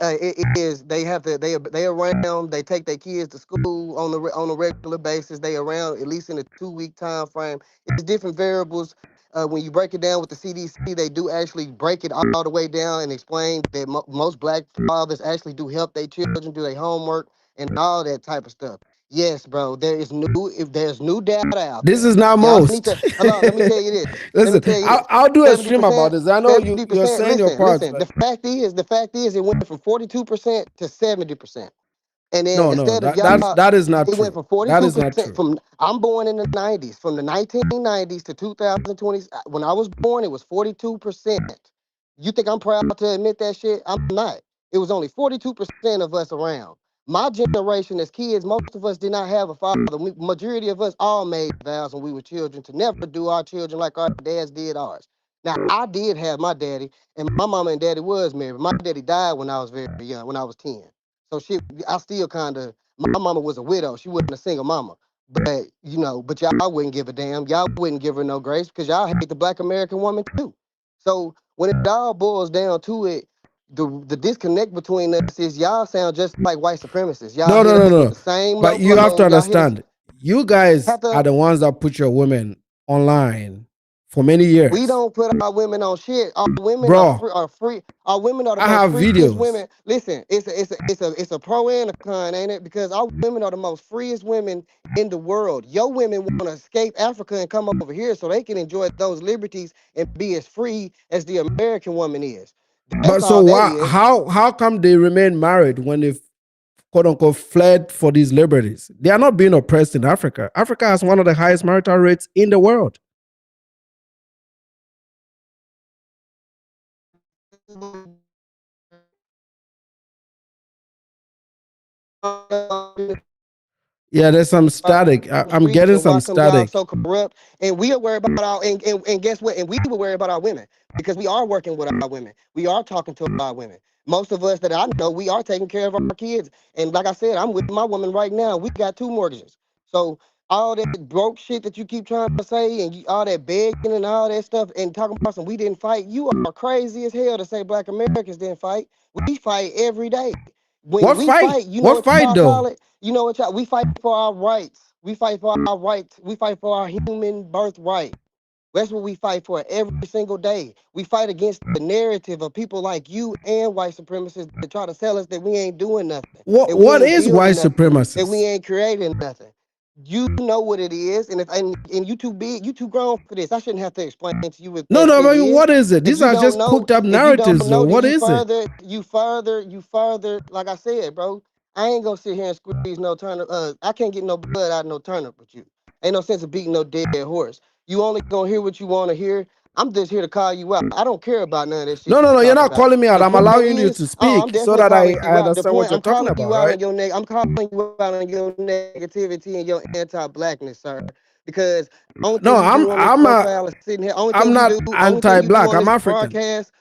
is they have to they around. They take their kids to school on a regular basis. They around at least in a 2 week time frame. It's different variables. When you break it down with the CDC, they do actually break it all the way down and explain that most black fathers actually do help their children do their homework and all that type of stuff. Yes, bro. If there's new data out This there, is not y'all need most. to hold on. Let me tell you this. Let me Listen, tell you this. I'll do a stream about 70%, this. I know you're 70%. saying your parts, Listen. but The fact is, it went from 42% to 70%. And then no, instead of that is not it went true. from That is not 42% true. from I'm born in the 90s, from the 1990s to 2020. When I was born, it was 42%. You think I'm proud to admit that shit? I'm not. It was only 42% of us around. My generation as kids, most of us did not have a father. Majority of us all made vows when we were children to never do our children like our dads did ours. Now, I did have my daddy, and my mama and daddy was married. My daddy died when I was very young, when I was 10. So shit, I still kind of. My mama was a widow. She wasn't a single mama. But but y'all wouldn't give a damn. Y'all wouldn't give her no grace because y'all hate the Black American woman too. So when it all boils down to it, the disconnect between us is y'all sound just like white supremacists. Y'all No, hit no, no, us with no. the same low But you have to blow. Y'all hit us. understand, you guys Have to. are the ones that put your women online for many We years. don't put our women on shit. Our women Bro, are free. Our women are the I most have freest videos. women. Listen, it's a pro and a con, ain't it? Because our women are the most freest women in the world. Your women want to escape Africa and come over here so they can enjoy those liberties and be as free as the American woman is. That's But so all that why is. how come they remain married when they've quote unquote fled for these liberties? They are not being oppressed in Africa. Africa has one of the highest marital rates in the world. Yeah, there's some static. I'm Streets getting and some why come y'all static. so corrupt? And we are worried about our and guess what? And we were worried about our women because we are working with our women. We are talking to our women. Most of us that I know, we are taking care of our kids. And like I said, I'm with my woman right now. We got 2 mortgages. So all that broke shit that you keep trying to say and all that begging and all that stuff and talking about some we didn't fight, you are crazy as hell to say Black Americans didn't fight. We fight every day. When What we fight? fight, you know What what fight y'all call though? it? You know what y'all? We fight for our rights. We fight for our rights. We fight for our human birthright. That's what we fight for every single day. We fight against the narrative of people like you and white supremacists that try to tell us that we ain't doing nothing, that we What ain't is white building nothing, that we supremacist? ain't creating nothing. You know what it is, and if and you too big, you too grown for this. I shouldn't have to explain to you what No, that no, shit but is. what is it? If These you are don't just know, cooked up if you don't narratives though. know, then What is it? you further. Like I said, bro, I ain't gonna sit here and squeeze no turnip. I can't get no blood out of no turnip with you. Ain't no sense of beating no dead horse. You only gonna hear what you want to hear. I'm just here to call you out. I don't care about none of that shit No, no, you no, you're talk not about. calling me out. The I'm point allowing you is, to oh, I'm speak so definitely that calling I you out. The understand what point, you're I'm talking calling about, you out right? on I'm calling you out on your negativity and your anti-blackness, sir. Because only No, thing you do on this profile is sitting here. I'm not Only thing you do anti-black. on I'm this African. broadcast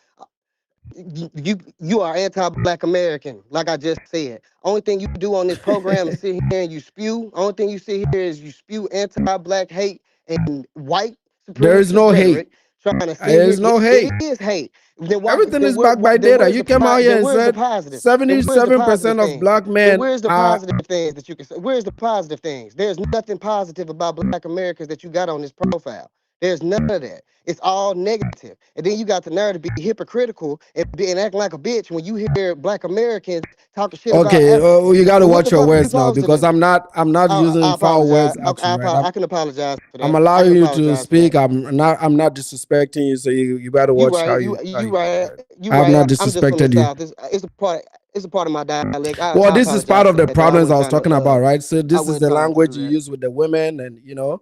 you are anti-black American, like I just said. Only thing you do on this program is sit here and you spew. Only thing you sit here is you spew anti-black hate and white There is supremacist no hate. rhetoric, trying to sit There here. is no It hate. is hate. Then why? Everything Then is backed by then data. where's You the came out here then and where's the said positive? Then where's the positive 77% of things? black Then men where's the are. positive things that you can say? Where's the positive things? There's nothing positive about Black Americans that you got on this profile. There's none of that. It's all negative. And then you got the nerve to be hypocritical and acting like a bitch when you hear Black Americans talking shit about Okay, Africans. you got to Well, what watch the your fuck we words now supposed to because do? I'm not I using foul apologize. words at you, right? I can apologize for I'm that. I allowing can you to apologize for that. speak. I'm not disrespecting you, so you got to You watch right. how You you do right. that. You I have right. not I'm just from the disrespected you. south. It's a part of my dialect. Well, I this is part apologize of for the that though. problems I was talking about, right? So I this is wasn't the trying to do language you that. use with the women, and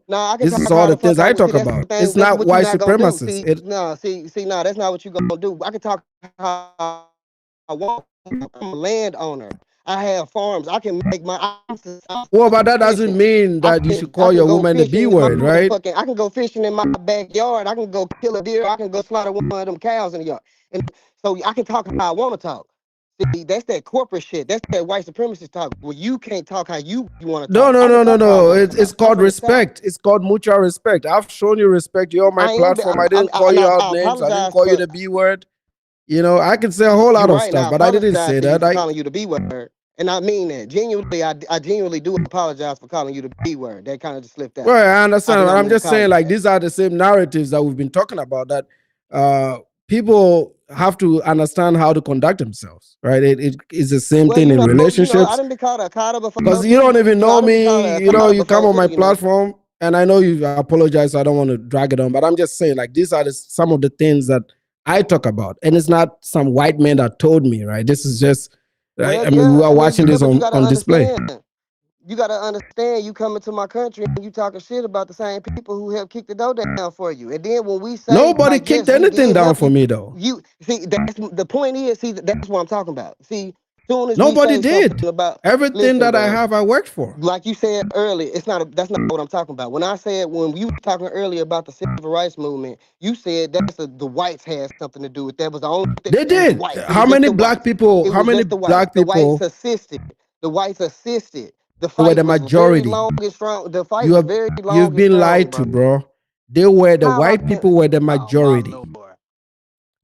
No, I can this is talk all how the the things fuck I I want. See, talk that's the about. It's thing. That's not what you're white not gonna do. supremacists. See, no, see, no, that's not what you're gonna do. I can talk how I want. I'm a landowner. I have farms. I can make my. I'm Well, but that doesn't self-sufficient. mean that you should I call can your go woman the B fishing in my word, right? motherfucking. I can go fishing in my backyard. I can go kill a deer. I can go slaughter one of them cows in the yard. And so I can talk how I want to talk. See, that's that corporate shit. That's that white supremacist talk. Well, you can't talk how you want to No, talk. no, I can no, no, talk how I no. want to It's talk. I'm called from the south. respect. It's called mutual respect. I've shown you respect. You're on my I am. platform. I didn't call And you out I names. I didn't apologize call you for. the B word. I can say a whole You're lot of right, and stuff, I but I didn't apologize say to you that. for calling you the B word. And I mean that genuinely. I genuinely do apologize for calling you the B word. That kind of just slipped out. Well, I I did understand, but not I'm mean to just call saying, you like, that. these are the same narratives that we've been talking about that people have to understand how to conduct themselves, right? It is the same Well, thing in I relationships. done been called a cotter before. Because you don't even know I done been called me, a you know, cotter you come before on my too, platform, and I know you apologize, so I don't want to drag it on, but I'm just saying, like, these are some of the things that I talk about, and it's not some white man that told me, right? This is just, Well, I mean, we are watching this but you gotta on display. understand. You gotta understand. You coming to my country and you talking shit about the same people who helped kick the door down for you. And then when we say Nobody like, kicked yes, we anything did down help for you, me, though. you see that's the point is. See, that's what I'm talking about. See, soon as we Nobody say something did. about, Everything listen, that I bro. have, I worked for. Like you said earlier, that's not what I'm talking about. When I said when you were talking earlier about the civil rights movement, you said the whites had something to do with that. Was the only thing They that was did. whites. It was How just many the black whites. people? It How was many just the whites. black The whites people assisted. The whites assisted. The were fight the was very majority? long and strong. The fight You was have very you've long and been strong, lied bro. to, bro. They were the How have I white been? people were the Oh my majority. lord.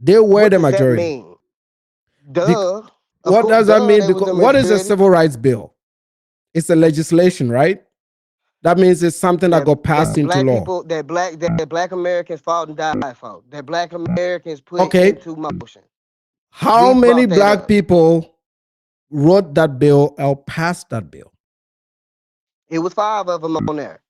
They were What the does that majority. mean? Duh. Of What course, does that duh. mean? They was Because the what is a majority. civil rights bill? It's a legislation, right? That means it's something that got passed into Black law. people that black Americans fought and died for. That black Americans put Okay. into motion. How We many brought that black up. people wrote that bill or passed that bill? It was 5 of them on there.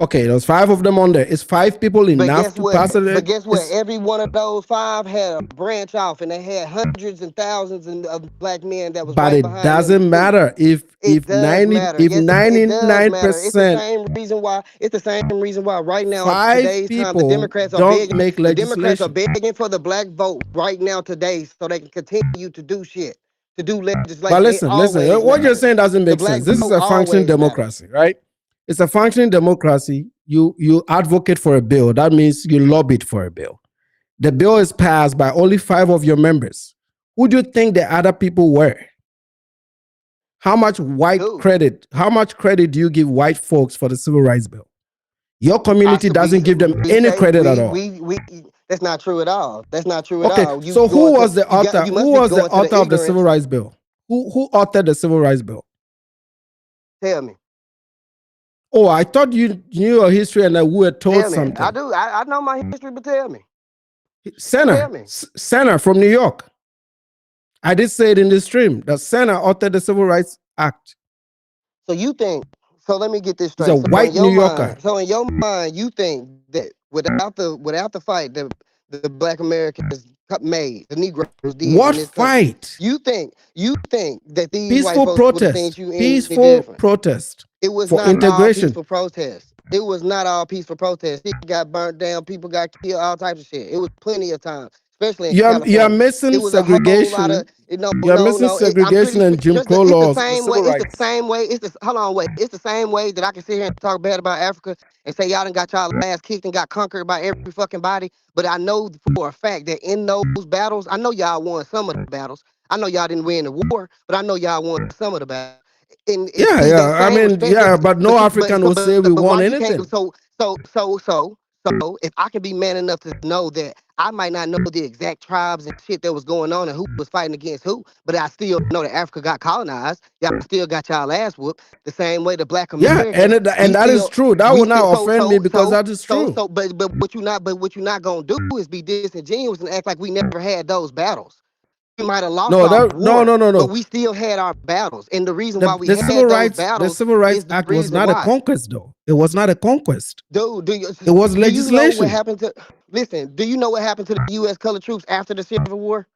Okay, there's 5 of them on there. Is 5 people But enough guess to what? pass it? Every one of those 5 had a branch off, and they had hundreds and thousands of black men that was But right it behind them doesn't too. matter It does matter. if Yes, it does matter. It's the 99% same reason why. It's the same reason why right now in 5 today's time the people Democrats are don't begging. make The Democrats are legislation. begging for the black vote right now today, so they can continue to do shit, to do But legislation. It listen, always what you're matters. saying doesn't The make black sense. This is vote a functioning always matters. democracy, right? It's a functioning democracy. You advocate for a bill. That means you lobbied for a bill. The bill is passed by only 5 of your members. Who do you think the other people were? How much how much credit do you give white folks for the civil rights bill? Your community doesn't give them We any say credit at all. we that's not true at all. That's not true at Okay, all. so who was the author? You Who must be was the going to the author of the civil ignorance. rights bill? Who authored the civil rights bill? Tell me. Oh, I thought you knew your history and that we were told Tell me. something. I do. I know my history, but tell me. Senator, Senator from New York. I did say it in the stream that Senator authored the Civil Rights Act. So you think? So let me get this He's straight. a white New Yorker. So in your mind, you think that without the fight that the black Americans made, the Negroes did What in this country, fight? you think that these white Peaceful folks would have seen protest. you any Peaceful different? protest. It was For not all integration. peaceful protests. It was not all peaceful protests. It got burnt down. People got killed. All types of shit. It was plenty of times, especially in You are California. missing It was a whole lot of segregation. You are missing I'm segregation pretty and Jim just Crow it's the laws, the same way. civil It's the rights. same way. Hold on, wait. It's the same way that I can sit here and talk bad about Africa and say y'all done got y'all ass kicked and got conquered by every fucking body. But I know for a fact that in those battles, I know y'all won some of the battles. I know y'all didn't win the war, but I know y'all won some of the battles. And see that I same mean, respect, yeah, but no but African will say we but why won you can't? anything. So if I can be man enough to know that I might not know the exact tribes and shit that was going on and who was fighting against who, but I still know that Africa got colonized. Y'all still got y'all ass whooped the same way the black Yeah, Americans. and that is true. That will not offend me because that is true. But what you're not gonna do is be disingenuous and act like we never had those battles. We might have lost No, our no, war, no, no, but no. we still had our battles. And the reason The why we the had those the battles Civil Rights is the Act was reason not a why. conquest, though. It was not a conquest. Dude, It was do you know what legislation. happened to listen, do you know what happened to the US colored troops after the Civil War?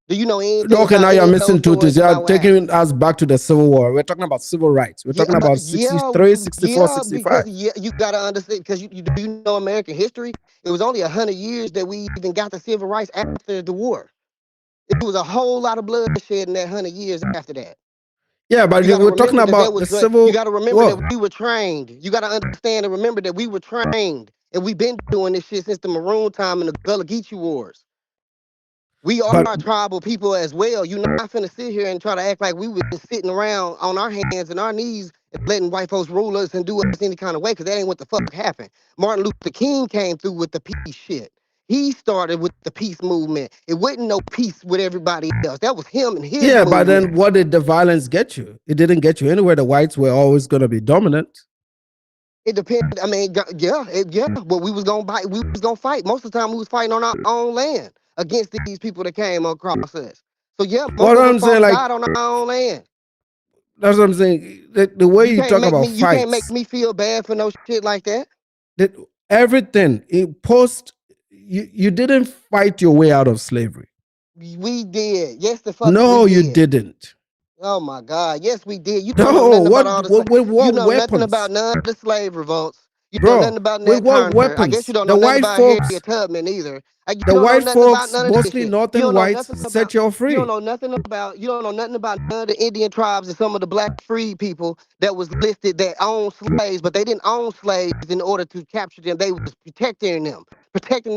Do you know anything Okay, about now you're any of missing those two things. stories You're about what happened? taking us back to the Civil War. We're talking about civil rights. We're talking about 63, 64, 65. Because you gotta understand because you know American history. It was only 100 years that we even got the civil rights after the war. It was a whole lot of bloodshed in that 100 years after that. Yeah, but You got to we're talking remember that about the you Civil got to remember that War. we were trained. You got to understand and remember that we were trained, and we've been doing this shit since the Maroon time and the Gullah Geechee Wars. We are But tribal people as well. You're not finna sit here and try to act like we were sitting around on our hands and our knees and letting white folks rule us and do us any kind of way, because that ain't what the fuck happened. Martin Luther King came through with the peace shit. He started with the peace movement. It wasn't no peace with everybody else. That was him and his yeah, but movement. then what did the violence get you? It didn't get you anywhere. The whites were always going to be dominant. It depends. I mean, yeah. But we was gonna fight. Most of the time, we was fighting on our own land. against these people that came across us. So yeah, most What of us I'm saying, like, died on our own land. that's what I'm saying. The way you talk about You can't make fights, me feel bad for no shit like that. that everything in post, you didn't fight your way out of slavery. We did. Yes, the fuck we No, you did. didn't. Oh my God. Yes, we did. You don't know No, nothing about all the what you know nothing weapons? about none of the slave revolts. You know nothing Bro, about with Nat what Turner. I guess you weapons? don't The know nothing white about folks, Harriet Tubman either. You the don't know white nothing about folks, none of this mostly shit. You northern don't know whites, nothing about set you you don't free. know nothing about you don't know nothing about none of the Indian tribes and some of the black free people that was listed that owned slaves, but they didn't own slaves in order to capture them. They was protecting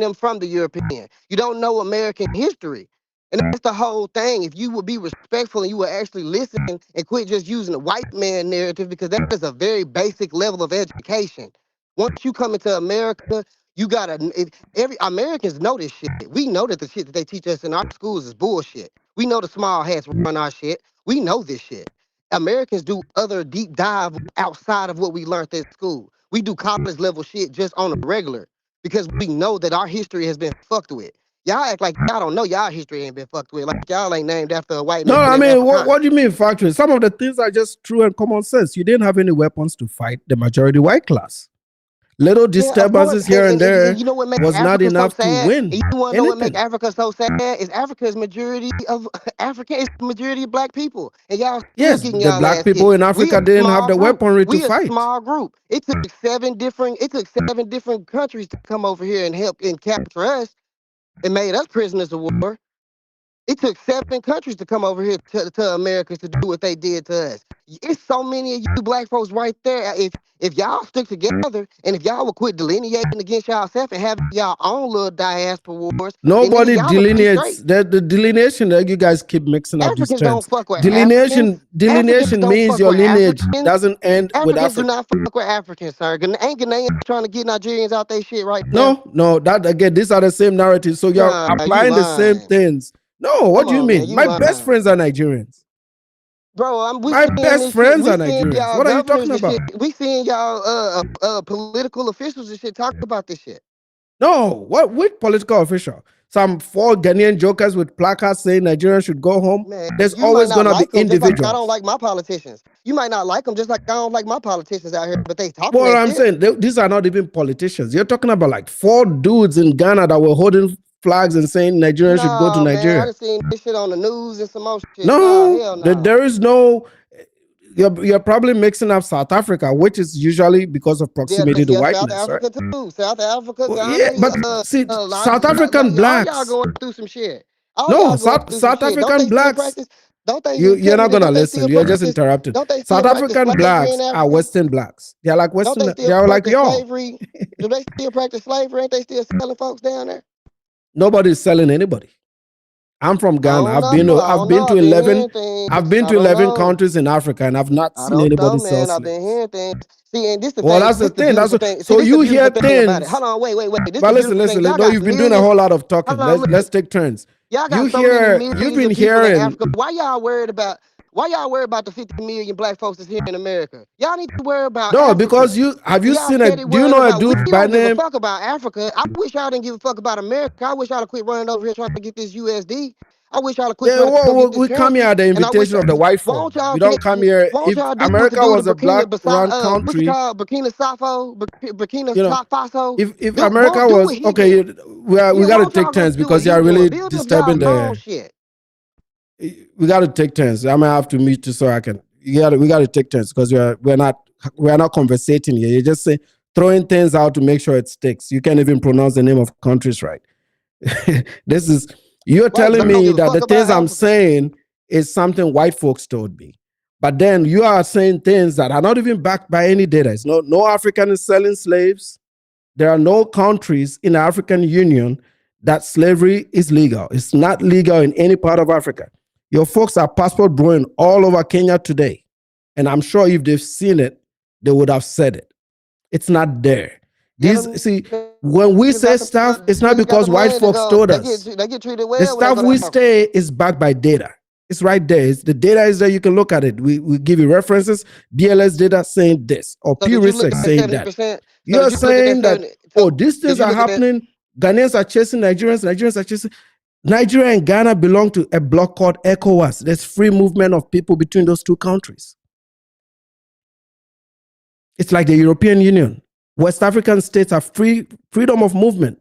them from the European. You don't know American history. And that's the whole thing. If you would be respectful and you would actually listen and quit just using the white man narrative, because that is a very basic level of education. Once you come into America, you gotta. Every Americans know this shit. We know that the shit that they teach us in our schools is bullshit. We know the small hats run our shit. We know this shit. Americans do other deep dive outside of what we learned at school. We do college level shit just on a regular because we know that our history has been fucked with. Y'all act like y'all don't know y'all history ain't been fucked with. Like y'all ain't named after a white No, man I named mean, Africana. what do you mean factory? Some of the things are just true and common sense. You didn't have any weapons to fight the majority white class. Little Yeah, of course. disturbances here and And there you know what makes was not Africa so enough to sad? And win you want to know what makes anything. Africa so sad? Is Africa's majority of Africa is the majority of black people. And y'all still Yes, getting the y'all black ass people kicked. in We a Africa didn't have small the group. weaponry to We a fight. small group. It took seven different countries to come over here and help and capture us and made us prisoners of war. It took 7 countries to come over here to America to do what they did to us. It's so many of you black folks right there. If y'all stick together and if y'all would quit delineating against y'allself and having y'all own little diaspora wars, then nigga, Nobody y'all would be delineates. straight. The delineation that you guys keep mixing up these Africans don't terms. fuck with Africans. Africans Delineation don't means fuck your with lineage Africans. doesn't end with Africans do Africa. not fuck with Africans, sir. Ain't Ghanaians trying to get Nigerians out they shit right now? No, that again, these are the same narratives. So you're Nah, you applying the same lying. things. No, what Come do you on, man, mean? you My best lying. friends are Nigerians. Bro, we My seeing best this shit. friends We are seeing Nigerians. y'all What are you governors talking and shit. about? We seeing y'all political officials and shit talk about this shit. No, which political official? Some 4 Ghanaian jokers with placards saying Nigerians should go home. Man, There's you might always not gonna be like them, just like I don't individuals. like my politicians. You might not like them, just like I don't like my politicians out here, but they talking Well, that I'm shit. saying these are not even politicians. You're talking about like 4 dudes in Ghana that were holding flags and saying Nigerians should go to Nah, man, I Nigeria. done seen this shit on the news and some more shit. Nah, No, hell no. there is no. You're probably mixing up South Africa, which is usually because of Yeah, proximity to yeah, South whiteness, right? Africa too. South Africa, Well, Ghana, yeah, but see, a lot South of African all y'all blacks. going through some shit. All No, y'all going through some South shit. Don't African they still blacks. practice? Don't they You're tell me not this? gonna Don't they listen. still You're just practice? interrupting. Don't they still South practice African slavery in blacks are Africa? Western blacks. They're like Don't they Western. still They're like practice y'all. slavery? Do they still practice slavery? Ain't they still selling folks down there? Nobody's selling anybody. I'm from I Ghana. don't know. I I've don't know. been to I've been 11. hearing things. I've been I to don't 11 know. countries in Africa, and I've not I seen don't know, anybody sell man. I've been slaves. hearing things. See, and this the Well, thing. that's the This the thing. beautiful thing. See, So this the you beautiful hear thing about it. things. Hold on, wait. This But the beautiful thing. listen. Y'all No, got you've been doing a millions. whole lot of talking. Hold on, Let's look. take turns. Y'all got so many You've millions been of people in hearing. Africa. Why y'all worried about? Why y'all worried about the 50 million black folks that's here in America? Y'all need to worry about No, Africa. because have And you y'all seen a? steady Do you worrying know a about. We dude by don't give a name? fuck about Africa. I wish y'all didn't give a fuck about America. I wish y'all would quit running over here trying to get this USD. I wish y'all would quit Yeah, trying to go get this we come here currency. at the And I wish invitation of the white why folk. don't y'all We don't get come here. why don't If y'all do what the America dude in was a Burkina black-run What's it country, called? Burkina Faso, Burkina you know, Faso. if Do America do what was he okay, doing. we Yeah, got why to don't take y'all go turns do what because you he are doing? really Build them y'all disturbing own the. shit. We got to take turns. I'm gonna have to meet you so I can. We got to take turns because we're not conversating here. You're just throwing things out to make sure it sticks. You can't even pronounce the name of countries right. This is you're Right, because telling I don't me give a that fuck the about things I'm Africa. saying is something white folks told me. But then you are saying things that are not even backed by any data. It's no African is selling slaves. There are no countries in the African Union that slavery is legal. It's not legal in any part of Africa. Your folks are passport brewing all over Kenya today. And I'm sure if they've seen it, they would have said it. It's not there. Yeah, them See, when we niggas say stuff, it's not got the because white money to folks go. told us. They get treated The well when they stuff go to we Africa. say is backed by data. It's right there. The data is there. You can look at it. We give you references. BLS data saying this or So Pew did you look Research at saying that. 70%? So You're did you look at that saying that, 70? oh, So these did things you are look at that? happening. Ghanaians are chasing Nigerians. Nigerians are chasing. Nigeria and Ghana belong to a bloc called ECOWAS. There's free movement of people between those two countries. It's like the European Union. West African states have freedom of movement.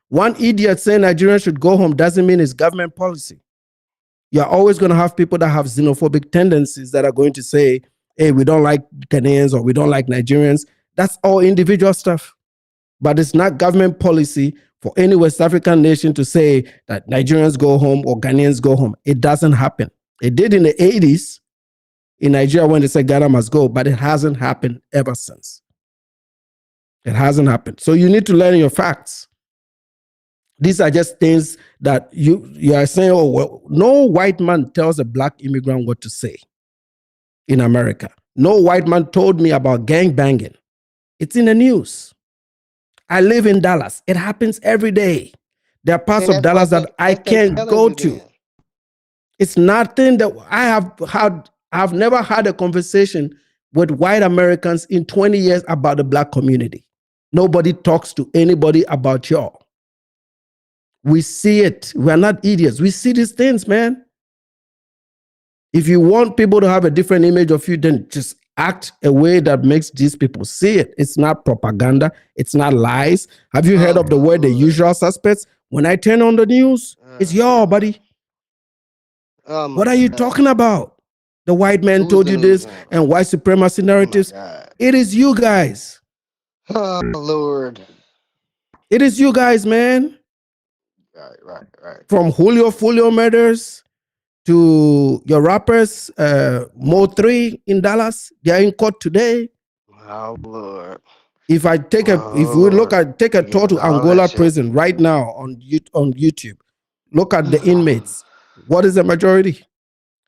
One idiot saying Nigerians should go home doesn't mean it's government policy. You're always going to have people that have xenophobic tendencies that are going to say, hey, we don't like Ghanaians or we don't like Nigerians. That's all individual stuff. But it's not government policy for any West African nation to say that Nigerians go home or Ghanaians go home. It doesn't happen. It did in the 80s in Nigeria when they said Ghana must go, but it hasn't happened ever since. It hasn't happened. So you need to learn your facts. These are just things that you are saying, oh, well, no white man tells a black immigrant what to say in America. No white man told me about gang banging. It's in the news. I live in Dallas. It happens every day. There are parts of Dallas that I can't go to. It's nothing that I've never had a conversation with white Americans in 20 years about the black community. Nobody talks to anybody about y'all. We see it. We're not idiots. We see these things, man. If you want people to have a different image of you, then just act a way that makes these people see it. It's not propaganda. It's not lies. Have you heard of the word the usual suspects? When I turn on the news, it's y'all, buddy. What are you talking about? The white man told you this and white supremacy narratives. It is you guys. Oh, Lord. It is you guys, man. Right. From Julio murders to your rappers, Mo 3 in Dallas, they are in court today. Oh, Lord. If I take take a tour to Angola prison right now on YouTube, look at the inmates. What is the majority?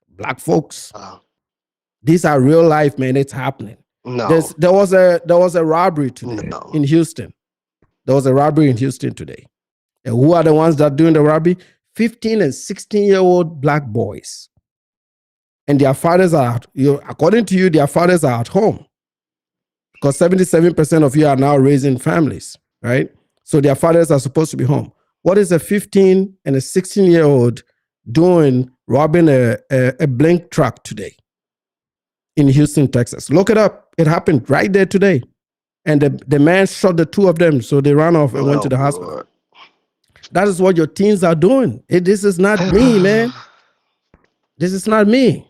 Black folks. These are real life, man. It's happening. No. There was a robbery today in Houston. There was a robbery in Houston today. And who are the ones that are doing the robbery? 15 and 16-year-old black boys. And their fathers are, according to you, their fathers are at home. Because 77% of you are now raising families, right? So their fathers are supposed to be home. What is a 15 and a 16-year-old doing robbing a Blink truck today in Houston, Texas? Look it up. It happened right there today. And the man shot the two of them, so they ran off and went to the hospital. That is what your teens are doing. This is not me, man. This is not me.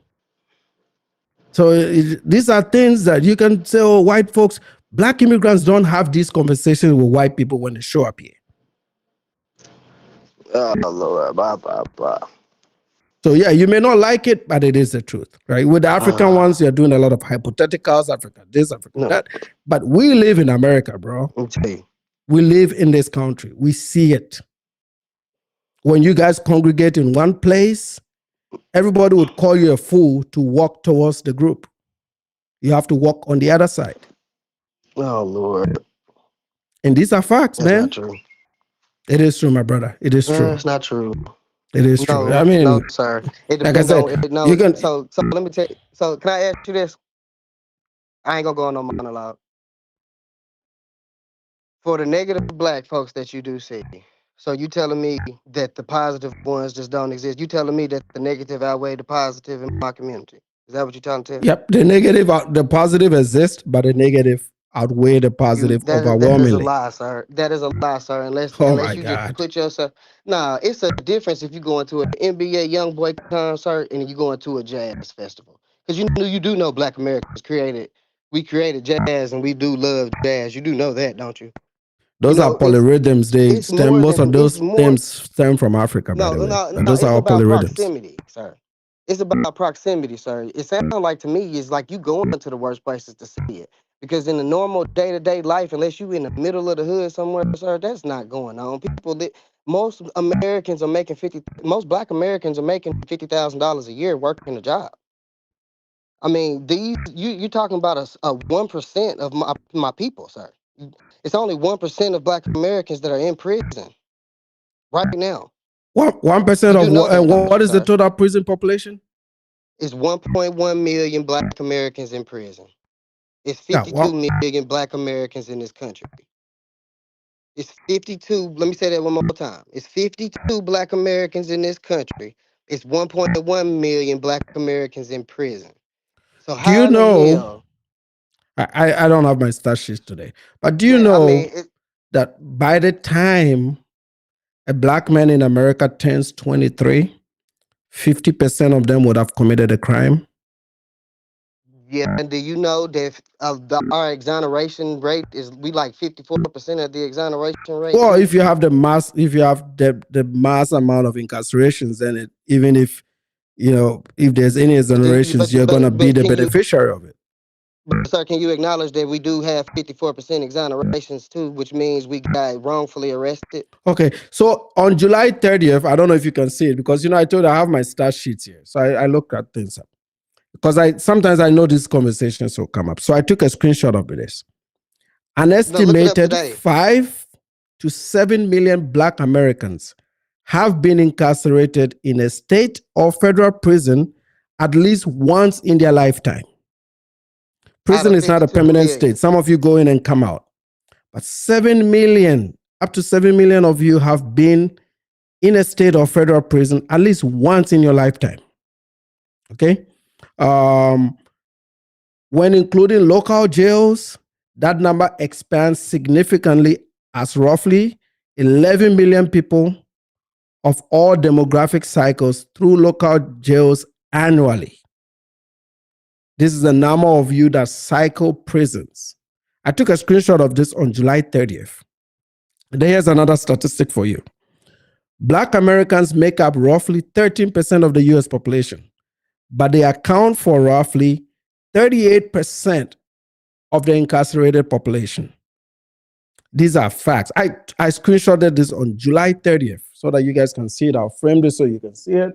So these are things that you can say, oh, white folks, black immigrants don't have these conversations with white people when they show up here. Oh, Lord. Blah. So yeah, you may not like it, but it is the truth, right? With the African ones, you're doing a lot of hypotheticals, Africa this, Africa that. But we live in America, bro. Okay. We live in this country. We see it. When you guys congregate in one place, everybody would call you a fool to walk towards the group. You have to walk on the other side. Oh, Lord. And these are facts, That's man. not true. It is true, my brother. It is true. It's not true. It is true. I mean, no, sir. It depends on. You can, so let me tell you. So can I ask you this? I ain't gonna go on no monologue. For the negative black folks that you do see, so you telling me that the positive ones just don't exist? You telling me that the negative outweigh the positive in my community? Is that what you're trying to tell? Yep, the positive exists, but the negative outweigh the positive overwhelmingly. That is a lie, sir. That is a lie, sir. Unless you just put yourself. Nah, it's a difference if you go into an NBA YoungBoy concert and you go into a jazz festival. Because you do know Black Americans created jazz and we do love jazz. You do know that, don't you? Those are polyrhythms. Most of those stems stem from Africa, by the way. No, those are all polyrhythms. Proximity, sir. It's about proximity, sir. It sounds like to me it's like you going to the worst places to see it. Because in the normal day-to-day life, unless you in the middle of the hood somewhere, sir, that's not going on. Most Americans are making most Black Americans are making $50,000 a year working a job. I mean, you're talking about a 1% of my people, sir. It's only 1% of Black Americans that are in prison right now. 1% of what is the total prison population? It's 1.1 million Black Americans in prison. It's 52 million Black Americans in this country. It's 52. Let me say that one more time. It's 52 black Americans in this country. It's 1.1 million black Americans in prison. So Do how you in the know? hell? I don't have my stat sheet today, but do you Yeah, I mean, know that by the time a black man in America turns 23, 50% of them would have committed a crime? yeah. And do you know that our exoneration rate is we like 54% of the exoneration rate Well, too? if you have the mass amount of incarcerations, then even if if there's any exonerations, you're gonna be But the can you, beneficiary of it. but sir, can you acknowledge that we do have 54% exonerations too, which means we got wrongfully arrested? Okay, so on July 30th, I don't know if you can see it because I told you I have my stat sheets here, so I look at things up because I sometimes I know these conversations will come up. So I took a screenshot of this. An No, look it up estimated today. 5 to 7 million Black Americans have been incarcerated in a state or federal prison at least once in their lifetime. Out Prison of is not a 52 permanent million. state. Some of you go in and come out. But 7 million, up to 7 million of you have been in a state or federal prison at least once in your lifetime. Okay? When including local jails, that number expands significantly as roughly 11 million people of all demographic cycles through local jails annually. This is the number of you that cycle prisons. I took a screenshot of this on July 30th. And here's another statistic for you. Black Americans make up roughly 13% of the US population, but they account for roughly 38% of the incarcerated population. These are facts. I screenshotted this on July 30th so that you guys can see it. I'll frame this so you can see it.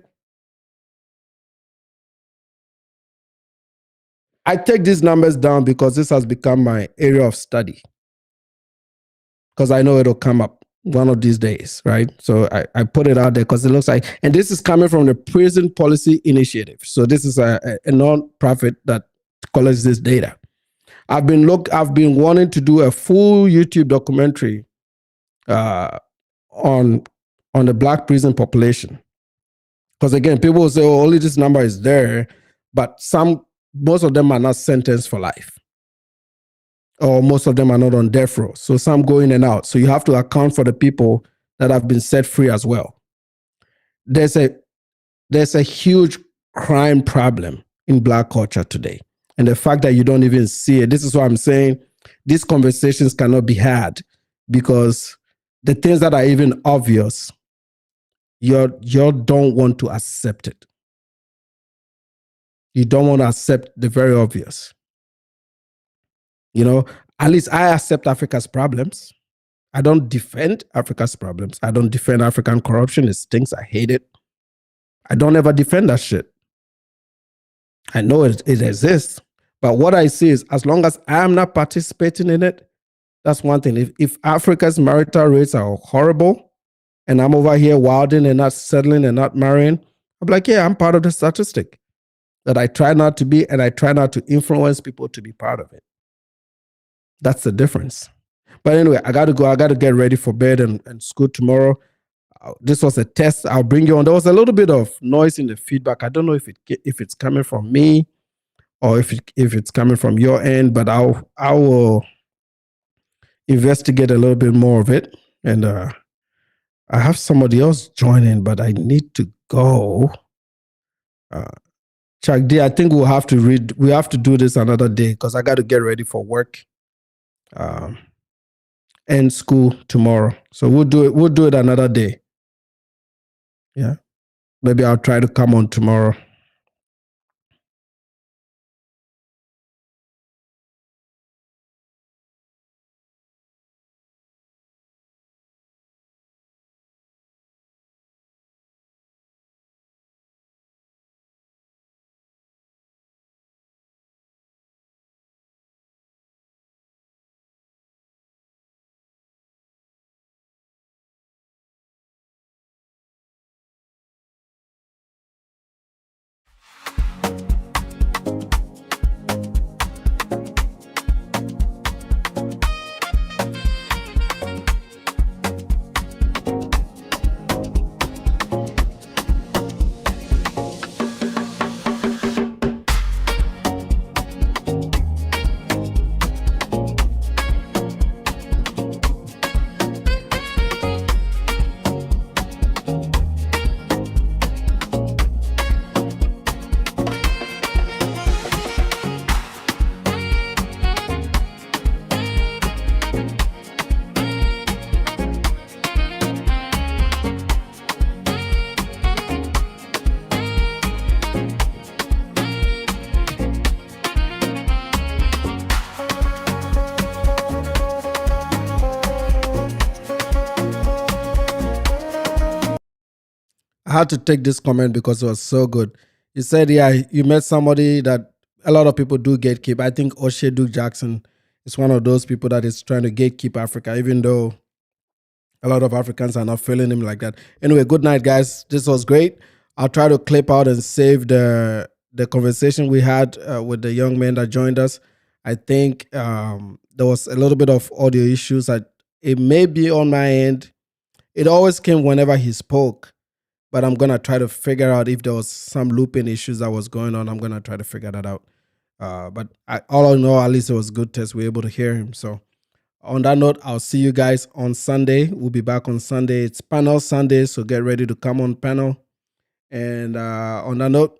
I take these numbers down because this has become my area of study. Because I know it'll come up one of these days, right? So I put it out there because it looks like, and this is coming from the Prison Policy Initiative. So this is a non-profit that collects this data. I've been wanting to do a full YouTube documentary on the Black prison population. Because again, people will say, oh, only this number is there, but most of them are not sentenced for life. Or most of them are not on death row. So some go in and out. So you have to account for the people that have been set free as well. There's a huge crime problem in Black culture today. And the fact that you don't even see it, this is why I'm saying these conversations cannot be had because the things that are even obvious, you don't want to accept it. You don't want to accept the very obvious. At least I accept Africa's problems. I don't defend Africa's problems. I don't defend African corruption. It stinks. I hate it. I don't ever defend that shit. I know it exists. But what I see is as long as I'm not participating in it, that's one thing. If Africa's marital rates are horrible and I'm over here wilding and not settling and not marrying, I'm like, yeah, I'm part of the statistic that I try not to be, and I try not to influence people to be part of it. That's the difference. But anyway, I got to go. I got to get ready for bed and school tomorrow. This was a test. I'll bring you on. There was a little bit of noise in the feedback. I don't know if it's coming from me or if it's coming from your end, but I will investigate a little bit more of it. And I have somebody else joining, but I need to go. Chuck D, I think we have to do this another day because I got to get ready for work and school tomorrow. So we'll do it another day. Yeah. Maybe I'll try to come on tomorrow. I had to take this comment because it was so good. He said, yeah, you met somebody that a lot of people do gatekeep. I think Oshay Duke Jackson is one of those people that is trying to gatekeep Africa, even though a lot of Africans are not feeling him like that. Anyway, good night, guys. This was great. I'll try to clip out and save the conversation we had with the young man that joined us. I think there was a little bit of audio issues. It may be on my end. It always came whenever he spoke, but I'm going to try to figure out if there was some looping issues that was going on. I'm going to try to figure that out. All I know, at least it was a good test. We were able to hear him. So on that note, I'll see you guys on Sunday. We'll be back on Sunday. It's panel Sunday, so get ready to come on panel. And on that note,